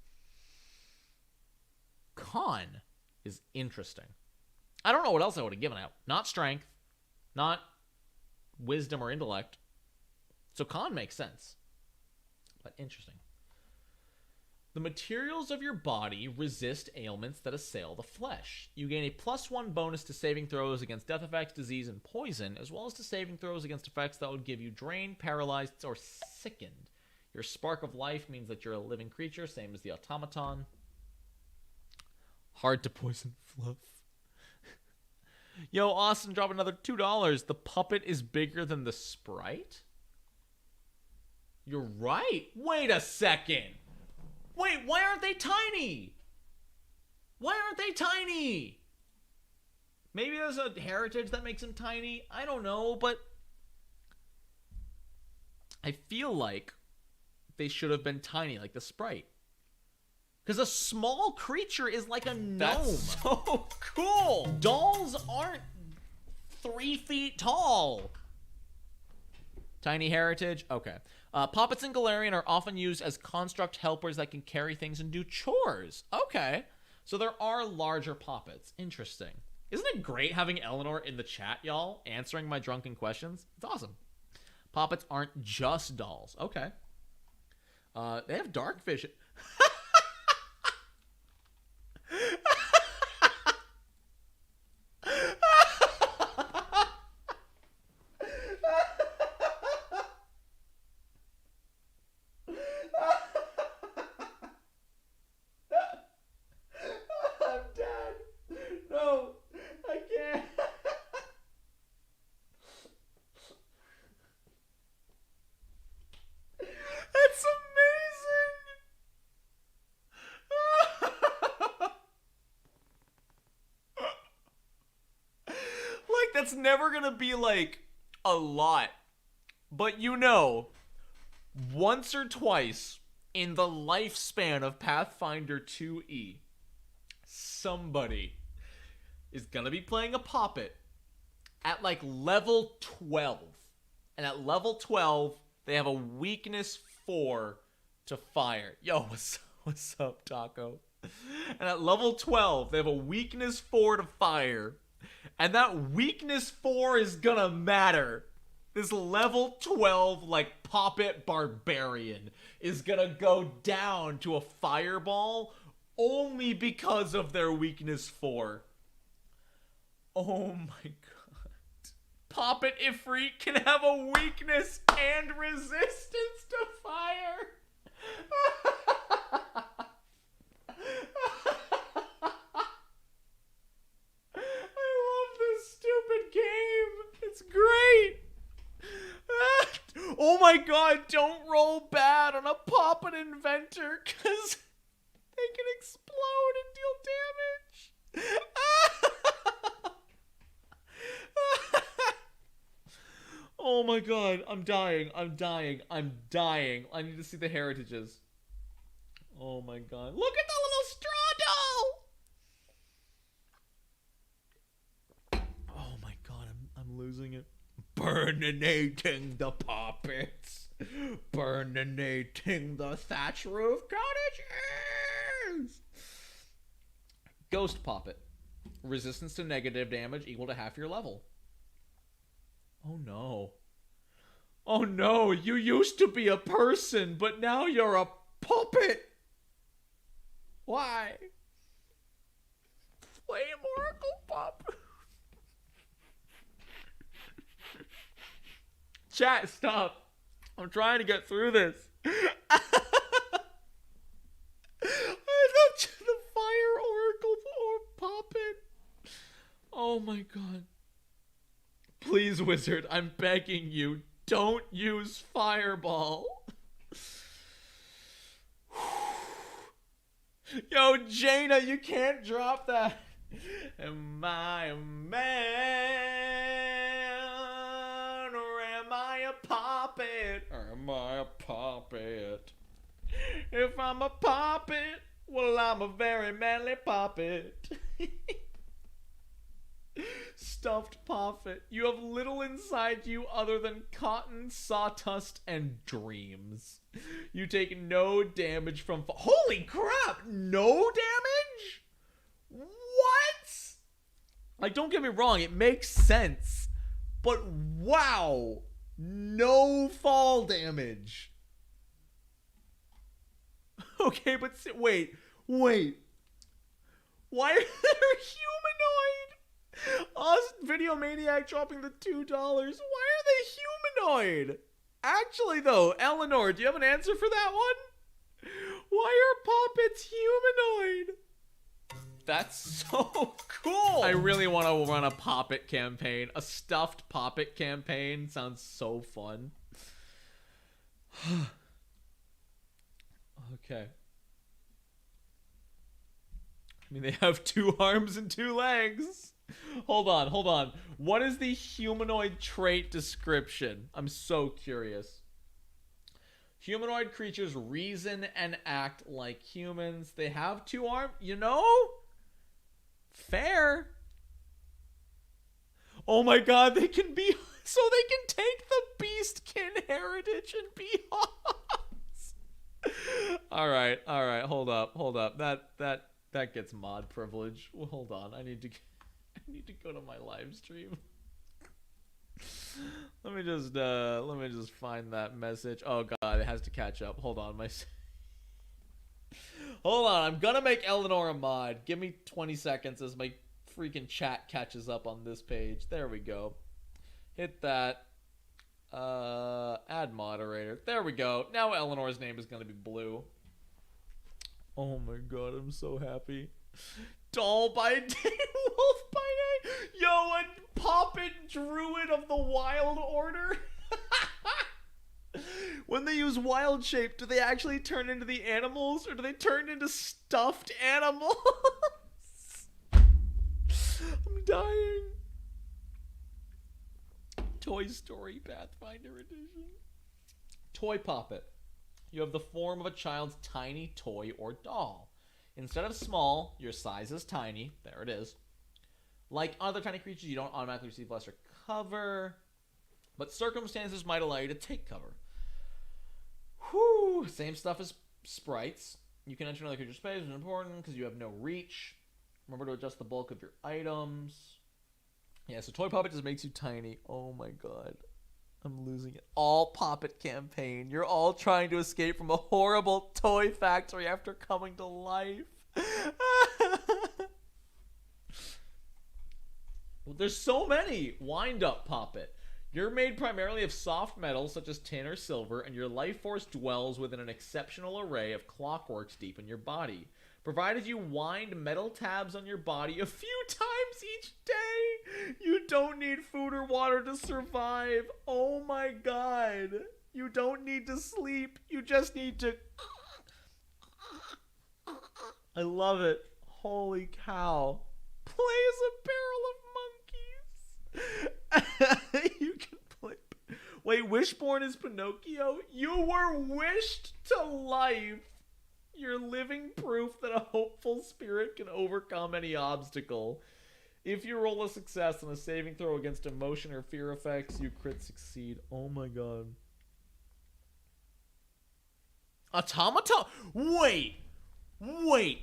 [SPEAKER 1] Con is interesting. I don't know what else I would have given out. Not strength. Not wisdom or intellect. So con makes sense. But interesting. The materials of your body resist ailments that assail the flesh. You gain a +1 bonus to saving throws against death effects, disease, and poison, as well as to saving throws against effects that would give you drained, paralyzed, or sickened. Your spark of life means that you're a living creature, same as the automaton. Hard to poison fluff. Yo, Austin, drop another $2. The puppet is bigger than the sprite? You're right. Wait a second. Wait, why aren't they tiny? Why aren't they tiny? Maybe there's a heritage that makes them tiny. I don't know, but I feel like they should have been tiny, like the sprite. Because a small creature is like a gnome.
[SPEAKER 3] That's so cool.
[SPEAKER 1] Dolls aren't 3 feet tall. Tiny heritage? Okay. Poppets in Galarian are often used as construct helpers that can carry things and do chores. Okay. So there are larger poppets. Interesting. Isn't it great having Eleanor in the chat, y'all, answering my drunken questions? It's awesome. Poppets aren't just dolls. Okay. They have dark vision. That's never gonna be like a lot, but you know, once or twice in the lifespan of Pathfinder 2E, somebody is gonna be playing a poppet at like level 12, and at level 12 they have a weakness 4 to fire. Yo, what's up, Taco? And at level 12 they have a weakness 4 to fire. And that weakness 4 is gonna matter. This level 12, like, poppet barbarian is gonna go down to a fireball only because of their weakness 4. Oh my god. Poppet Ifrit can have a weakness and resistance to fire. It's great. Oh my god, don't roll bad on a poppet inventor because they can explode and deal damage. Oh my god, I'm dying. I need to see the heritages. Oh my god. Look at the little straw doll. Oh my god, I'm losing it. Burninating the poppets. Burninating the thatch roof cottages. Ghost poppet. Resistance to negative damage equal to half your level. Oh no. Oh no, you used to be a person, but now you're a puppet. Why? Flame Oracle Pup. Chat, stop. I'm trying to get through this. I thought the Fire Oracle or Puppet. Oh my god. Please, Wizard, I'm begging you, don't use Fireball. Yo, Jaina, you can't drop that. Am I a man, or am I a puppet? Or am I a puppet? If I'm a puppet, well, I'm a very manly puppet. Stuffed puppet. You have little inside you other than cotton, sawdust, and dreams. You take no damage from... Holy crap! No damage? What? Like, don't get me wrong, it makes sense. But wow! No fall damage. Okay, but wait. Why are they humanoid? Us Video Maniac dropping the $2. Why are they humanoid? Actually, though, Eleanor, do you have an answer for that one? Why are puppets humanoid? That's so cool. I really want to run a puppet campaign. A stuffed puppet campaign sounds so fun. Okay. I mean, they have 2 arms and 2 legs. Hold on. What is the humanoid trait description? I'm so curious. Humanoid creatures reason and act like humans. They have 2 arms. You know? Fair. Oh my god, they can be... So they can take the beastkin heritage and be Hogs. Alright. Hold up. That gets mod privilege. Well, hold on. I need to go to my live stream. Let me just find that message. Oh god, it has to catch up. Hold on, I'm gonna make Eleanor a mod. Give me 20 seconds as my freaking chat catches up on this page. There we go. Hit that. Add moderator. There we go. Now Eleanor's name is gonna be blue. Oh my god, I'm so happy. Doll by day, wolf by night. Yo, a puppet druid of the wild order. When they use wild shape, do they actually turn into the animals, or do they turn into stuffed animals? I'm dying. Toy Story Pathfinder edition. Toy puppet. You have the form of a child's tiny toy or doll. Instead of small, your size is tiny. There it is. Like other tiny creatures, you don't automatically receive lesser cover, but circumstances might allow you to take cover. Whew. Same stuff as sprites. You can enter another creature's space, which is important because you have no reach. Remember to adjust the bulk of your items. Yeah, so Toy Puppet just makes you tiny. Oh my god. I'm losing it. All Puppet campaign. You're all trying to escape from a horrible toy factory after coming to life. Well, there's so many. Wind-up Puppet. You're made primarily of soft metals such as tin or silver, and your life force dwells within an exceptional array of clockworks deep in your body. Provided you wind metal tabs on your body a few times each day, you don't need food or water to survive. Oh my god. You don't need to sleep. You just need to... I love it. Holy cow. Play as a barrel of monkeys. You can play... Wait, Wishborn is Pinocchio? You were wished to life. You're living proof that a hopeful spirit can overcome any obstacle. If you roll a success on a saving throw against emotion or fear effects, you crit succeed. Oh my god. Automata? Wait!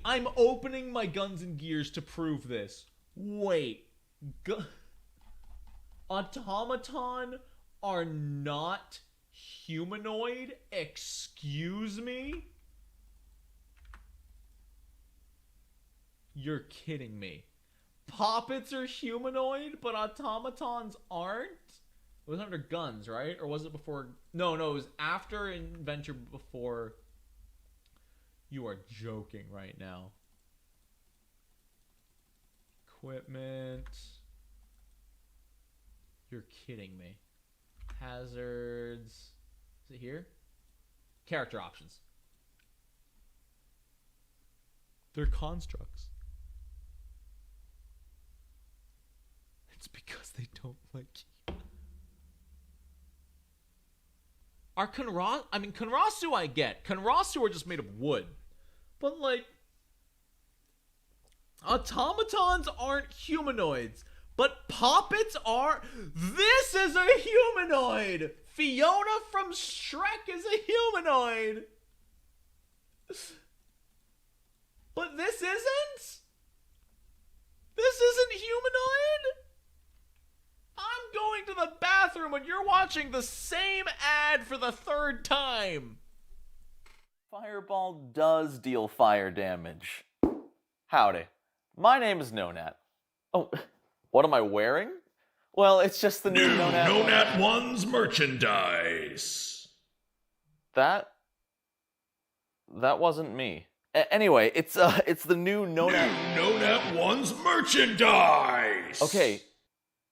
[SPEAKER 1] I'm opening my guns and gears to prove this. Wait. Automaton are not humanoid? Excuse me? You're kidding me. Puppets are humanoid, but automatons aren't? It was under guns, right? Or was it before? No, it was after Inventor, before. You are joking right now. Equipment. You're kidding me. Hazards. Is it here? Character options. They're constructs. It's because they don't like you. Are Konrasu I get. Konrasu are just made of wood. But, like, automatons aren't humanoids. But puppets are. This is a humanoid! Fiona from Shrek is a humanoid! But this isn't? This isn't humanoid? I'm going to the bathroom and you're watching the same ad for the third time.
[SPEAKER 3] Fireball does deal fire damage. Howdy. My name is Nonat. Oh, what am I wearing? Well, it's just the new
[SPEAKER 2] Nonat1s merchandise.
[SPEAKER 3] That wasn't me. Anyway, it's the new
[SPEAKER 2] Nonat1s merchandise.
[SPEAKER 3] Okay,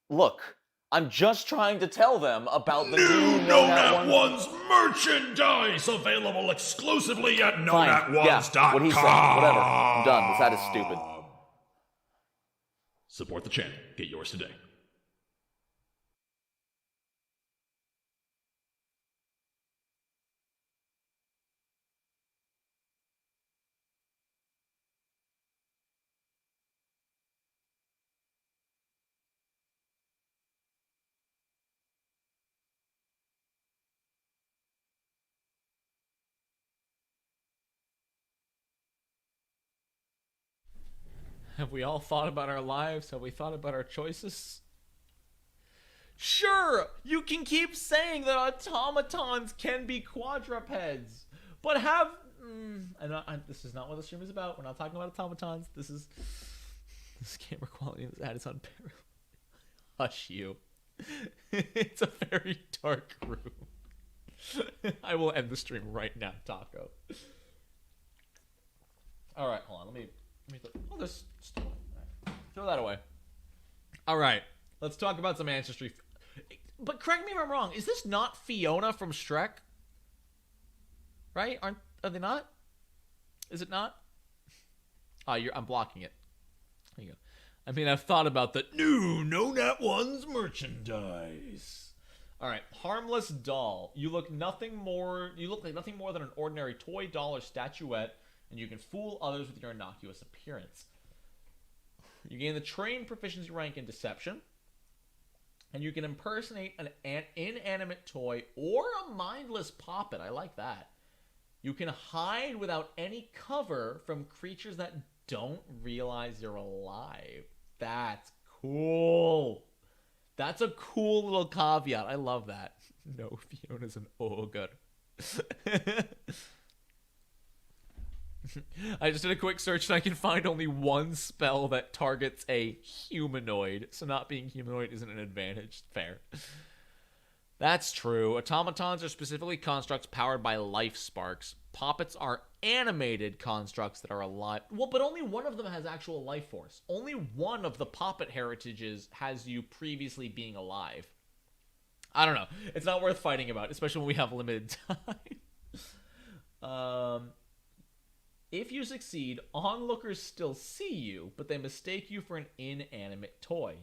[SPEAKER 3] look, I'm just trying to tell them about the
[SPEAKER 2] New
[SPEAKER 3] new
[SPEAKER 2] Nonat1s merchandise available exclusively at Nonat1s.com.
[SPEAKER 3] Yeah, what he said. Whatever. I'm done. This ad is stupid.
[SPEAKER 2] Support the channel. Get yours today.
[SPEAKER 1] Have we all thought about our lives? Have we thought about our choices? Sure, you can keep saying that automatons can be quadrupeds, but have... this is not what the stream is about. We're not talking about automatons. This camera quality of this ad is unparalleled. Hush you. It's a very dark room. I will end the stream right now, Taco. Alright, hold on. Let me oh, there's still. Right. Throw that away. Alright, let's talk about some ancestry. But correct me if I'm wrong. Is this not Fiona from Shrek? Right? Are they not? Is it not? I'm blocking it. There you go. I mean, I've thought about the new Nonat1s merchandise. Alright, Harmless Doll. You look like nothing more than an ordinary toy doll or statuette, and you can fool others with your innocuous appearance. You gain the trained proficiency rank in deception, and you can impersonate an inanimate toy or a mindless puppet. I like that. You can hide without any cover from creatures that don't realize you're alive. That's cool. That's a cool little caveat. I love that. No, Fiona's an ogre. I just did a quick search and I can find only one spell that targets a humanoid. So not being humanoid isn't an advantage. Fair. That's true. Automatons are specifically constructs powered by life sparks. Puppets are animated constructs that are alive. Well, but only one of them has actual life force. Only one of the puppet heritages has you previously being alive. I don't know. It's not worth fighting about, especially when we have limited time. If you succeed, onlookers still see you, but they mistake you for an inanimate toy.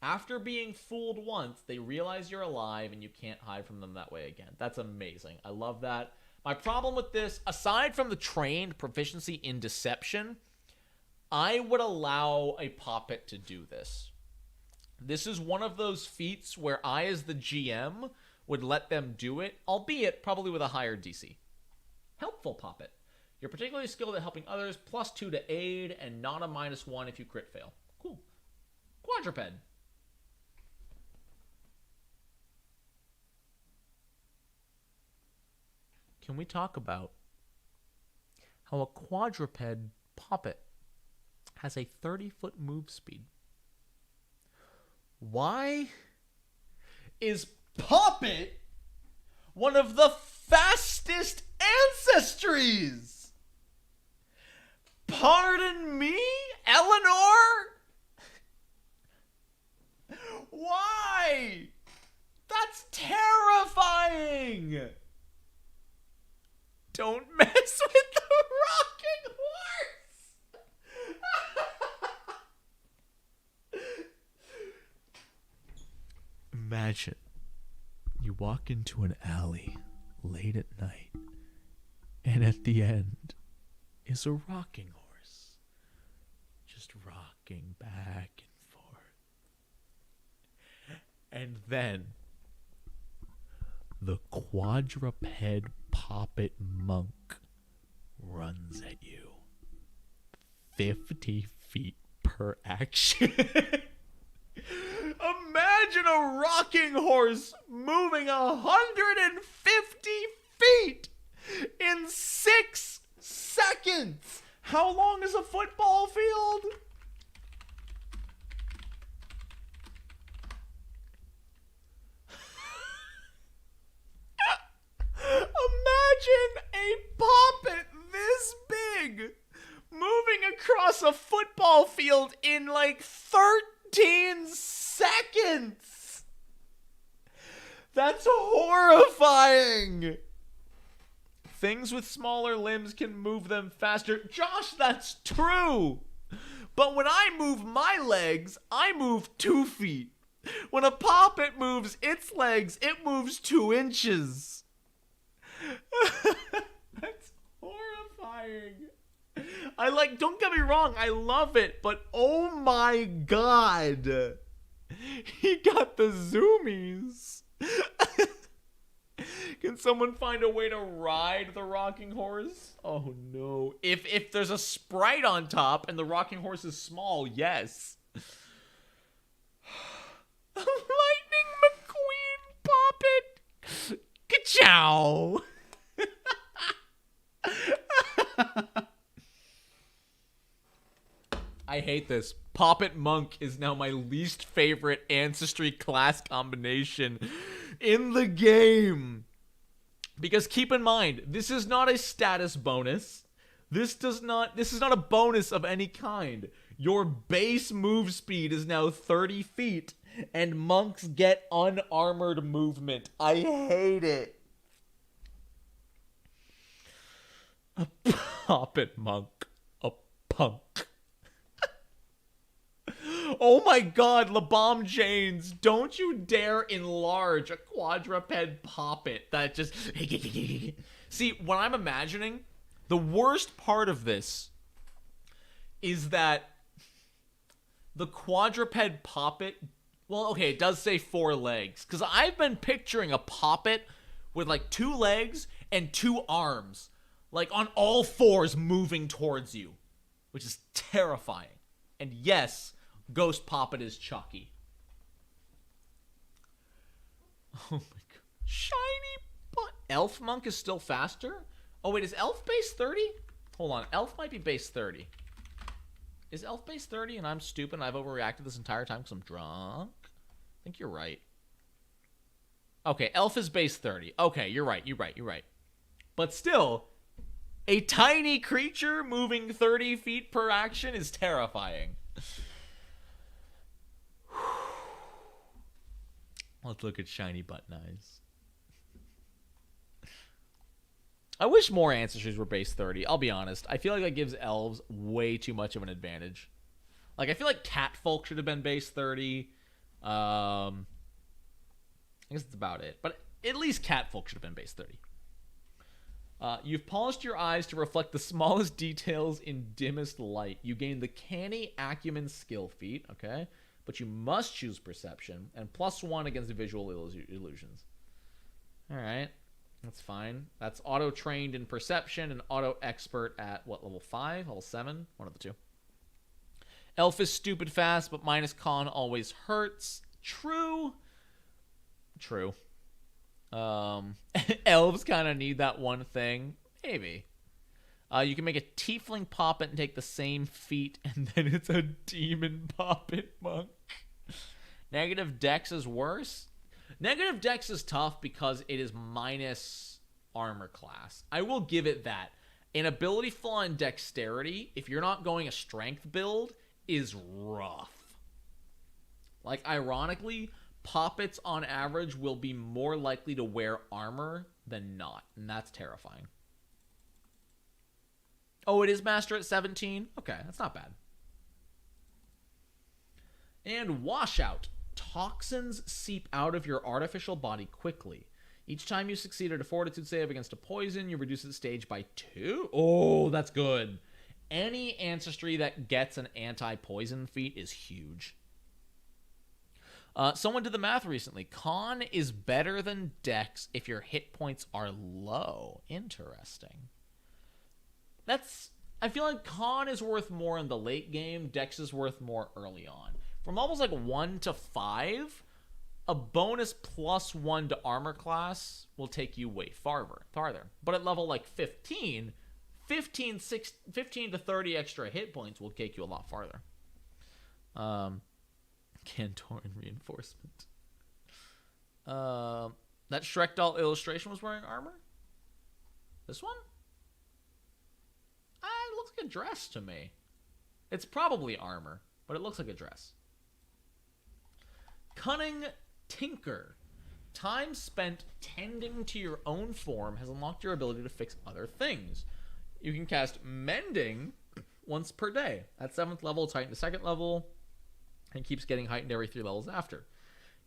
[SPEAKER 1] After being fooled once, they realize you're alive and you can't hide from them that way again. That's amazing. I love that. My problem with this, aside from the trained proficiency in deception, I would allow a puppet to do this. This is one of those feats where I, as the GM, would let them do it, albeit probably with a higher DC. Helpful puppet. You're particularly skilled at helping others, +2 to aid, and not a -1 if you crit fail. Cool. Quadruped. Can we talk about how a quadruped puppet has a 30-foot move speed? Why is Puppet one of the fastest ancestries? Pardon me, Eleanor? Why? That's terrifying. Don't mess with the rocking horse. Imagine you walk into an alley late at night, and at the end is a rocking horse, just rocking back and forth. And then the quadruped puppet monk runs at you 50 feet per action. Imagine a rocking horse moving 150 feet in 6 seconds. How long is a football field? Imagine a puppet this big moving across a football field in like 13 seconds. That's horrifying. Things with smaller limbs can move them faster. Josh, that's true. But when I move my legs, I move 2 feet. When a puppet moves its legs, it moves 2 inches. That's horrifying. Don't get me wrong, I love it, but oh my god. He got the zoomies. Can someone find a way to ride the rocking horse? Oh no. If there's a sprite on top and the rocking horse is small, yes. Lightning McQueen puppet. Ka-chow. I hate this. Puppet Monk is now my least favorite ancestry class combination in the game. Because keep in mind, this is not a status bonus. This is not a bonus of any kind. Your base move speed is now 30 feet, and monks get unarmored movement. I hate it. A puppet monk. A punk. Oh my god, LeBomb Janes, don't you dare enlarge a quadruped puppet that just... See, what I'm imagining, the worst part of this is that the quadruped puppet... Well, okay, it does say 4 legs. Because I've been picturing a puppet with like 2 legs and 2 arms. Like on all 4s moving towards you. Which is terrifying. And yes... Ghost Puppet is Chucky. Oh my god. Shiny butt. Elf Monk is still faster? Oh wait, is Elf base 30? Hold on, Elf might be base 30. Is Elf base 30 and I'm stupid and I've overreacted this entire time because I'm drunk? I think you're right. Okay, Elf is base 30. Okay, you're right. But still, a tiny creature moving 30 feet per action is terrifying. Let's look at shiny button eyes. I wish more ancestries were base 30. I'll be honest. I feel like that gives elves way too much of an advantage. Like, I feel like catfolk should have been base 30. I guess that's about it. But at least catfolk should have been base 30. You've polished your eyes to reflect the smallest details in dimmest light. You gain the Canny Acumen skill feat, okay? But you must choose Perception, and +1 against visual illusions. Alright, that's fine. That's auto-trained in Perception and auto-expert at, what, level 5? Level 7? One of the two. Elf is stupid fast, but minus con always hurts. True. Elves kind of need that one thing. Maybe. You can make a tiefling poppet and take the same feat, and then it's a demon poppet monk. Negative dex is worse. Negative dex is tough because it is minus armor class. I will give it that. An ability flaw in dexterity, if you're not going a strength build, is rough. Like, ironically, poppets on average will be more likely to wear armor than not, and that's terrifying. Oh, it is master at 17? Okay, that's not bad. And washout. Toxins seep out of your artificial body quickly. Each time you succeed at a fortitude save against a poison, you reduce the stage by 2. Oh, that's good. Any ancestry that gets an anti-poison feat is huge. Someone did the math recently. Con is better than Dex if your hit points are low. Interesting. I feel like Con is worth more in the late game. Dex is worth more early on. From levels like 1 to 5, a bonus +1 to armor class will take you way farther. But at level like 15 to 30 extra hit points will take you a lot farther. Cantoran reinforcement. That Shrek doll illustration was wearing armor? This one? It looks like a dress to me. It's probably armor, but it looks like a dress. Cunning Tinker. Time spent tending to your own form has unlocked your ability to fix other things. You can cast Mending once per day. At 7th level, it's heightened to 2nd level, and keeps getting heightened every 3 levels after.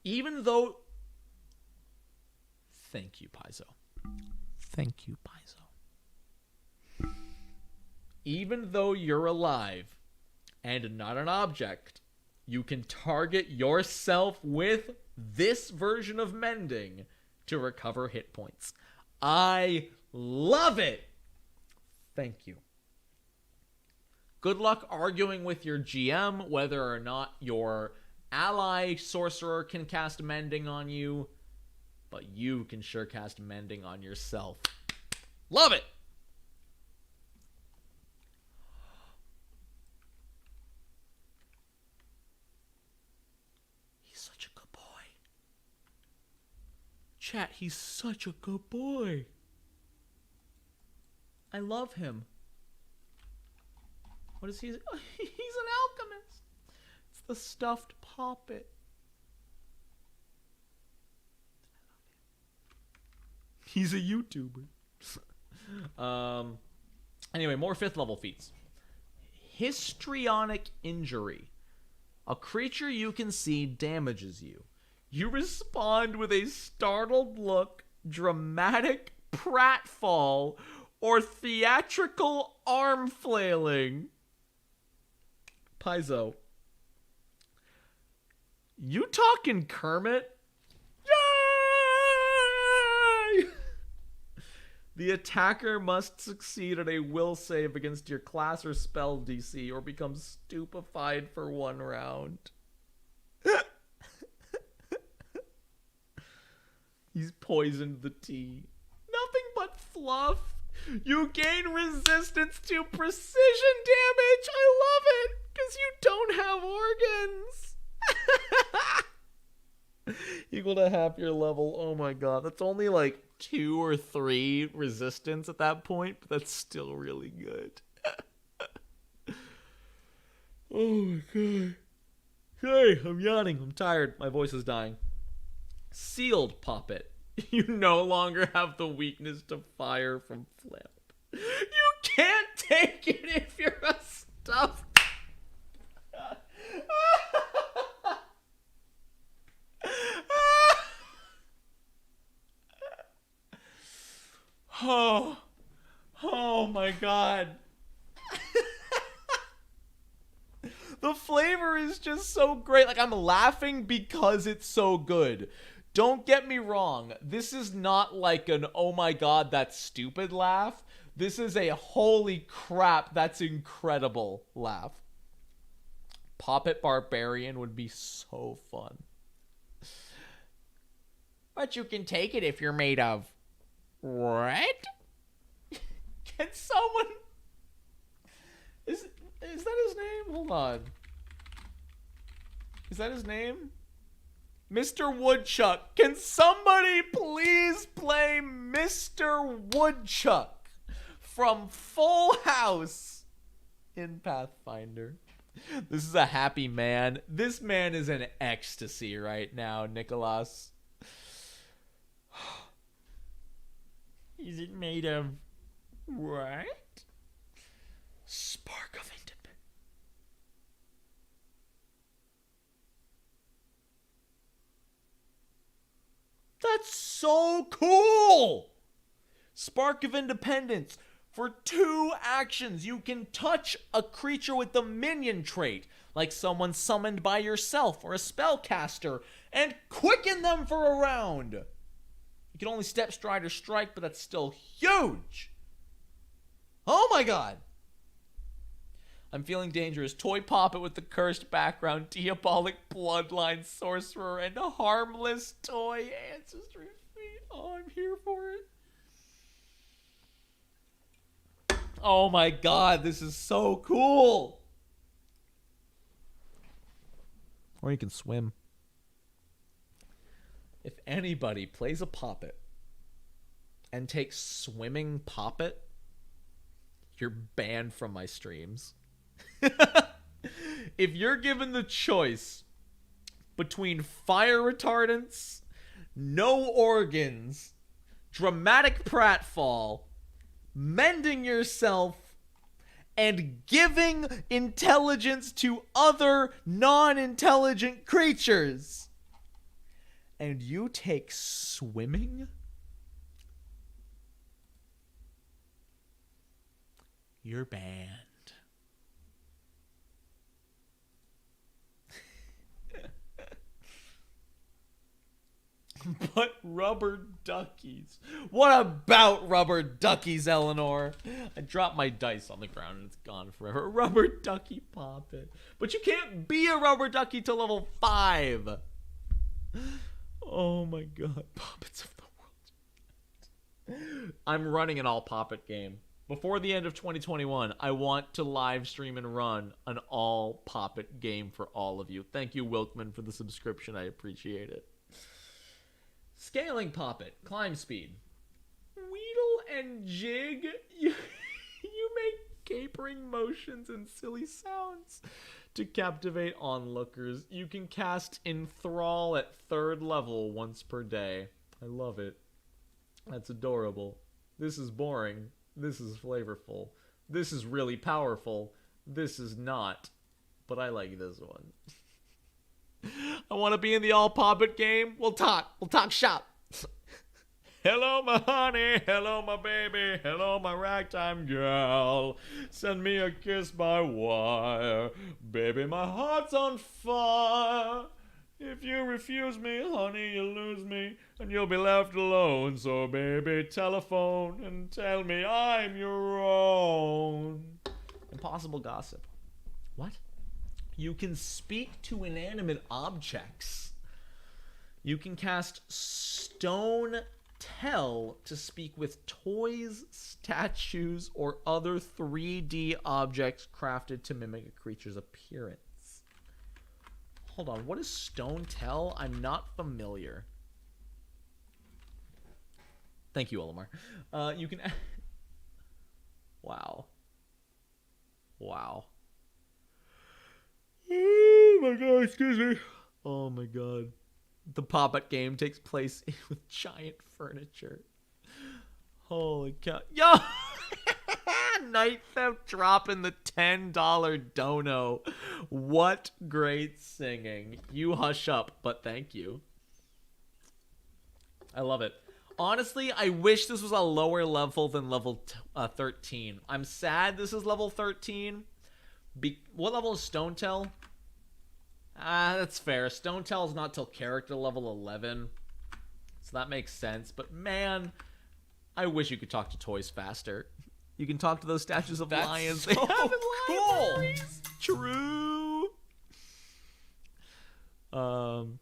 [SPEAKER 1] Even though... Thank you, Paizo. Thank you, Paizo. Even though you're alive and not an object, you can target yourself with this version of Mending to recover hit points. I love it! Thank you. Good luck arguing with your GM whether or not your ally sorcerer can cast Mending on you, but you can sure cast Mending on yourself. Love it! He's such a good boy. Chat, he's such a good boy. I love him. What is he? He's an alchemist. It's the stuffed poppet. He's a YouTuber. Anyway, more 5th level feats. Histrionic Injury. A creature you can see damages you. You respond with a startled look, dramatic pratfall, or theatrical arm flailing. Paizo. You talking Kermit? Yay! The attacker must succeed at a will save against your class or spell DC or become stupefied for 1 round. He's poisoned the tea. Nothing but fluff. You gain resistance to precision damage. I love it because you don't have organs. Equal to half your level. Oh my god. That's only like 2 or 3 resistance at that point, but that's still really good. Oh my god. Hey, I'm yawning. I'm tired. My voice is dying. Sealed Puppet. You no longer have the weakness to fire from flip. You can't take it if you're a stuffed. Oh my god. The flavor is just so great. Like, I'm laughing because it's so good. Don't get me wrong. This is not like an, oh my god, that's stupid laugh. This is a holy crap, that's incredible laugh. Puppet Barbarian would be so fun. But you can take it if you're made of what? Can someone... Is that his name? Hold on. Is that his name? Mr. Woodchuck. Can somebody please play Mr. Woodchuck from Full House in Pathfinder? This is a happy man. This man is in ecstasy right now, Nicholas. Is it made of what? Spark of independence. That's so cool! Spark of Independence. For 2 actions, you can touch a creature with the minion trait, like someone summoned by yourself or a spellcaster, and quicken them for a round. You can only step, stride, or strike, but that's still huge. Oh my god. I'm feeling dangerous. Toy Puppet with the cursed background, diabolic bloodline sorcerer, and a harmless toy ancestry feat. Oh, I'm here for it. Oh my god, this is so cool. Or you can swim. If anybody plays a puppet and takes swimming puppet, you're banned from my streams. If you're given the choice between fire retardants, no organs, dramatic pratfall, mending yourself, and giving intelligence to other non-intelligent creatures, and you take swimming, you're banned. But rubber duckies. What about rubber duckies, Eleanor? I dropped my dice on the ground and it's gone forever. Rubber ducky puppet. But you can't be a rubber ducky till level 5. Oh my god. Puppets of the world. I'm running an all puppet game. Before the end of 2021, I want to live stream and run an all puppet game for all of you. Thank you, Wilkman, for the subscription. I appreciate it. Scaling puppet, climb speed. Wheedle and jig. You make capering motions and silly sounds to captivate onlookers. You can cast Enthrall at 3rd level once per day. I love it. That's adorable. This is boring. This is flavorful. This is really powerful. This is not. But I like this one. I want to be in the all puppet game. We'll talk shop. Hello, my honey. Hello, my baby. Hello, my ragtime girl. Send me a kiss by wire. Baby, my heart's on fire. If you refuse me, honey, you'll lose me, and you'll be left alone. So, baby, telephone and tell me I'm your own. Impossible gossip. What? You can speak to inanimate objects. You can cast Stone Tell to speak with toys, statues, or other 3D objects crafted to mimic a creature's appearance. Hold on, what is Stone Tell? I'm not familiar. Thank you, Olimar. You can... Wow. Wow. Oh my god, excuse me. Oh my god. The puppet game takes place with giant furniture. Holy cow. Yo! Night Theft dropping the $10 dono. What great singing. You hush up, but thank you. I love it. Honestly, I wish this was a lower level than level 13. I'm sad this is level 13. What level is Stone Tell? That's fair. Stone Tell is not till character level 11. So that makes sense. But man, I wish you could talk to toys faster. You can talk to those statues of lions.
[SPEAKER 3] So
[SPEAKER 1] They have in
[SPEAKER 3] cool.
[SPEAKER 1] libraries. True. You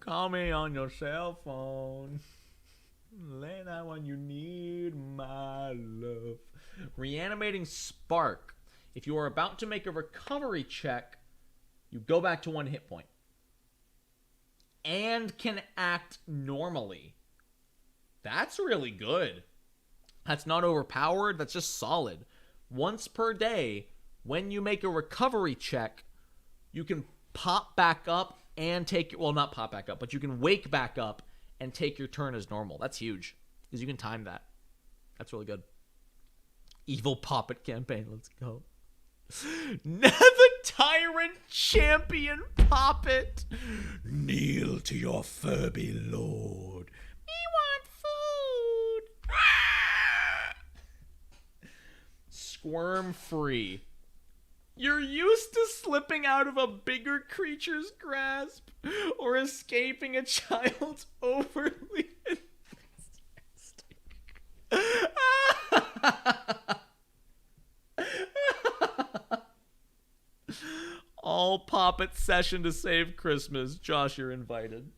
[SPEAKER 1] call me on your cell phone. Late night when you need my love. Reanimating Spark. If you are about to make a recovery check, you go back to 1 hit point. And can act normally. That's really good. That's not overpowered. That's just solid. Once per day, when you make a recovery check, you can pop back up and take... Well, not pop back up, but you can wake back up and take your turn as normal. That's huge. Because you can time that. That's really good. Evil Puppet campaign. Let's go. The Tyrant Champion Puppet. Kneel to your Furby lord. We want food. Squirm free. You're used to slipping out of a bigger creature's grasp or escaping a child's overly enthusiastic. All Poppet session to save Christmas. Josh, you're invited.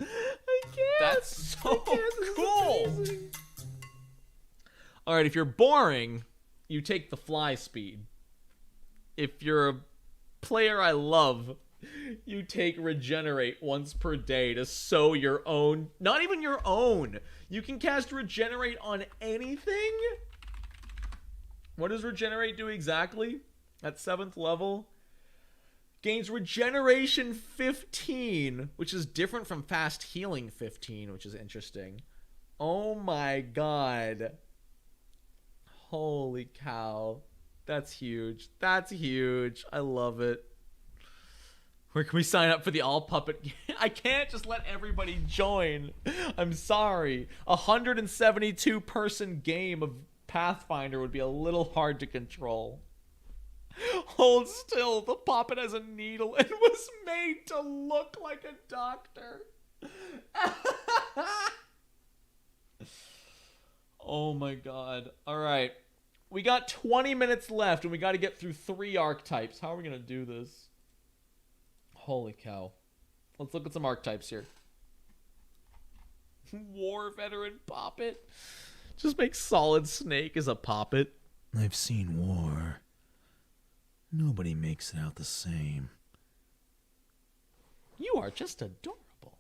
[SPEAKER 1] I can't. That's so cool. All right, if you're boring, you take the fly speed. If you're a player I love, you take regenerate once per day to sow your own. Not even your own. You can cast regenerate on anything. What does regenerate do exactly? At 7th level? Gains regeneration 15, which is different from fast healing 15, which is interesting. Oh my god. Holy cow. That's huge. That's huge. I love it. Where can we sign up for the all puppet game? I can't just let everybody join. I'm sorry. 172 person game of Pathfinder would be a little hard to control. Hold still. The puppet has a needle and was made to look like a doctor. Oh my god. Alright. We got 20 minutes left and we got to get through 3 archetypes. How are we going to do this? Holy cow. Let's look at some archetypes here. War veteran puppet. Just make Solid Snake as a puppet.
[SPEAKER 4] I've seen war. Nobody makes it out the same.
[SPEAKER 1] You are just adorable.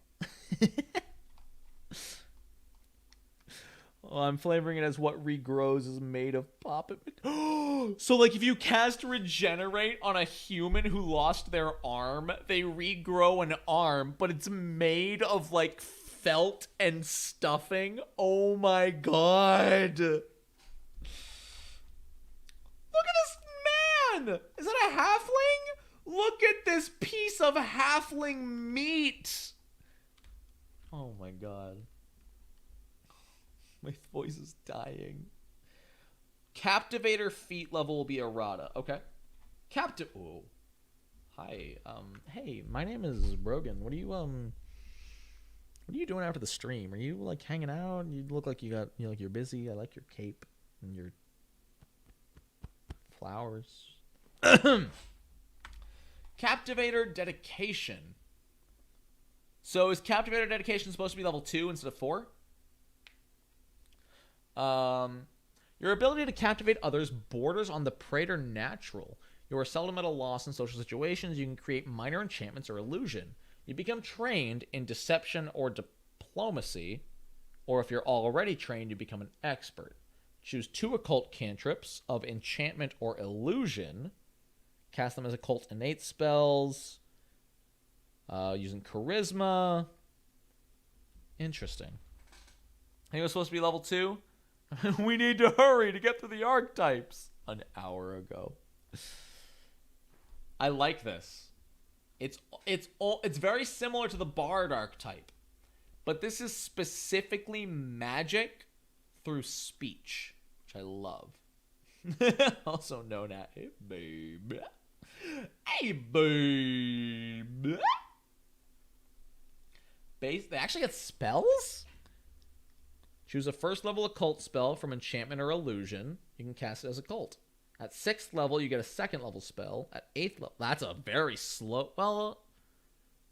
[SPEAKER 1] Oh, I'm flavoring it as what regrows is made of puppet. So, like, if you cast Regenerate on a human who lost their arm, they regrow an arm, but it's made of, like, felt and stuffing. Oh my god. Look at this man! Is that a halfling? Look at this piece of halfling meat! Oh my god. My voice is dying. Captivator feat level will be errata. Okay. Oh. Hi. Hey, my name is Brogan. What are you doing after the stream? Are you like hanging out? You look like you're busy. I like your cape and your flowers. Captivator dedication. So is Captivator dedication supposed to be level 2 instead of 4? Your ability to captivate others borders on the preternatural. You are seldom at a loss in social situations. You can create minor enchantments or illusion. You become trained in deception or diplomacy, or if you're already trained, you become an expert. Choose 2 occult cantrips of enchantment or illusion. Cast them as occult innate spells. Using charisma. Interesting. I think it was supposed to be level 2. We need to hurry to get through the archetypes. An hour ago. I like this. It's very similar to the Bard archetype, but this is specifically magic through speech, which I love. Also known as hey babe, hey babe. They actually get spells. Choose a first level occult spell from enchantment or illusion. you can cast it as a cult. At 6th level, you get a 2nd level spell. At 8th level, that's a very slow... Well,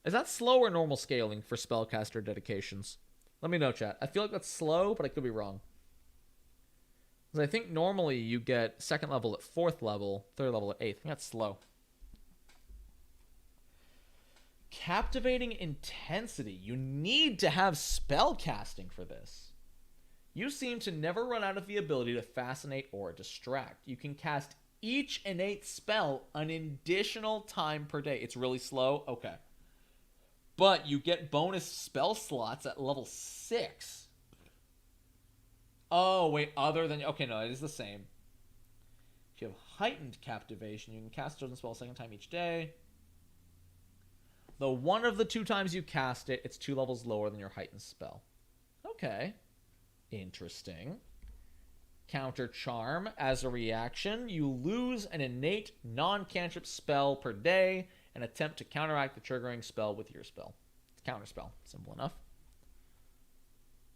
[SPEAKER 1] is that slow or normal scaling for spellcaster dedications? Let me know, chat. I feel like that's slow, but I could be wrong. Because I think normally you get 2nd level at 4th level, 3rd level at 8th. I think that's slow. Captivating intensity. You need to have spellcasting for this. You seem to never run out of the ability to fascinate or distract. You can cast each innate spell an additional time per day. It's really slow? Okay. But you get bonus spell slots at level 6. Oh, wait, other than... Okay, no, it is the same. If you have heightened captivation, you can cast a chosen spell a second time each day. Though one of the 2 times you cast it, it's 2 levels lower than your heightened spell. Okay. Interesting. Counter Charm. As a reaction, you lose an innate non-cantrip spell per day and attempt to counteract the triggering spell with your spell. It's a counter spell. Simple enough.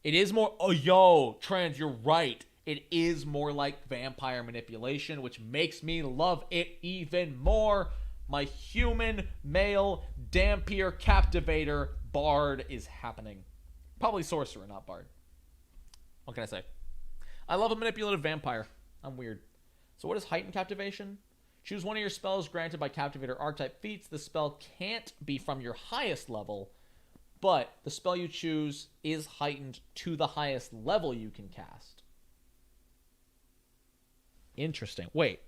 [SPEAKER 1] It is more... Oh, yo, Trans, you're right. It is more like vampire manipulation, which makes me love it even more. My human male Dampier Captivator Bard is happening. Probably Sorcerer, not Bard. What can I say? I love a manipulative vampire. I'm weird. So what is heightened captivation? Choose one of your spells granted by Captivator archetype feats. The spell can't be from your highest level, but the spell you choose is heightened to the highest level you can cast. Interesting. Wait.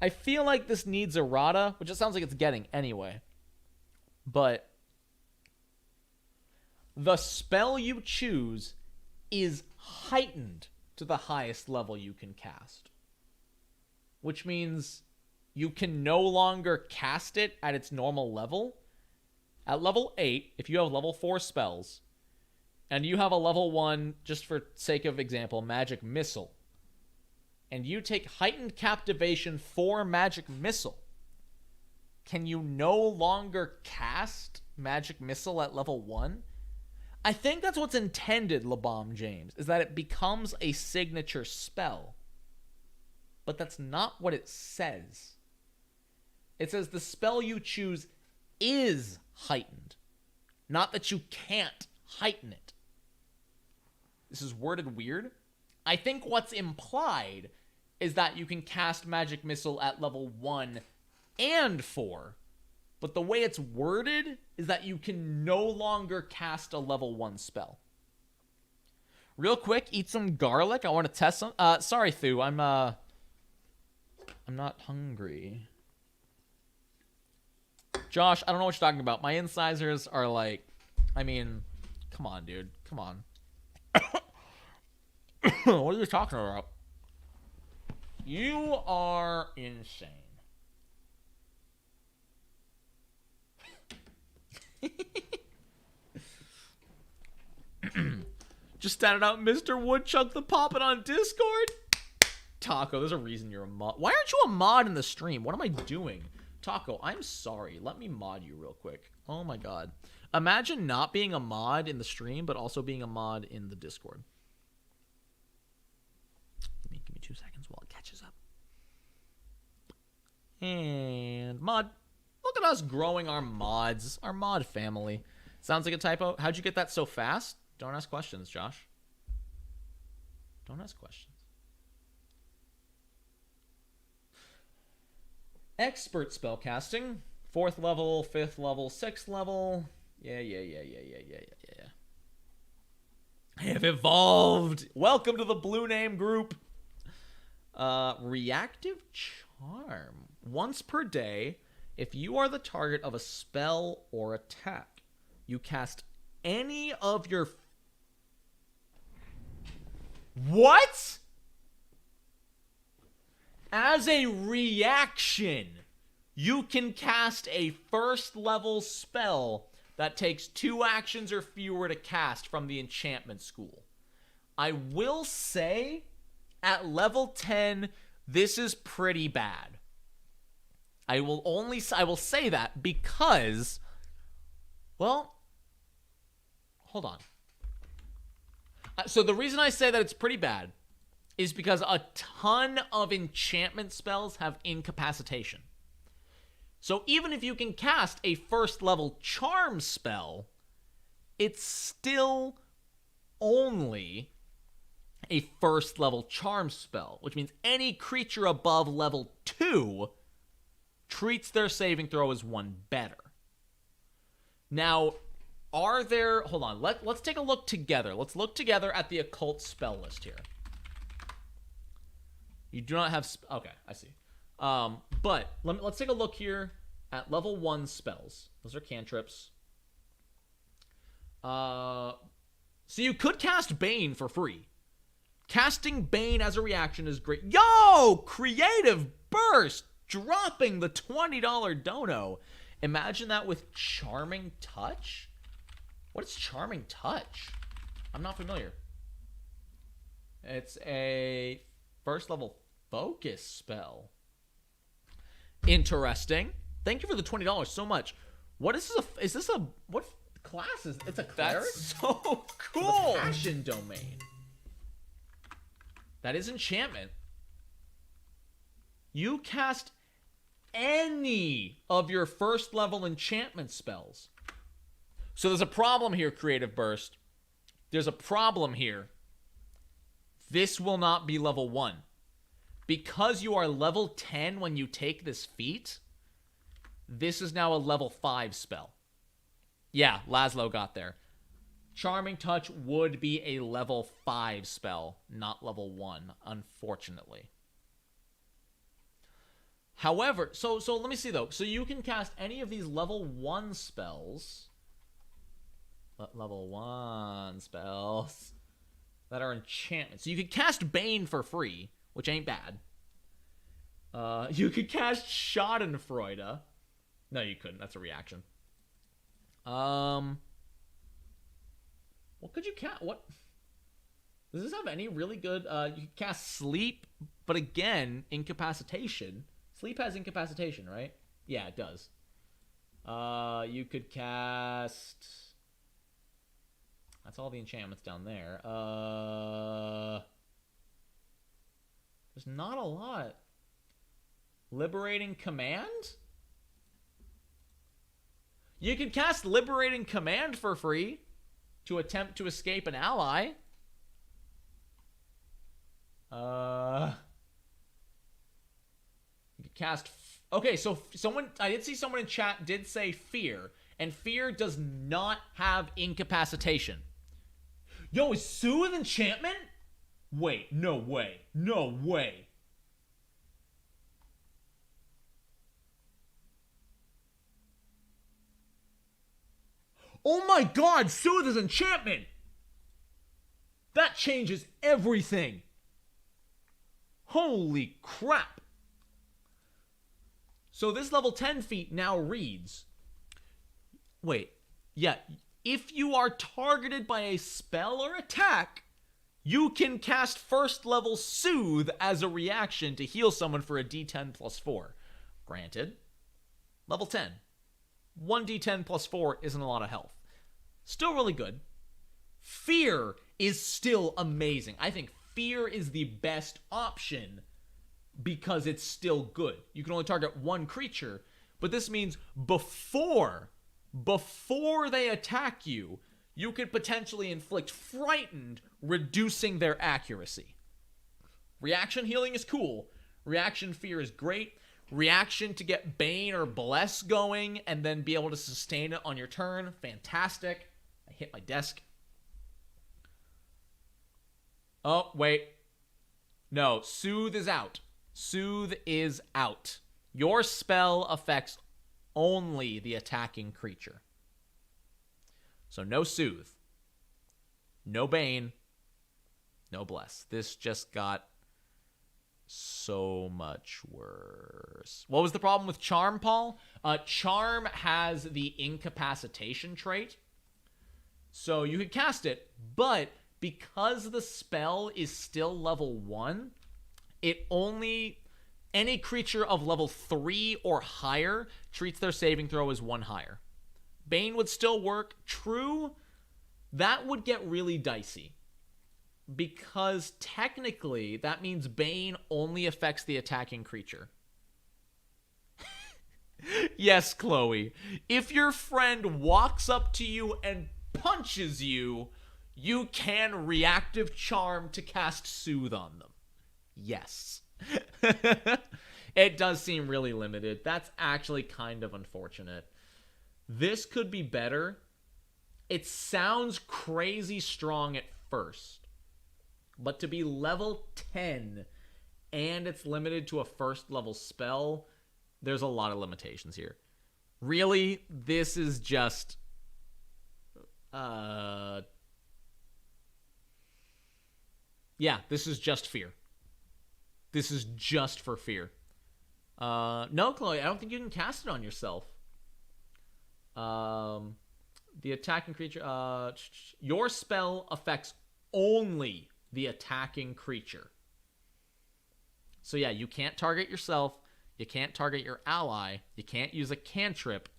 [SPEAKER 1] I feel like this needs errata, which it sounds like it's getting anyway. But the spell you choose is heightened to the highest level you can cast. Which means you can no longer cast it at its normal level. At level 8, if you have level 4 spells, and you have a level 1, just for sake of example, Magic Missile, and you take heightened captivation for Magic Missile, can you no longer cast Magic Missile at level 1? I think that's what's intended, LeBom James, is that it becomes a signature spell. But that's not what it says. It says the spell you choose is heightened, not that you can't heighten it. This is worded weird. I think what's implied is that you can cast Magic Missile at level 1 and 4. But the way it's worded is that you can no longer cast a level 1 spell. Real quick, eat some garlic. I want to test some. Sorry, Thu. I'm not hungry. Josh, I don't know what you're talking about. My incisors are like... I mean, come on, dude. Come on. What are you talking about? You are insane. Just standing out Mr. Woodchuck the Puppet on Discord. Taco, there's a reason you're a mod. Why aren't you a mod in the stream? What am I doing? Taco, I'm sorry. Let me mod you real quick. Oh my god. Imagine not being a mod in the stream, but also being a mod in the Discord. Give me 2 seconds while it catches up. And mod. Look at us growing our mods. Our mod family. Sounds like a typo. How'd you get that so fast? Don't ask questions, Josh. Don't ask questions. Expert spellcasting. 4th level, 5th level, 6th level. Yeah. I have evolved. Welcome to the Blue Name group. Reactive Charm. Once per day, if you are the target of a spell or attack, you cast any of your... What? As a reaction, you can cast a 1st level spell that takes 2 actions or fewer to cast from the enchantment school. I will say, at level 10, this is pretty bad. I will say that because, well, hold on. So the reason I say that it's pretty bad is because a ton of enchantment spells have incapacitation. So even if you can cast a first level charm spell, it's still only a first level charm spell, which means any creature above level 2 treats their saving throw as 1 better. Now, are there... Hold on. Let's take a look together. Let's look together at the occult spell list here. You do not have... Okay, I see. But let's take a look here at level 1 spells. Those are cantrips. So you could cast Bane for free. Casting Bane as a reaction is great. Yo! Creative Burst! Dropping the $20 dono. Imagine that with Charming Touch? What is Charming Touch? I'm not familiar. It's a first level focus spell. Interesting. Thank you for the $20 so much. What is this? Is this a... What class is... It's a cleric?
[SPEAKER 3] That's so
[SPEAKER 1] Cool. The Passion Domain. That is enchantment. You cast any of your first level enchantment spells. So there's a problem here, Creative Burst. There's a problem here. This will not be level 1. Because you are level 10 when you take this feat, this is now a level 5 spell. Yeah, Laszlo got there. Charming Touch would be a level 5 spell, not level 1, unfortunately. However, so let me see though. So you can cast any of these level 1 spells. Level 1 spells that are enchantments. So you could cast Bane for free, which ain't bad. You could cast Schadenfreude. No, you couldn't. That's a reaction. What could you cast? What? Does this have any really good... you could cast Sleep, but again, incapacitation. Sleep has incapacitation, right? Yeah, it does. You could cast... That's all the enchantments down there. There's not a lot. Liberating Command? You could cast Liberating Command for free to attempt to escape an ally. You could cast... Okay, so someone... I did see someone in chat did say Fear. And Fear does not have incapacitation. Yo, is Soothe enchantment? Wait, no way. No way. Oh my god, Soothe is enchantment! That changes everything. Holy crap. So this level 10 feat now reads... Wait, yeah, if you are targeted by a spell or attack, you can cast first level Soothe as a reaction to heal someone for a d10 plus 4. Granted, level 10. 1d10 plus 4 isn't a lot of health. Still really good. Fear is still amazing. I think Fear is the best option because it's still good. You can only target one creature, but this means before they attack you, you could potentially inflict Frightened, reducing their accuracy. Reaction healing is cool. Reaction Fear is great. Reaction to get Bane or Bless going and then be able to sustain it on your turn, fantastic. I hit my desk. Oh, wait. No, Soothe is out. Soothe is out. Your spell affects only the attacking creature. So no Soothe. No Bane. No Bless. This just got so much worse. What was the problem with Charm, Paul? Charm has the incapacitation trait. So you could cast it, but because the spell is still level 1, it only... Any creature of level 3 or higher treats their saving throw as 1 higher. Bane would still work. True, that would get really dicey. Because technically, that means Bane only affects the attacking creature. Yes, Chloe. If your friend walks up to you and punches you, you can reactive charm to cast Soothe on them. Yes. It does seem really limited. That's actually kind of unfortunate. This could be better. It sounds crazy strong at first. But to be level 10 and it's limited to a first level spell, there's a lot of limitations here. Really, this is just this is just fear. This is just for fear. No, Chloe, I don't think you can cast it on yourself. The attacking creature, your spell affects only the attacking creature. So yeah, you can't target yourself. You can't target your ally. You can't use a cantrip.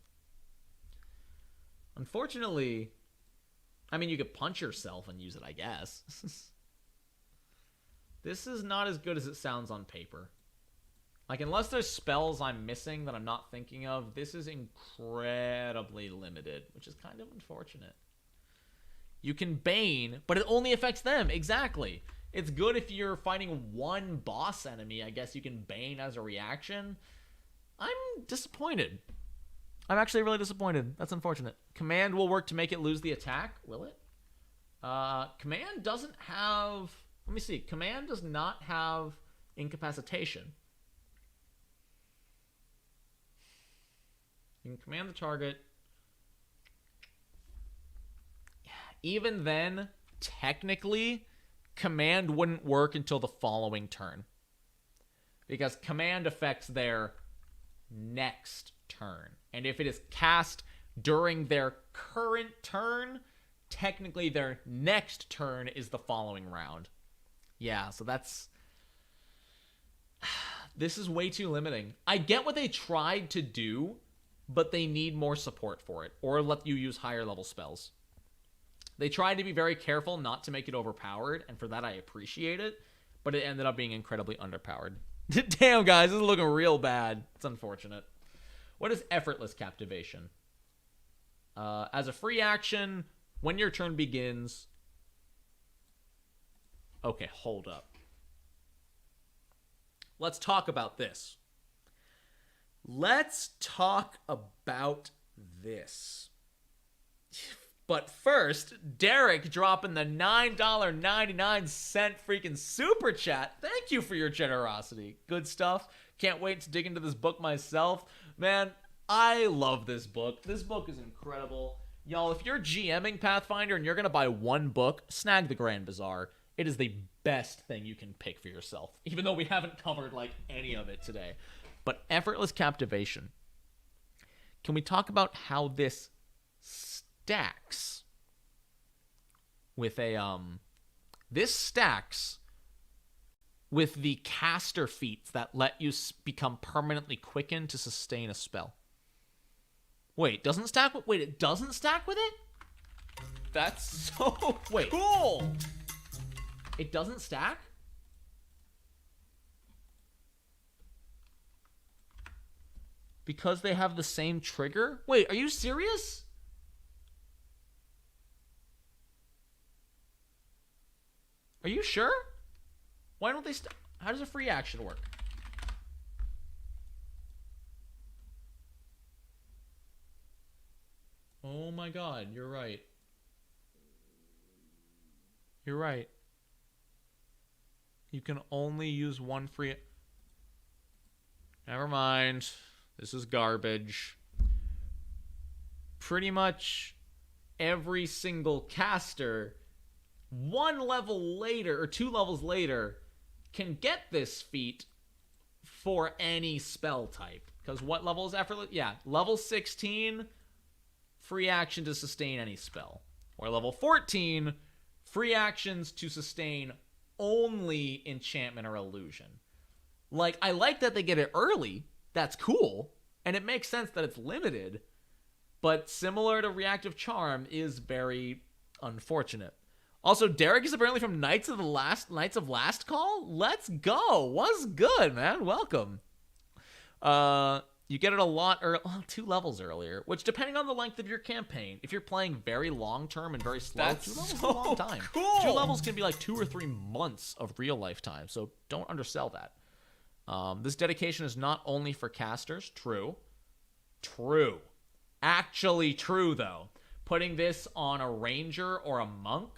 [SPEAKER 1] Unfortunately, I mean, you could punch yourself and use it, I guess. This is not as good as it sounds on paper. Like, unless there's spells I'm missing that I'm not thinking of, this is incredibly limited, which is kind of unfortunate. You can Bane, but it only affects them. Exactly. It's good if you're fighting one boss enemy. I guess you can Bane as a reaction. I'm disappointed. I'm actually really disappointed. That's unfortunate. Command will work to make it lose the attack. Will it? Command doesn't have... Let me see. Command does not have incapacitation. You can command the target. Even then, technically, command wouldn't work until the following turn. Because command affects their next turn. And if it is cast during their current turn, technically their next turn is the following round. Yeah, so that's... This is way too limiting. I get what they tried to do, but they need more support for it, or let you use higher level spells. They tried to be very careful not to make it overpowered, and for that I appreciate it, but it ended up being incredibly underpowered. Damn, guys, this is looking real bad. It's unfortunate. What is Effortless Captivation? As a free action, when your turn begins... Okay, hold up. Let's talk about this. Let's talk about this. But first, Derek dropping the $9.99 freaking super chat. Thank you for your generosity. Good stuff. Can't wait to dig into this book myself. Man, I love this book. This book is incredible. Y'all, if you're GMing Pathfinder and you're going to buy one book, snag the Grand Bazaar. It is the best thing you can pick for yourself, even though we haven't covered, like, any of it today. But Effortless Captivation. Can we talk about how this stacks with a, this stacks with the caster feats that let you become permanently quickened to sustain a spell. Wait, doesn't stack with, wait, it doesn't stack with it? That's so, wait. Cool! It doesn't stack? Because they have the same trigger? Wait, are you serious? Are you sure? Why don't they how does a free action work? Oh my god, you're right. You're right. You can only use one free... Never mind. This is garbage. Pretty much every single caster, one level later, or 2 levels later, can get this feat for any spell type. Because what level is Effortless? Yeah, level 16, free action to sustain any spell. Or level 14, free actions to sustain only enchantment or illusion. Like, I like that they get it early. That's cool. And it makes sense that it's limited. But similar to Reactive Charm is very unfortunate. Also, Derek is apparently from Knights of Last Call. Let's go. What's good, man? Welcome. You get it a lot, 2 levels earlier, which depending on the length of your campaign, if you're playing very long term and very slow, 2 levels is a long time.
[SPEAKER 3] Cool.
[SPEAKER 1] 2 levels can be like 2 or 3 months of real life time, so don't undersell that. This dedication is not only for casters. True. Actually true, though. Putting this on a ranger or a monk,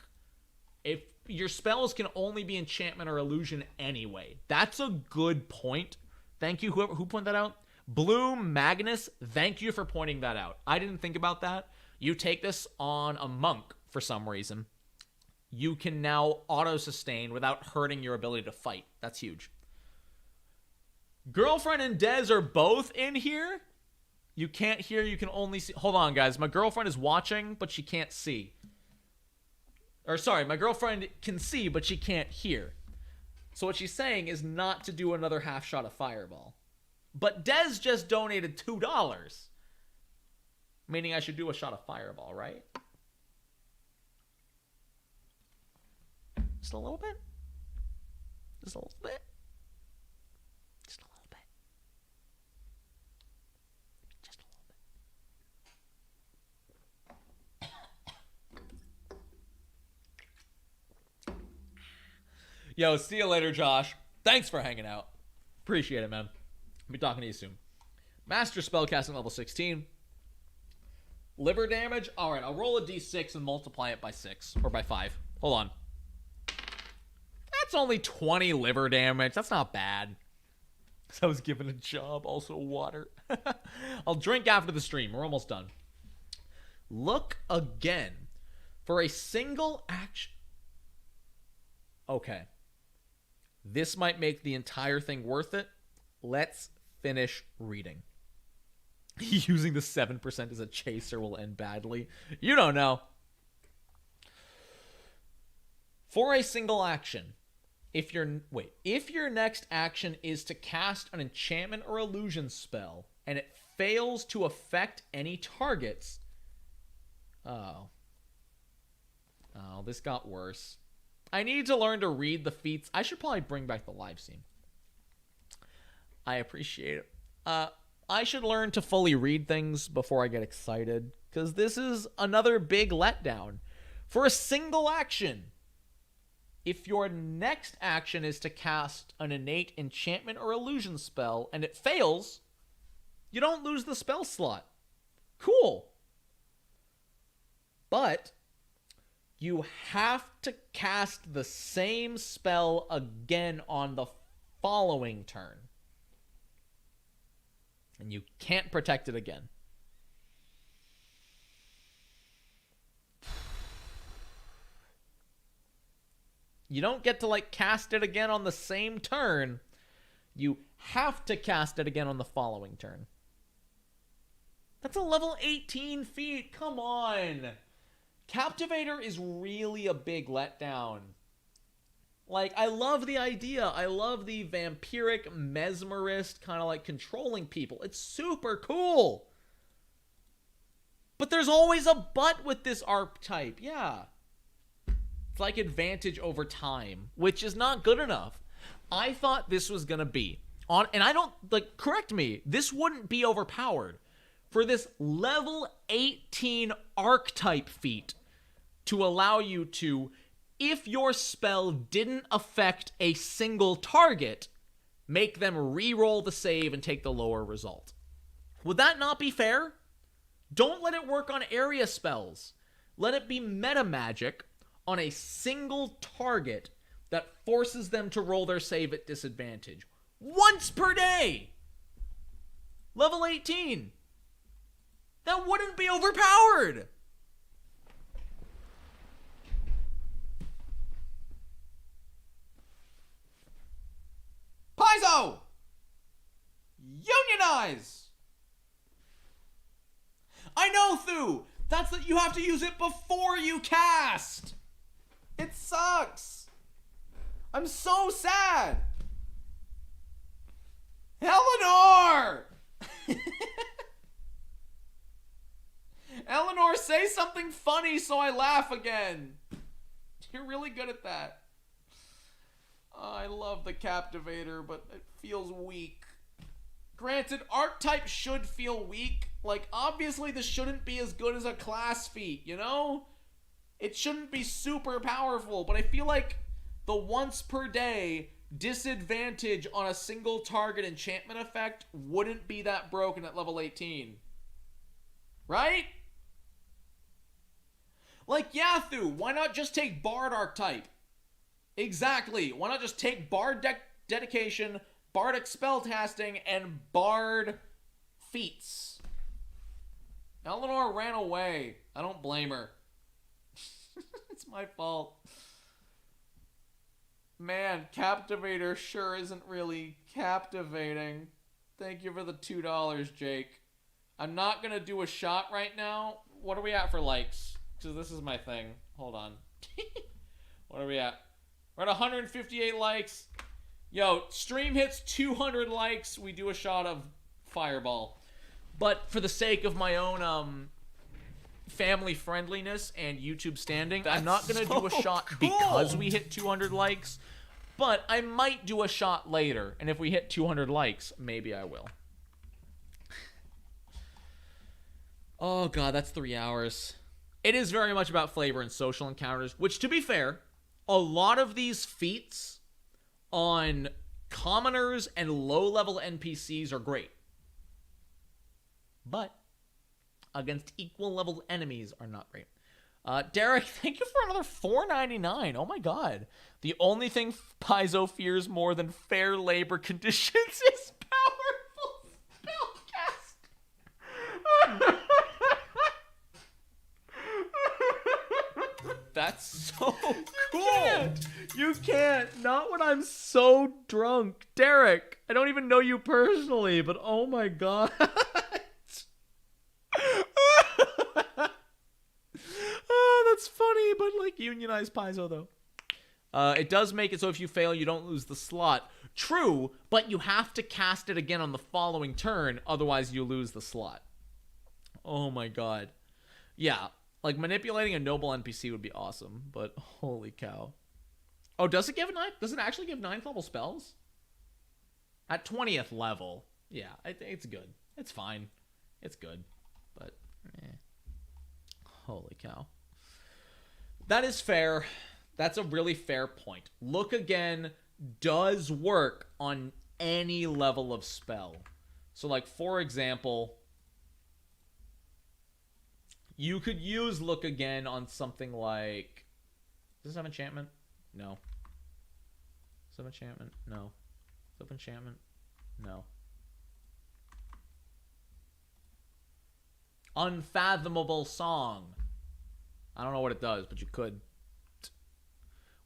[SPEAKER 1] if your spells can only be enchantment or illusion anyway. That's a good point. Thank you, who pointed that out. Bloom Magnus, thank you for pointing that out. I didn't think about that. You take this on a monk for some reason. You can now auto-sustain without hurting your ability to fight. That's huge. Girlfriend and Dez are both in here. You can't hear, you can only see. Hold on, guys. My girlfriend is watching, but she can't see. Or sorry, my girlfriend can see, but she can't hear. So what she's saying is not to do another half shot of Fireball. But Dez just donated $2. Meaning I should do a shot of Fireball, right? Just a little bit? Just a little bit? Just a little bit. Just a little bit. Yo, see you later, Josh. Thanks for hanging out. Appreciate it, man. I'll be talking to you soon. Master Spellcasting level 16. Liver damage. All right, I'll roll a d6 and multiply it by 6 or by 5. Hold on. That's only 20 liver damage. That's not bad. I was given a job. Also water. I'll drink after the stream. We're almost done. Look again for a single action. Okay. This might make the entire thing worth it. Let's finish reading. Using the 7% as a chaser will end badly. You don't know. For a single action, if your next action is to cast an enchantment or illusion spell and it fails to affect any targets. Oh, this got worse. I need to learn to read the feats. I should probably bring back the live scene. I appreciate it. I should learn to fully read things before I get excited, because this is another big letdown. For a single action, if your next action is to cast an innate enchantment or illusion spell and it fails, you don't lose the spell slot. Cool. But you have to cast the same spell again on the following turn. And you can't protect it again. You don't get to, cast it again on the same turn. You have to cast it again on the following turn. That's a level 18 feat. Come on. Captivator is really a big letdown. I love the idea. I love the vampiric, mesmerist, kind of controlling people. It's super cool. But there's always a but with this archetype. Yeah. It's advantage over time, which is not good enough. I thought this was going to be and I don't, correct me, this wouldn't be overpowered for this level 18 archetype feat to allow you to, if your spell didn't affect a single target, make them re-roll the save and take the lower result. Would that not be fair? Don't let it work on area spells. Let it be meta magic on a single target that forces them to roll their save at disadvantage. Once per day! Level 18! That wouldn't be overpowered! Paizo! Unionize! I know, Thu! That's that you have to use it before you cast! It sucks! I'm so sad! Eleanor! Eleanor, say something funny so I laugh again! You're really good at that. I love the Captivator, but it feels weak. Granted, Archetype should feel weak. Like, obviously this shouldn't be as good as a class feat, you know? It shouldn't be super powerful, but I feel like the once per day disadvantage on a single target enchantment effect wouldn't be that broken at level 18. Right? Like Yathu, why not just take Bard Archetype? Exactly. Why not just take Bard Dedication, Bardic Spellcasting, and Bard Feats? Eleanor ran away. I don't blame her. It's my fault. Man, Captivator sure isn't really captivating. Thank you for the $2, Jake. I'm not going to do a shot right now. What are we at for likes? Because this is my thing. Hold on. What are we at? We're at 158 likes. Yo, stream hits 200 likes. We do a shot of Fireball. But for the sake of my own family friendliness and YouTube standing, I'm not going to do a shot because we hit 200 likes. But I might do a shot later. And if we hit 200 likes, maybe I will. Oh, God, that's 3 hours. It is very much about flavor and social encounters, which, to be fair, a lot of these feats on commoners and low-level NPCs are great. But against equal-level enemies are not great. Derek, thank you for another $4.99. Oh, my God. The only thing Paizo fears more than fair labor conditions is powerful spellcast. That's so cool. You can't. Not when I'm so drunk. Derek, I don't even know you personally, but oh my God. Oh, that's funny, but like unionized Paizo though. It does make it so if you fail, you don't lose the slot. True, but you have to cast it again on the following turn, otherwise you lose the slot. Oh my God. Yeah. Like, manipulating a noble NPC would be awesome, but holy cow. Oh, does it give 9? Does it actually give 9th level spells? At 20th level. Yeah, it's good. It's fine. It's good. But, holy cow. That is fair. That's a really fair point. Look Again does work on any level of spell. So, like, for example, you could use Look Again on something like... Does this have enchantment? No. Does it have enchantment? No. Does it have enchantment? No. Unfathomable Song. I don't know what it does, but you could.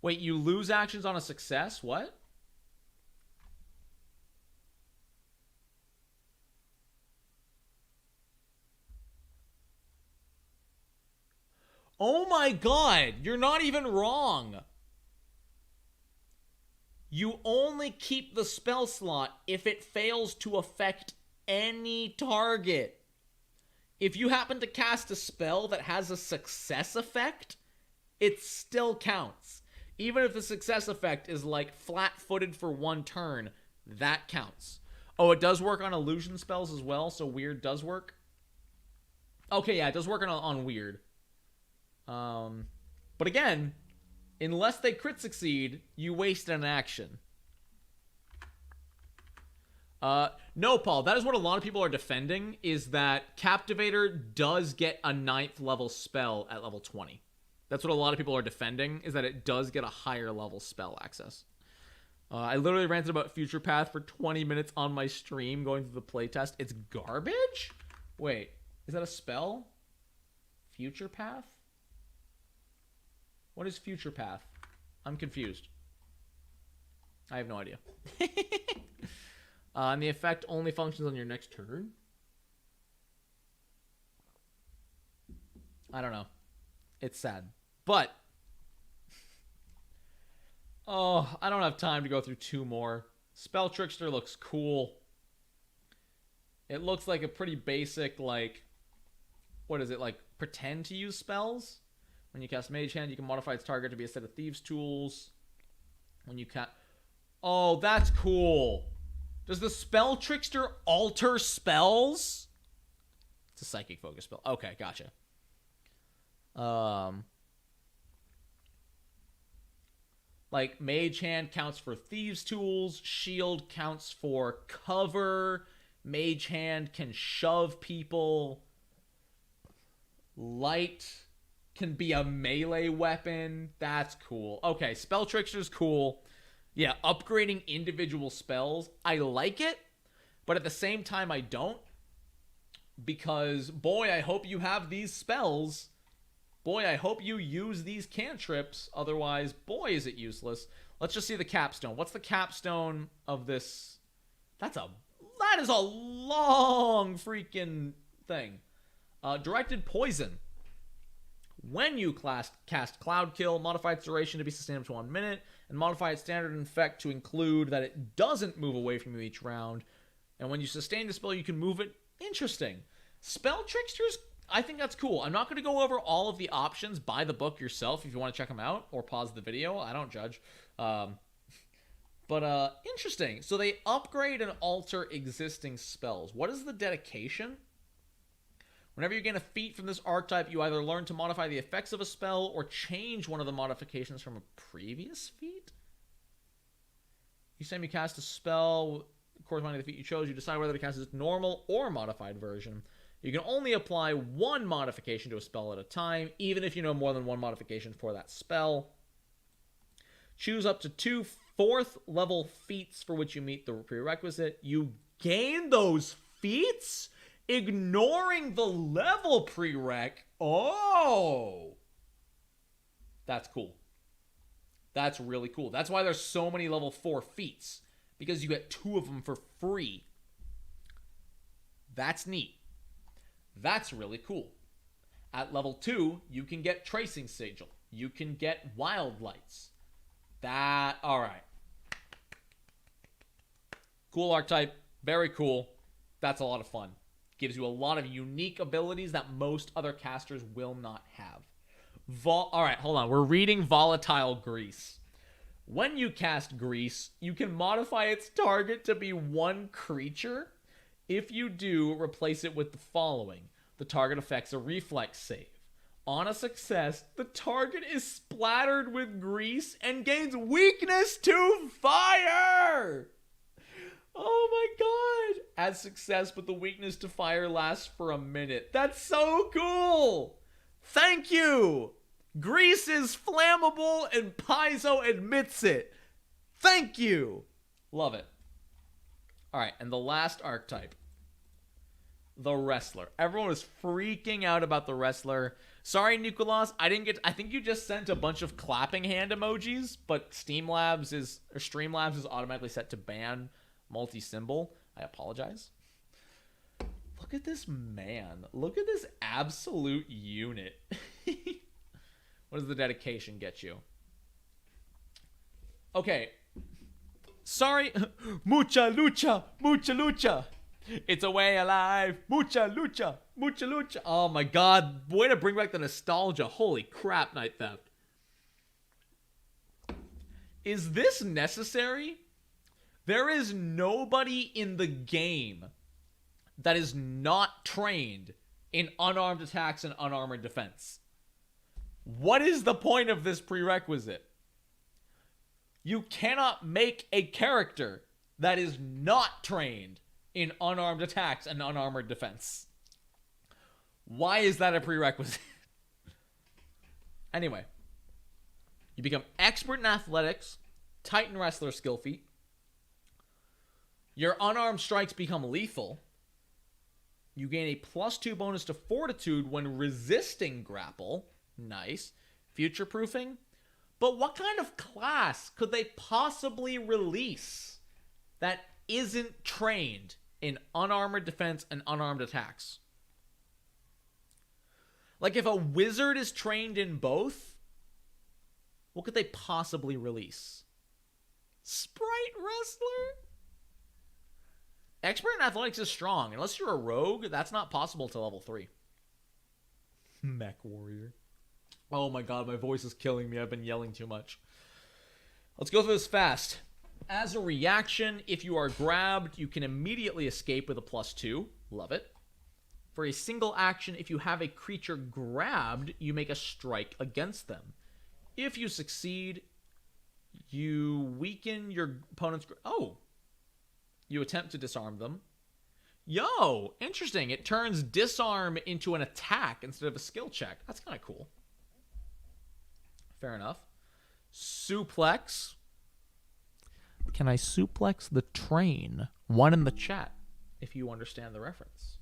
[SPEAKER 1] Wait, you lose actions on a success? What? Oh my God, you're not even wrong. You only keep the spell slot if it fails to affect any target. If you happen to cast a spell that has a success effect, it still counts. Even if the success effect is like flat-footed for one turn, that counts. Oh, it does work on illusion spells as well, so weird does work. Okay, yeah, it does work on weird. But again, unless they crit succeed, you waste an action. No, Paul, that is what a lot of people are defending, is that Captivator does get a 9th level spell at level 20. That's what a lot of people are defending, is that it does get a higher level spell access. I literally ranted about Future Path for 20 minutes on my stream going through the playtest. It's garbage? Wait, is that a spell? Future Path? What is Future Path? I'm confused. I have no idea. And the effect only functions on your next turn? I don't know. It's sad. But, oh, I don't have time to go through 2 more. Spell Trickster looks cool. It looks like a pretty basic, like, what is it, like, pretend to use spells? When you cast Mage Hand, you can modify its target to be a set of Thieves' Tools. When you cast... Oh, that's cool. Does the Spell Trickster alter spells? It's a Psychic Focus spell. Okay, gotcha. Like, Mage Hand counts for Thieves' Tools. Shield counts for cover. Mage Hand can shove people. Light can be a melee weapon. That's cool. Okay, Spell Trickster's cool. Yeah, upgrading individual spells. I like it, but at the same time, I don't. Because, boy, I hope you have these spells. Boy, I hope you use these cantrips. Otherwise, boy, is it useless. Let's just see the capstone. What's the capstone of this? That is a long freaking thing. Directed Poison. When you cast Cloud Kill, modify its duration to be sustained up to 1 minute, and modify its standard effect to include that it doesn't move away from you each round. And when you sustain the spell, you can move it. Interesting. Spell Tricksters, I think that's cool. I'm not going to go over all of the options. Buy the book yourself if you want to check them out, or pause the video. I don't judge. But interesting. So they upgrade and alter existing spells. What is the dedication? Whenever you gain a feat from this archetype, you either learn to modify the effects of a spell or change one of the modifications from a previous feat. Each time you cast a spell corresponding to the feat you chose, you decide whether to cast its normal or modified version. You can only apply one modification to a spell at a time, even if you know more than one modification for that spell. Choose up to 2 4th-level feats for which you meet the prerequisite. You gain those feats? Ignoring the level prereq. Oh! That's cool. That's really cool. That's why there's so many level 4 feats. Because you get 2 of them for free. That's neat. That's really cool. At level 2, you can get Tracing Sigil. You can get Wild Lights. Alright. Cool archetype. Very cool. That's a lot of fun. Gives you a lot of unique abilities that most other casters will not have. Alright, hold on. We're reading Volatile Grease. When you cast Grease, you can modify its target to be one creature. If you do, replace it with the following. The target affects a reflex save. On a success, the target is splattered with grease and gains weakness to fire! Oh my god! As success, but the weakness to fire lasts for a minute. That's so cool! Thank you! Grease is flammable and Paizo admits it. Thank you! Love it. Alright, and the last archetype. The Wrestler. Everyone was freaking out about the Wrestler. Sorry, Nicolas, I think you just sent a bunch of clapping hand emojis, but Streamlabs is automatically set to ban multi-symbol. I apologize. Look at this man. Look at this absolute unit. What does the dedication get you? Okay. Sorry. Mucha lucha. Mucha lucha. It's a way alive. Mucha lucha. Mucha lucha. Oh my god. Way to bring back the nostalgia. Holy crap, Night Theft. Is this necessary? There is nobody in the game that is not trained in unarmed attacks and unarmored defense. What is the point of this prerequisite? You cannot make a character that is not trained in unarmed attacks and unarmored defense. Why is that a prerequisite? Anyway, you become expert in athletics, Titan Wrestler skill feat. Your unarmed strikes become lethal. You gain a +2 bonus to fortitude when resisting grapple. Nice. Future proofing. But what kind of class could they possibly release that isn't trained in unarmored defense and unarmed attacks? Like, if a wizard is trained in both, what could they possibly release? Sprite Wrestler? Expert in athletics is strong. Unless you're a rogue, that's not possible till level 3. Mech Warrior. Oh my god, my voice is killing me. I've been yelling too much. Let's go through this fast. As a reaction, if you are grabbed, you can immediately escape with a +2. Love it. For a single action, if you have a creature grabbed, you make a strike against them. If you succeed, you weaken your opponent's... Oh! You attempt to disarm them. Yo! Interesting. It turns disarm into an attack instead of a skill check. That's kind of cool. Fair enough. Suplex. Can I suplex the train? One in the chat, if you understand the reference.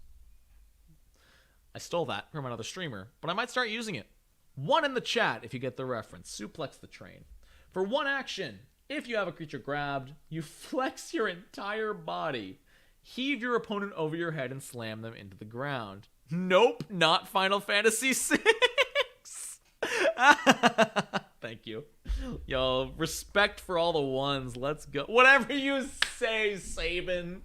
[SPEAKER 1] I stole that from another streamer, but I might start using it. One in the chat, if you get the reference. Suplex the train. For one action, if you have a creature grabbed, you flex your entire body, heave your opponent over your head, and slam them into the ground. Nope, not Final Fantasy VI. Thank you. Yo, respect for all the ones. Let's go. Whatever you say, Sabin.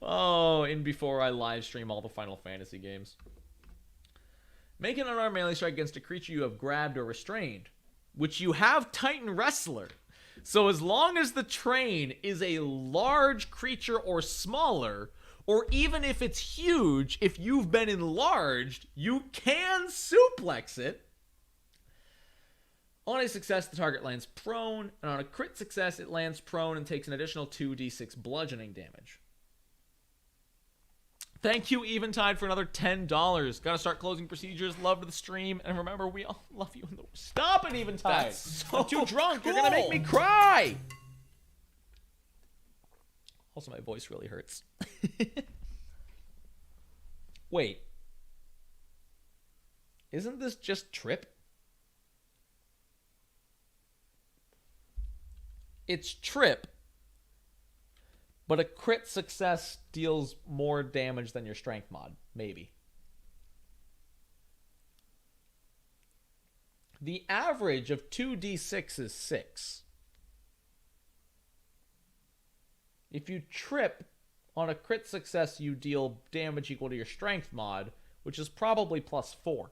[SPEAKER 1] Oh, and before I live stream all the Final Fantasy games. Make an unarmed melee strike against a creature you have grabbed or restrained, which you have Titan Wrestler. So as long as the train is a large creature or smaller, or even if it's huge, if you've been enlarged, you can suplex it. On a success, the target lands prone, and on a crit success, it lands prone and takes an additional 2d6 bludgeoning damage. Thank you, Eventide, for another $10. Gotta start closing procedures. Love to the stream, and remember, we all love you in the... Stop it, Eventide!
[SPEAKER 3] That's so
[SPEAKER 1] I'm too drunk.
[SPEAKER 3] cool.
[SPEAKER 1] You're gonna make me cry! Also, my voice really hurts. Wait. Isn't this just Trip? It's Trip, but a crit success deals more damage than your strength mod. Maybe. The average of 2d6 is 6. If you trip on a crit success, you deal damage equal to your strength mod, which is probably +4.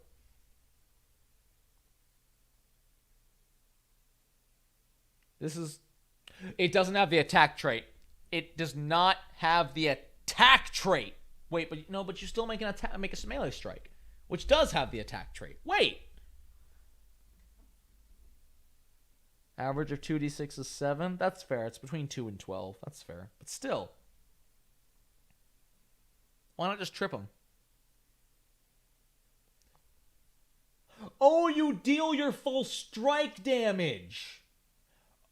[SPEAKER 1] This is... It doesn't have the attack trait. It does not have the attack trait. Wait, but no, but you still make a melee strike, which does have the attack trait. Wait. Average of 2d6 is 7. That's fair. It's between 2 and 12. That's fair. But still. Why not just trip him? Oh, you deal your full strike damage.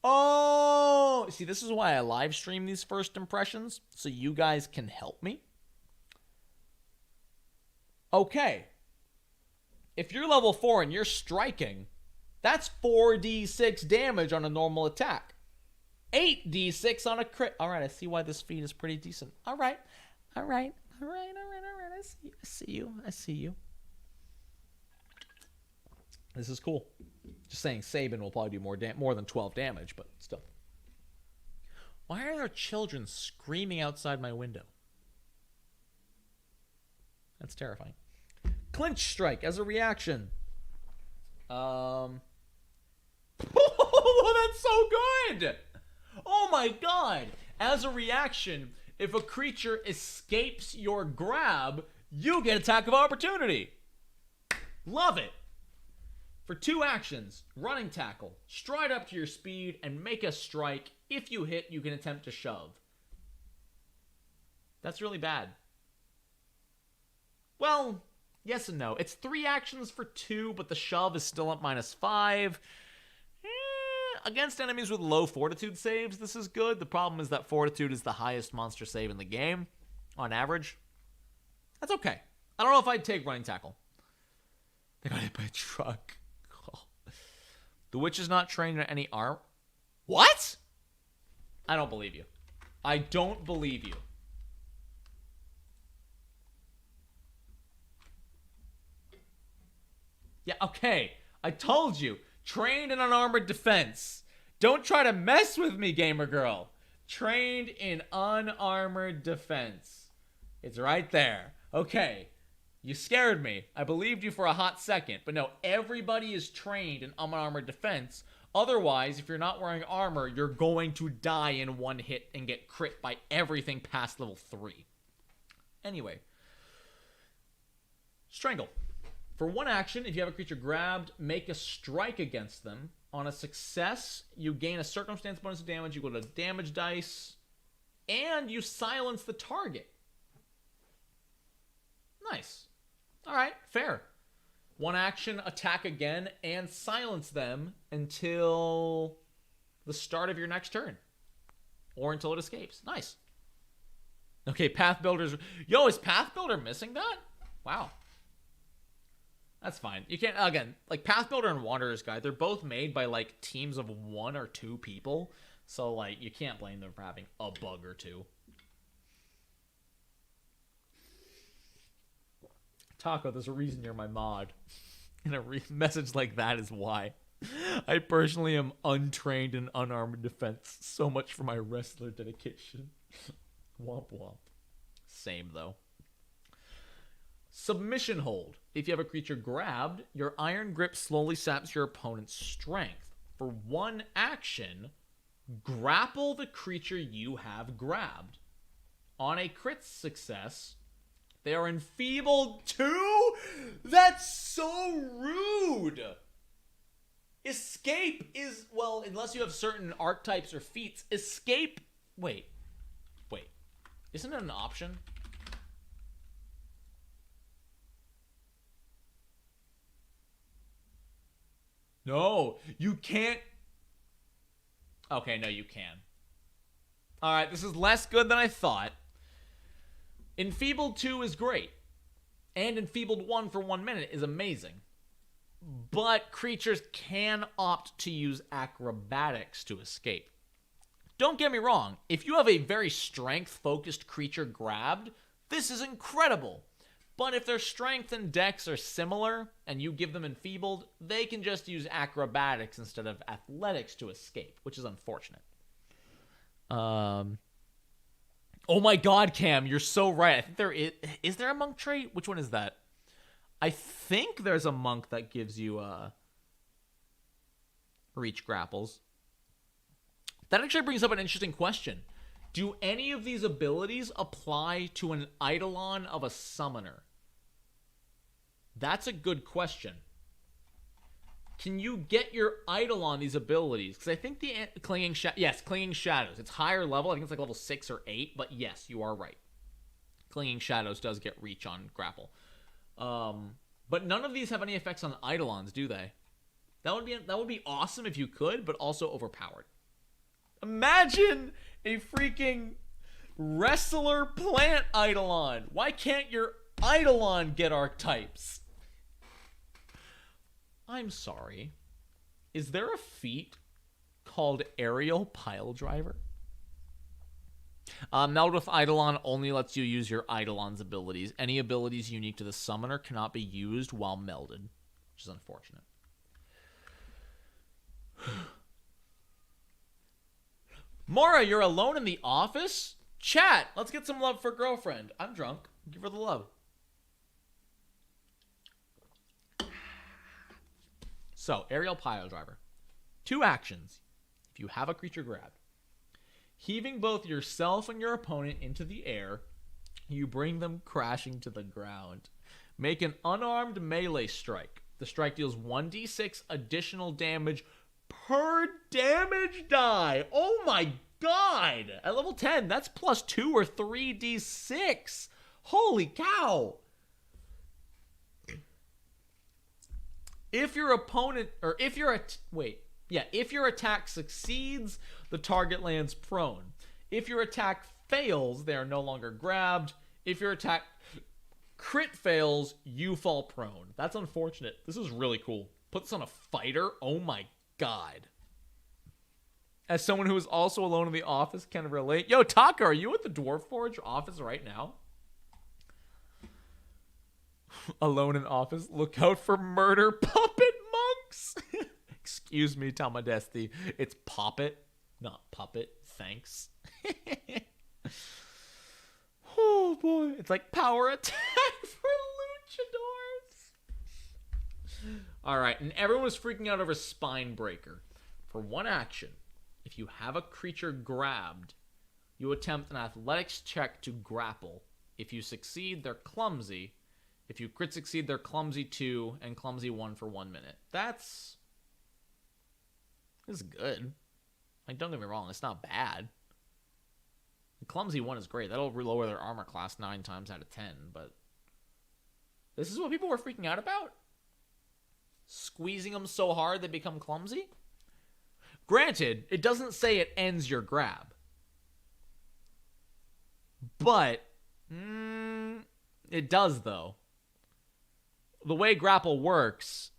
[SPEAKER 1] Oh, see, this is why I live stream these first impressions, so you guys can help me. Okay. If you're level 4 and you're striking, that's 4d6 damage on a normal attack. 8d6 on a crit. All right, I see why this feat is pretty decent. All right. I see you. This is cool. Just saying Sabin will probably do more than 12 damage, but still. Why are there children screaming outside my window? That's terrifying. Clinch strike as a reaction. Oh, that's so good! Oh my god! As a reaction, if a creature escapes your grab, you get attack of opportunity. Love it. For 2 actions, running tackle, stride up to your speed, and make a strike. If you hit, you can attempt to shove. That's really bad. Well, yes and no. It's 3 actions for 2, but the shove is still at -5. Against enemies with low fortitude saves, this is good. The problem is that fortitude is the highest monster save in the game, on average. That's okay. I don't know if I'd take running tackle. They got hit by a truck. The witch is not trained in any arm. What? I don't believe you. I don't believe you. Yeah, okay. I told you. Trained in unarmored defense. Don't try to mess with me, gamer girl. Trained in unarmored defense. It's right there. Okay. You scared me. I believed you for a hot second. But no, everybody is trained in unarmored defense. Otherwise, if you're not wearing armor, you're going to die in one hit and get crit by everything past level 3. Anyway. Strangle. For one action, if you have a creature grabbed, make a strike against them. On a success, you gain a circumstance bonus of damage equal to damage dice, and you silence the target. Nice. All right, fair. One action, attack again, and silence them until the start of your next turn. Or until it escapes. Nice. Okay, Path Builder's... Yo, is Path Builder missing that? Wow. That's fine. You can't... Again, like, Path Builder and Wanderer's Guide, they're both made by, like, teams of 1 or 2 people. So, like, you can't blame them for having a bug or two. Taco, there's a reason you're my mod. And a message like that is why. I personally am untrained in unarmored defense. So much for my wrestler dedication. Womp womp. Same, though. Submission hold. If you have a creature grabbed, your iron grip slowly saps your opponent's strength. For one action, grapple the creature you have grabbed. On a crit success... They are enfeebled too? That's so rude! Escape is, well, unless you have certain archetypes or feats, escape... Wait. Isn't it an option? No, you can't... Okay, no, you can. Alright, this is less good than I thought. Enfeebled 2 is great. And Enfeebled 1 for 1 minute is amazing. But creatures can opt to use acrobatics to escape. Don't get me wrong, if you have a very strength-focused creature grabbed, this is incredible. But if their strength and dex are similar, and you give them Enfeebled, they can just use acrobatics instead of athletics to escape, which is unfortunate. Oh my god, Cam, you're so right. I think there is there a monk trait? Which one is that? I think there's a monk that gives you reach grapples. That actually brings up an interesting question. Do any of these abilities apply to an Eidolon of a summoner? That's a good question. Can you get your Eidolon these abilities? Because I think the Clinging Shadows. It's higher level. I think it's like level 6 or 8. But yes, you are right. Clinging Shadows does get reach on grapple. But none of these have any effects on Eidolons, do they? That would be awesome if you could, but also overpowered. Imagine a freaking wrestler plant Eidolon. Why can't your Eidolon get archetypes? I'm sorry. Is there a feat called Aerial Piledriver? Meld with Eidolon only lets you use your Eidolon's abilities. Any abilities unique to the summoner cannot be used while melded, which is unfortunate. Mora, you're alone in the office? Chat, let's get some love for girlfriend. I'm drunk. Give her the love. So, Aerial Piledriver. 2 actions. If you have a creature grabbed. Heaving both yourself and your opponent into the air, you bring them crashing to the ground. Make an unarmed melee strike. The strike deals 1d6 additional damage per damage die. Oh my god! At level 10, that's plus 2 or 3d6. Holy cow! If your opponent, or if your attack succeeds, the target lands prone. If your attack fails, they are no longer grabbed. If your attack crit fails, you fall prone. That's unfortunate. This is really cool. Put this on a fighter? Oh my god. As someone who is also alone in the office, can relate. Yo, Taka, are you at the Dwarf Forge office right now? Alone in office. Look out for murder puppet monks. Excuse me, Tamadesti. It's poppet, not puppet. Thanks. Oh boy. It's like power attack for All right, and everyone was freaking out over Spine Breaker. For one action, if you have a creature grabbed, you attempt an athletics check to grapple. If you succeed, they're clumsy. If you crit succeed, they're clumsy 2 and clumsy 1 for 1 minute. This is good. Like, don't get me wrong, it's not bad. The clumsy 1 is great. That'll lower their armor class 9 times out of 10, but this is what people were freaking out about? Squeezing them so hard they become clumsy? Granted, it doesn't say it ends your grab. But, it does, though. The way grapple works,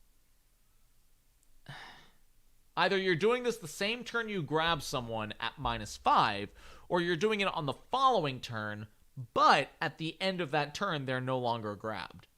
[SPEAKER 1] either you're doing this the same turn you grab someone at -5, or you're doing it on the following turn, but at the end of that turn, they're no longer grabbed.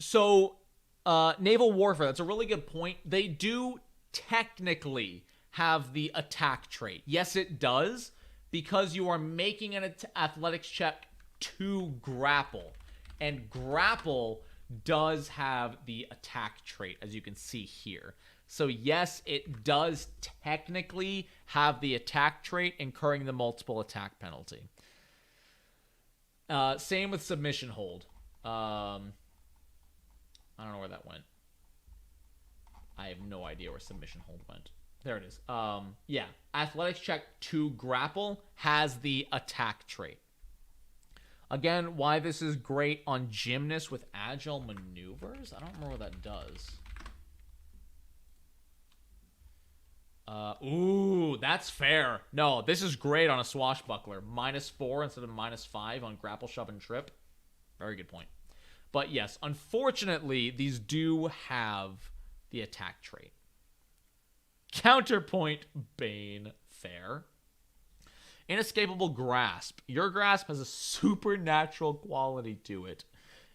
[SPEAKER 1] So, naval warfare, that's a really good point. They do technically have the attack trait. Yes, it does, because you are making an athletics check to grapple. And grapple does have the attack trait, as you can see here. So yes, it does technically have the attack trait, incurring the multiple attack penalty. Same with submission hold. I don't know where that went. I have no idea where submission hold went. There it is. Yeah, athletics check to grapple has the attack trait. Again, why this is great on gymnasts with agile maneuvers? I don't remember what that does. Ooh, that's fair. No, this is great on a swashbuckler. -4 instead of -5 on grapple, shove, and trip. Very good point. But yes, unfortunately, these do have the attack trait. Counterpoint, Bane. Fair. Inescapable Grasp. Your grasp has a supernatural quality to it.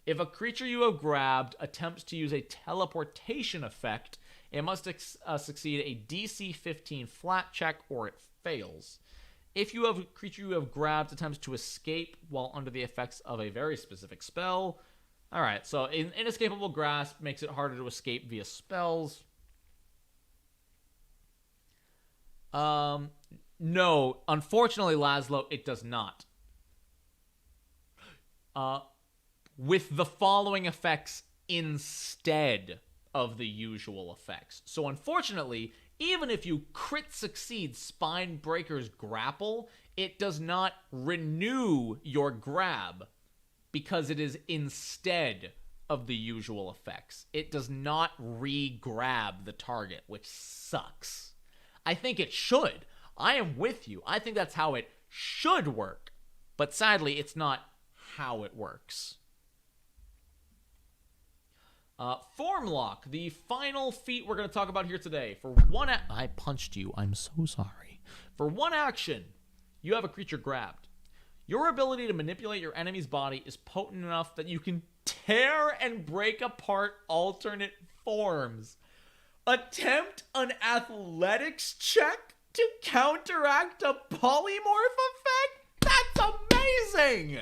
[SPEAKER 1] If a creature you have grabbed attempts to use a teleportation effect, it must succeed a DC 15 flat check or it fails. If you have a creature you have grabbed attempts to escape while under the effects of a very specific spell. Alright, so Inescapable Grasp makes it harder to escape via spells. No, unfortunately, Laszlo, it does not. With the following effects instead of the usual effects. So unfortunately, even if you crit succeed Spine Breaker's grapple, it does not renew your grab because it is instead of the usual effects. It does not re-grab the target, which sucks. I think it should. I am with you. I think that's how it should work. But sadly, it's not how it works. Form Lock, the final feat we're going to talk about here today. For one I punched you. I'm so sorry. For one action, you have a creature grabbed. Your ability to manipulate your enemy's body is potent enough that you can tear and break apart alternate forms. Attempt an athletics check to counteract a polymorph effect? That's amazing!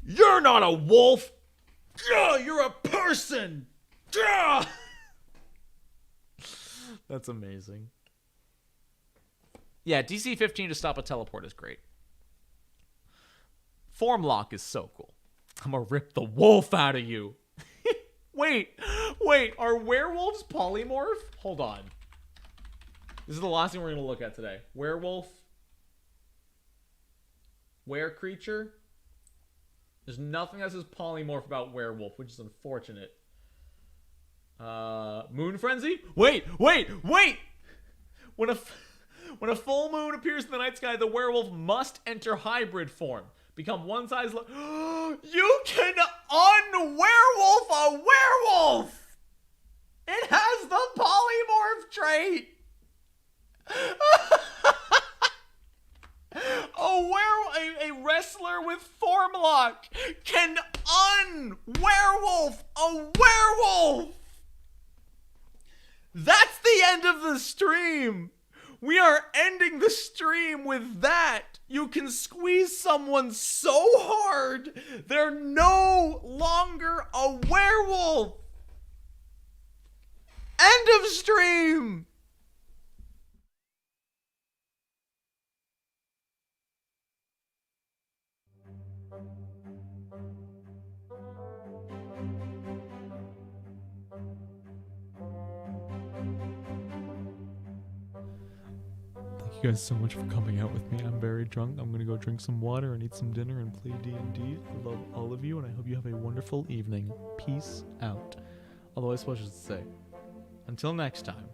[SPEAKER 1] You're not a wolf! You're a person! That's amazing. Yeah, DC 15 to stop a teleport is great. Form Lock is so cool. I'm gonna rip the wolf out of you. Wait, are werewolves polymorph? Hold on. This is the last thing we're gonna look at today. Werewolf. Were-creature. There's nothing that says polymorph about werewolf, which is unfortunate. Moon Frenzy? Wait! When a full moon appears in the night sky, the werewolf must enter hybrid form. Become one size You can un-werewolf a werewolf! It has the polymorph trait! A wrestler with Form Lock can un-werewolf a werewolf! That's the end of the stream! We are ending the stream with that! You can squeeze someone so hard, they're no longer a werewolf. End of stream.
[SPEAKER 5] Thank you guys so much for coming out with me. I'm very drunk. I'm gonna go drink some water and eat some dinner and play D&D. I love all of you, and I hope you have a wonderful evening. Peace out. Although I suppose I should say, until next time,